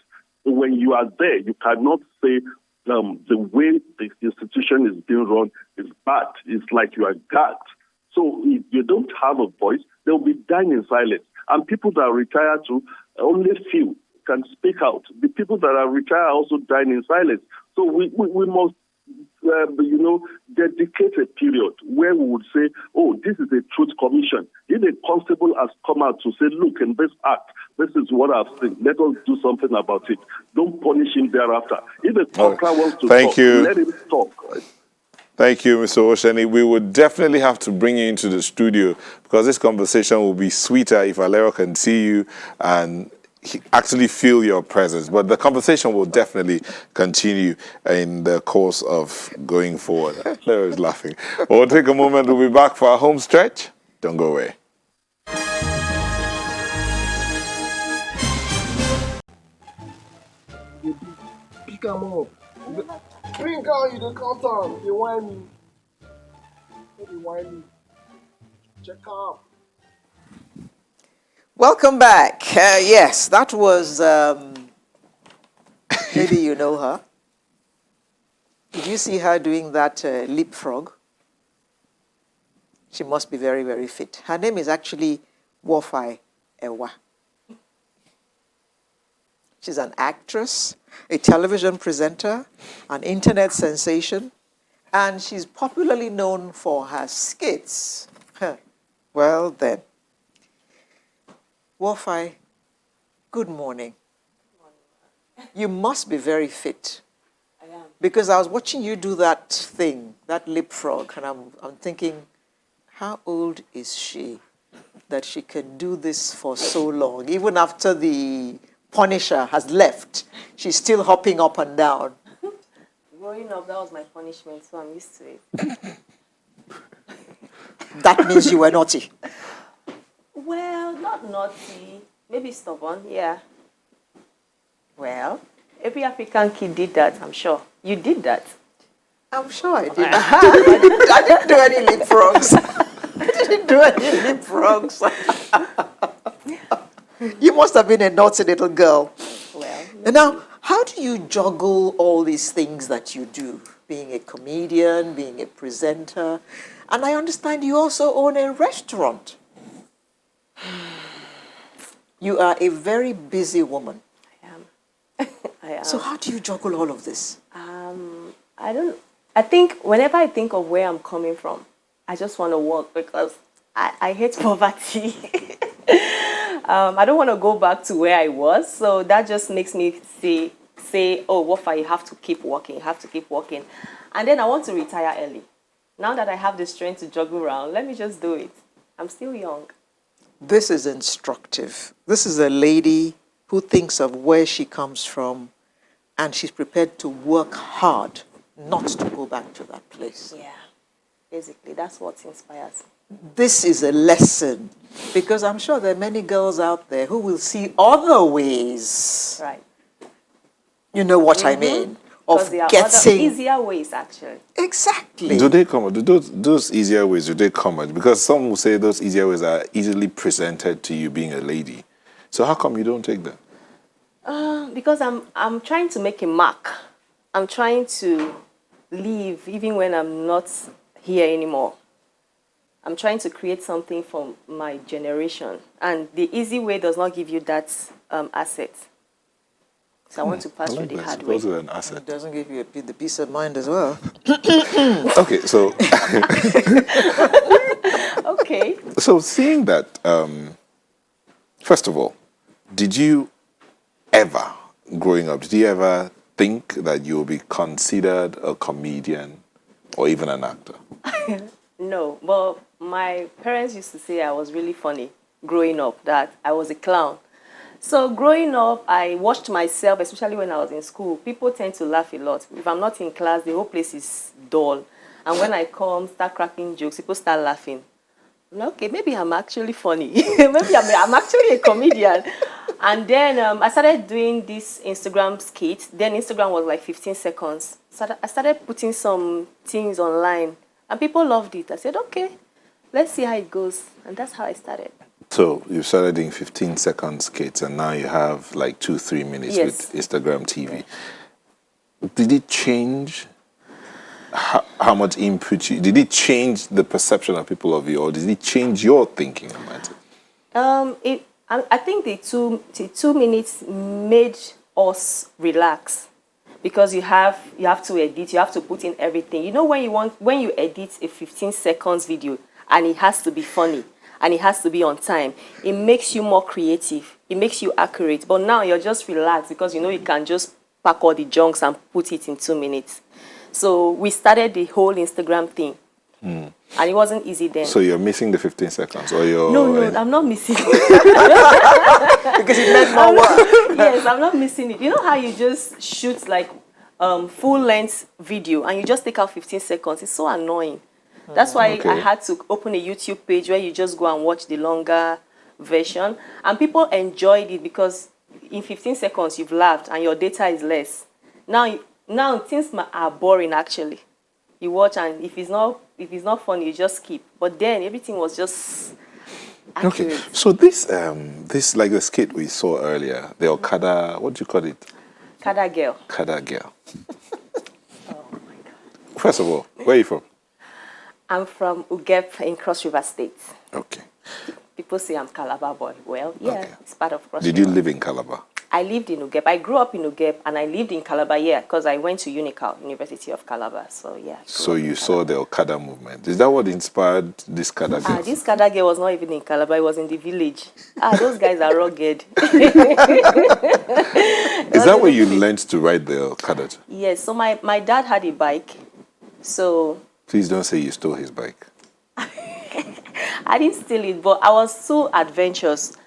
S14: When you are there, you cannot say the way the institution is being run is bad. It's like you are gagged. So if you don't have a voice, they'll be dying in silence. And people that are retired to, only few can speak out. The people that are retired are also dying in silence. So we must, dedicate a period where we would say, oh, this is a truth commission. If a constable has come out to say, look, in this act, this is what I've seen. Let us do something about it. Don't punish him thereafter. If a constable wants to talk, let him talk.
S1: Thank you, Mr. Osheni. We would definitely have to bring you into the studio because this conversation will be sweeter if Alero can see you and actually feel your presence. But the conversation will definitely continue in the course of going forward. Alero is laughing. But we'll take a moment. We'll be back for our home stretch. Don't go away.
S6: Pick 'em up. Drink out, you don't count on. You whine me. You whine me. Check out.
S2: Welcome back. Yes, that was, maybe you know her. Did you see her doing that leapfrog? She must be very, very fit. Her name is actually Wofai Fada. She's an actress, a television presenter, an internet sensation, and she's popularly known for her skits. Well then. Wofai, good morning. You must be very fit.
S15: I am.
S2: Because I was watching you do that thing, that leapfrog, and I'm thinking, how old is she that she can do this for so long? Even after the Punisher has left, she's still hopping up and down.
S15: Growing up, that was my punishment, so I'm used to it.
S2: That means you were naughty.
S15: Well, not naughty. Maybe stubborn, yeah. Well, every African kid did that, I'm sure. You did that.
S2: I'm sure I did. I didn't do any leapfrogs. I didn't do any leapfrogs. You must have been a naughty little girl.
S15: Well.
S2: And now, how do you juggle all these things that you do? Being a comedian, being a presenter, and I understand you also own a restaurant. You are a very busy woman.
S15: I am. I am.
S2: So how do you juggle all of this?
S15: I think whenever I think of where I'm coming from, I just want to work because I hate poverty. I don't want to go back to where I was. So that just makes me say, oh, Wofai, you have to keep working. You have to keep working. And then I want to retire early. Now that I have the strength to juggle around, let me just do it. I'm still young.
S2: This is instructive. This is a lady who thinks of where she comes from and she's prepared to work hard not to go back to that place.
S15: Yeah, basically, that's what inspires me.
S2: This is a lesson because I'm sure there are many girls out there who will see other ways.
S15: Right.
S2: You know what I mean? Of
S15: there are
S2: getting
S15: other easier ways, actually.
S2: Exactly.
S1: Do they come? Do those easier ways? Do they come? Because some will say those easier ways are easily presented to you being a lady. So how come you don't take them?
S15: Because I'm trying to make a mark. I'm trying to live even when I'm not here anymore. I'm trying to create something for my generation, and the easy way does not give you that asset. So I want to pass through the hard way.
S1: An asset.
S2: It doesn't give you the peace of mind as well.
S1: Okay, so
S15: okay.
S1: So seeing that, first of all, did you ever, growing up, did you ever think that you would be considered a comedian or even an actor?
S15: No, but my parents used to say I was really funny growing up, that I was a clown. So growing up, I watched myself, especially when I was in school. People tend to laugh a lot. If I'm not in class, the whole place is dull. And when I come, start cracking jokes, people start laughing. I'm like, okay, maybe I'm actually funny. Maybe I'm actually a comedian. And then I started doing this Instagram skit. Then Instagram was like 15 seconds. So I started putting some things online. And people loved it. I said, okay, let's see how it goes. And that's how I started.
S1: So you started doing 15-second skits, and now you have like 2-3 minutes with Instagram TV. Did it change how much input you... Did it change the perception of people of you, or did it change your thinking about it?
S15: I think the two minutes made us relax, because you have to edit, you have to put in everything. You know, when you edit a 15 seconds video and it has to be funny and it has to be on time, it makes you more creative, it makes you accurate. But now you're just relaxed because you know you can just pack all the junks and put it in 2 minutes. So we started the whole Instagram thing. And it wasn't easy then.
S1: So you're missing the 15 seconds, or you're...
S15: No, I'm not missing it.
S2: Because it meant more work.
S15: Yes, I'm not missing it. You know how you just shoot like full-length video and you just take out 15 seconds? It's so annoying. That's why I had to open a YouTube page where you just go and watch the longer version. And people enjoyed it because in 15 seconds you've laughed and your data is less. Now things are boring actually. You watch and if it's not funny, you just skip. But then everything was just accurate.
S1: Okay, so this like the skit we saw earlier, the Okada, what do you call it?
S15: Kada girl.
S1: Kada girl. Oh my God. First of all, where are you from?
S15: I'm from Ugep in Cross River State.
S1: Okay.
S15: People say I'm Calabar boy. Well, yeah, it's part of Cross
S1: Did
S15: River.
S1: you live in Calabar?
S15: I lived in Ugep. I grew up in Ugep and I lived in Calabar, because I went to Unical, University of Calabar. So, yeah.
S1: So you saw the Okada movement. Is that what inspired this Kada girl?
S15: This Kada girl was not even in Calabar. It was in the village. Those guys are rugged.
S1: Is that where you learned to ride the Okada?
S15: Yes. So my dad had a bike. So...
S1: Please don't say you stole his bike.
S15: I didn't steal it, but I was so adventurous.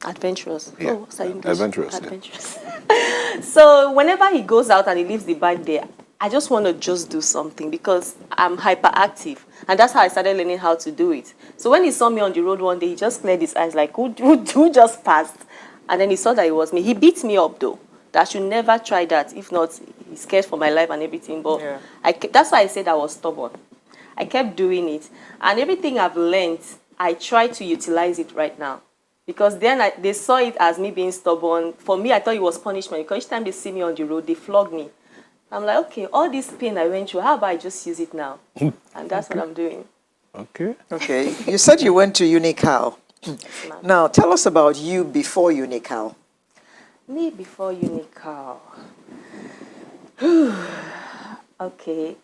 S15: Adventurous.
S1: Yeah.
S15: Oh, what's that English?
S1: Adventurous.
S15: Adventurous. Yeah. So whenever he goes out and he leaves the bike there, I just want to just do something because I'm hyperactive. And that's how I started learning how to do it. So when he saw me on the road one day, he just cleared his eyes like, who just passed? And then he saw that it was me. He beat me up though. That I should never try that. If not, he's scared for my life and everything. But that's why I said I was stubborn. I kept doing it. And everything I've learned, I try to utilize it right now. Because then they saw it as me being stubborn. For me, I thought it was punishment. Because each time they see me on the road, they flog me. I'm like, okay, all this pain I went through, how about I just use it now? And that's what I'm doing.
S1: Okay.
S2: Okay. You said you went to Unical. Now, tell us about you before Unical.
S15: Me before Unical. Okay.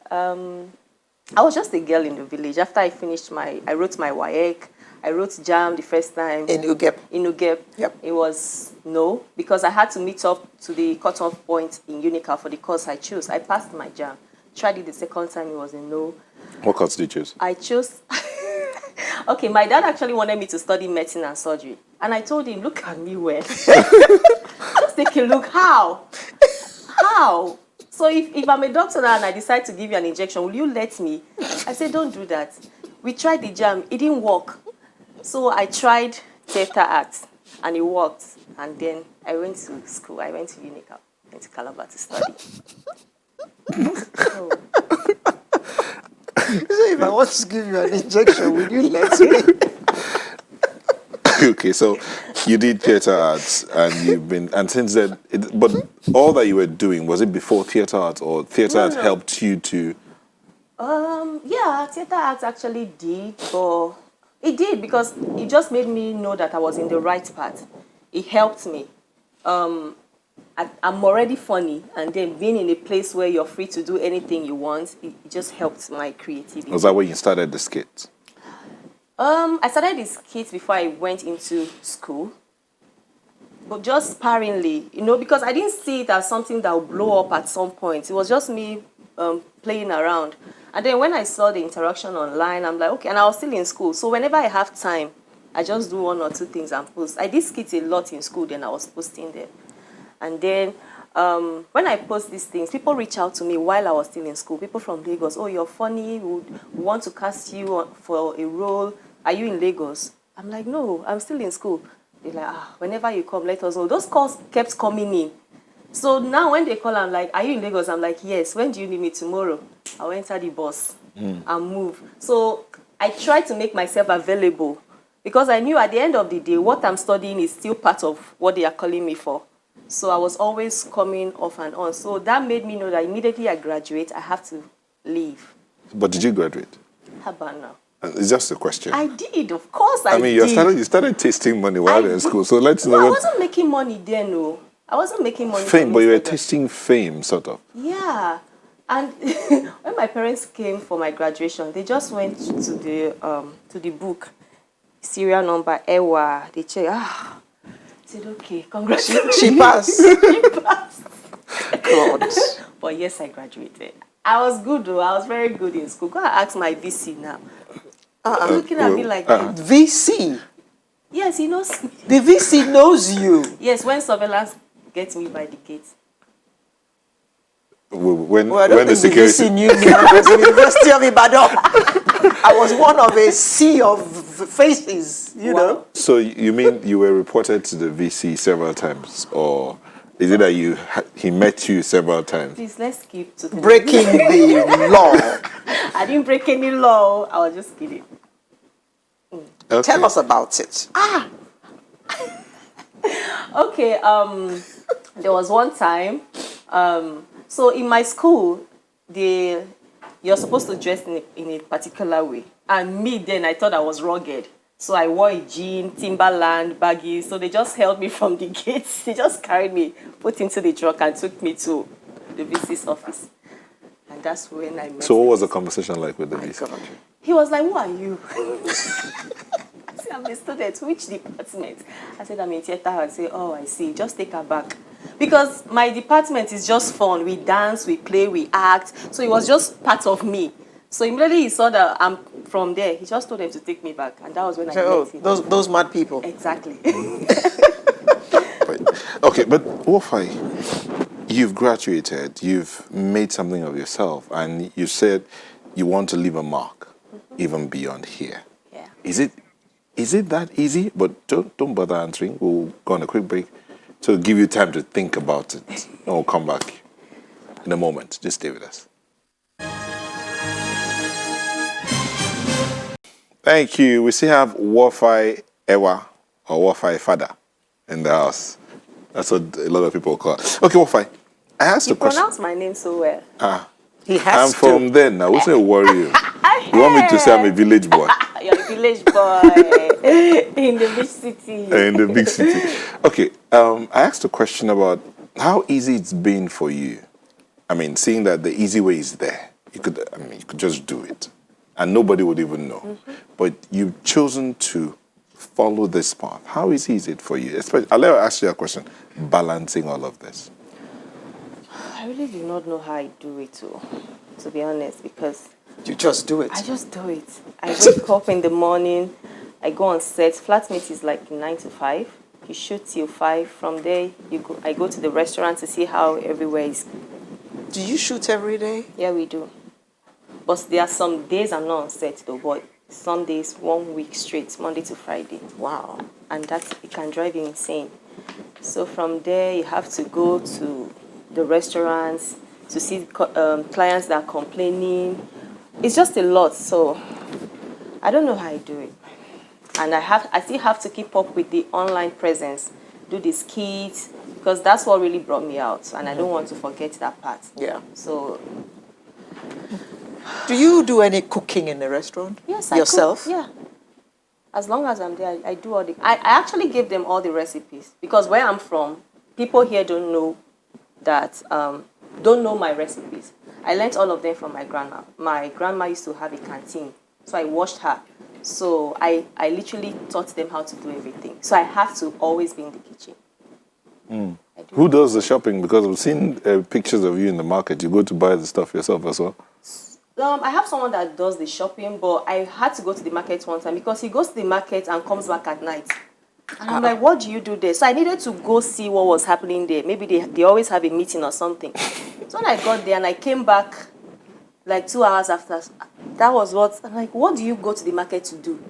S15: I was just a girl in the village. After I finished I wrote my WAEC. I wrote JAM the first time.
S2: In Ugep?
S15: In Ugep. Yep. It was no, because I had to meet up to the cutoff point in Unical for the course I chose. I passed my JAM. Tried it the second time, it was a no.
S1: What course did you choose?
S15: I chose... Okay, my dad actually wanted me to study medicine and surgery. And I told him, look at me well. Just take a look. How? How? So if I'm a doctor now and I decide to give you an injection, will you let me? I said, don't do that. We tried the JAM. It didn't work. So I tried theater arts, and it worked. And then I went to school. I went to Unical. Went to Calabar to study.
S2: So if I want to give you an injection, will you let me?
S1: Okay, so you did theater arts, and since then, but all that you were doing, was it before theater arts, or theater arts helped you to?
S15: Yeah, theater arts actually did, but it did because it just made me know that I was in the right path. It helped me. I'm already funny, and then being in a place where you're free to do anything you want, it just helped my creativity.
S1: Was that when you started the skit?
S15: I started the skit before I went into school, but just sparingly, because I didn't see it as something that would blow up at some point. It was just me playing around. And then when I saw the interaction online, I'm like, okay, and I was still in school. So whenever I have time, I just do one or two things and post. I did skits a lot in school, then I was posting them. And then when I post these things, people reach out to me while I was still in school. People from Lagos, oh, you're funny, we want to cast you for a role. Are you in Lagos? I'm like, no, I'm still in school. They're like, whenever you come, let us know. Those calls kept coming in. So now when they call, I'm like, are you in Lagos? I'm like, yes. When do you need me? Tomorrow. I'll enter the bus and move. So I try to make myself available because I knew at the end of the day, what I'm studying is still part of what they are calling me for. So I was always coming off and on. So that made me know that immediately I graduate, I have to leave.
S1: But did you graduate?
S15: How about now?
S1: It's just a question.
S15: I did, of course I did.
S1: You started tasting money while you're in school. So let's know.
S15: I wasn't making money then, no. I wasn't making money.
S1: Fame, but you were tasting fame, sort of.
S15: Yeah. And when my parents came for my graduation, they just went to the book, serial number, Ewa. They checked, said, okay, congratulations.
S2: She passed.
S15: She passed.
S2: God.
S15: But yes, I graduated. I was good though. I was very good in school. Go and ask my VC now. You're looking at me like that.
S2: VC?
S15: Yes, he knows me.
S2: The VC knows you.
S15: Yes, when surveillance gets me by the gate.
S1: When
S2: I don't
S1: the
S2: think the
S1: security
S2: VC knew me when I was at the University of Ibadan. I was one of a sea of faces, you know.
S1: So you mean you were reported to the VC several times, or is it that he met you several times?
S15: Please, let's skip to the
S2: breaking the law.
S15: I didn't break any law. I was just kidding.
S2: Okay. Tell us about it.
S15: Okay. There was one time. So in my school, you're supposed to dress in a particular way, and me then I thought I was rugged. So I wore a jean, Timberland, baggy. So they just held me from the gates. They just carried me, put into the truck, and took me to the VC's office. And that's when I met.
S1: So what was the conversation like with the VC?
S15: He was like, "Who are you?" I said, "I'm a student. Which department?" I said, "I'm in theater." I said, "Oh, I see. Just take her back." Because my department is just fun. We dance, we play, we act. So it was just part of me. So immediately he saw that I'm from there, he just told them to take me back. And that was when I met him.
S2: Those mad people.
S15: Exactly.
S1: Okay, but Wofai, you've graduated, you've made something of yourself, and you said you want to leave a mark, even beyond here.
S15: Yeah.
S1: Is it that easy? But don't bother answering. We'll go on a quick break to give you time to think about it. And we'll come back in a moment. Just stay with us. Thank you. We still have Wofai Ewa or Wofai Fada in the house. That's what a lot of people call it. Okay, Wofai, I asked a question.
S15: You pronounce my name so well.
S2: He has
S1: I'm from there now. What's a warrior? You want me to say I'm a village boy?
S15: You're a village boy in the big city.
S1: In the big city. Okay, I asked a question about how easy it's been for you. I mean, seeing that the easy way is there. You could just do it. And nobody would even know. Mm-hmm. But you've chosen to follow this path. How easy is it for you? Especially, I'll ask you a question. Balancing all of this.
S15: I really do not know how I do it, to be honest, because...
S2: You just do it.
S15: I just do it. I wake up in the morning, I go on set. Flatmate is like 9 to 5. You shoot till 5. From there, I go to the restaurant to see how everywhere is.
S2: Do you shoot every day?
S15: Yeah, we do. But there are some days I'm not on set though, but some days, 1 week straight, Monday to Friday.
S2: Wow.
S15: And it can drive you insane. So from there, you have to go to the restaurants to see clients that are complaining. It's just a lot, so I don't know how I do it. And I still have to keep up with the online presence, do the skits, because that's what really brought me out, and I don't want to forget that part.
S2: Yeah.
S15: So...
S2: Do you do any cooking in the restaurant?
S15: Yes,
S2: yourself?
S15: I cook, yeah. As long as I'm there, I do all the... I actually give them all the recipes, because where I'm from, people here don't know that... don't know my recipes. I learned all of them from my grandma. My grandma used to have a canteen, so I watched her. So I literally taught them how to do everything. So I have to always be in the kitchen.
S1: Mm. Who does the shopping? Because I've seen pictures of you in the market. You go to buy the stuff yourself as well?
S15: I have someone that does the shopping, but I had to go to the market one time because he goes to the market and comes back at night. And I'm like, what do you do there? So I needed to go see what was happening there. Maybe they always have a meeting or something. So when I got there and I came back like 2 hours after, that was I'm like, what do you go to the market to do?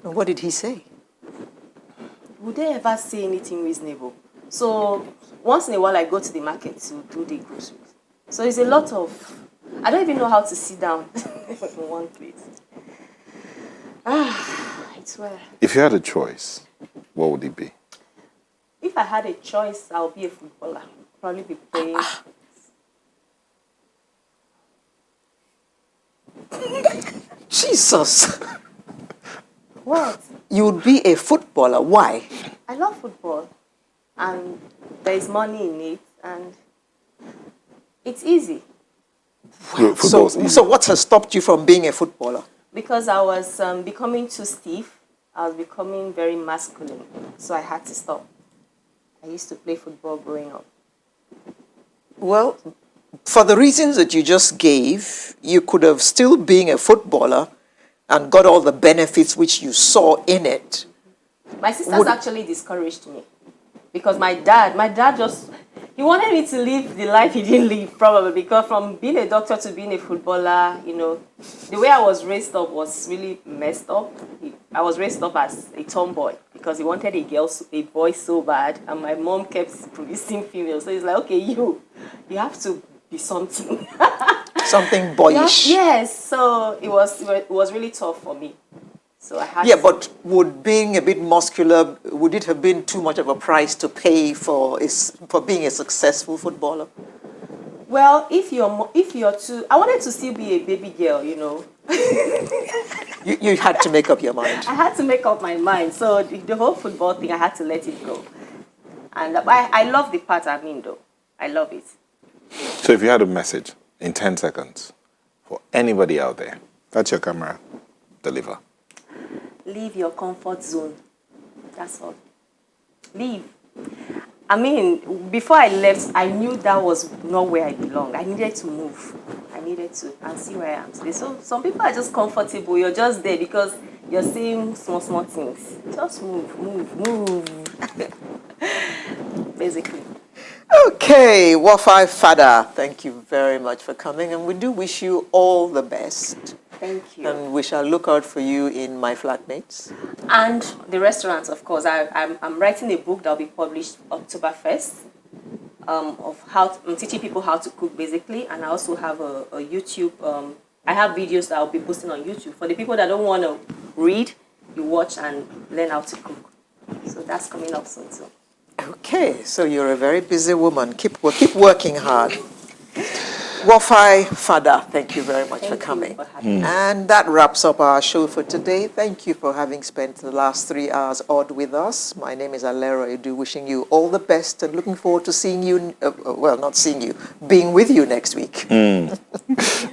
S2: And what did he say?
S15: Would they ever say anything reasonable? So once in a while I go to the market to do the groceries. So it's a lot of... I don't even know how to sit down in one place. I swear.
S1: If you had a choice, what would it be?
S15: If I had a choice, I'll be a footballer. Probably be playing.
S2: Jesus.
S15: What?
S2: You would be a footballer. Why?
S15: I love football. And there is money in it. And it's easy.
S2: Wow. So what has stopped you from being a footballer?
S15: Because I was becoming too stiff. I was becoming very masculine. So I had to stop. I used to play football growing up.
S2: Well, for the reasons that you just gave, you could have still been a footballer and got all the benefits which you saw in it.
S15: My sisters actually discouraged me because my dad just, he wanted me to live the life he didn't live, probably, because from being a doctor to being a footballer, you know, the way I was raised up was really messed up. I was raised up as a tomboy because he wanted a boy so bad, and my mom kept producing females. So he's like, okay, you have to be something.
S2: Something boyish.
S15: Yes, so it was really tough for me. So I had
S2: but would being a bit muscular, would it have been too much of a price to pay for being a successful footballer?
S15: Well, if you're too, I wanted to still be a baby girl, you know.
S2: you had to make up your mind.
S15: I had to make up my mind. So the whole football thing, I had to let it go. And I love the part I'm in, though. I love it.
S1: So if you had a message in 10 seconds for anybody out there, that's your camera, deliver.
S15: Leave your comfort zone. That's all. Leave. I mean, before I left, I knew that was not where I belonged. I needed to move. I needed to and see where I am today. So some people are just comfortable. You're just there because you're seeing small things. Just move. Basically.
S2: Okay, Wofai Fada, thank you very much for coming, and we do wish you all the best.
S15: Thank you.
S2: And we shall look out for you in My Flatmates.
S15: And the restaurants, of course. I'm writing a book that will be published October 1st of I'm teaching people how to cook, basically. And I also have a YouTube. I have videos that I'll be posting on YouTube. For the people that don't want to read, you watch and learn how to cook. So that's coming up soon too.
S2: Okay, so you're a very busy woman. Keep working hard. Wofai Fada, thank you very much for coming. And that wraps up our show for today. Thank you for having spent the last 3 hours odd with us. My name is Alero Edu, wishing you all the best and looking forward to seeing you, not seeing you, being with you next week.
S1: And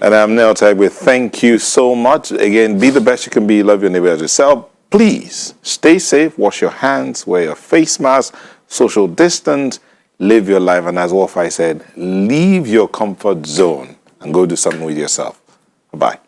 S1: I'm Neil Tagwe. Thank you so much. Again, be the best you can be. Love your neighbor as yourself. Please stay safe, wash your hands, wear your face mask, social distance, live your life, and as Wofai said, leave your comfort zone and go do something with yourself. Bye-bye.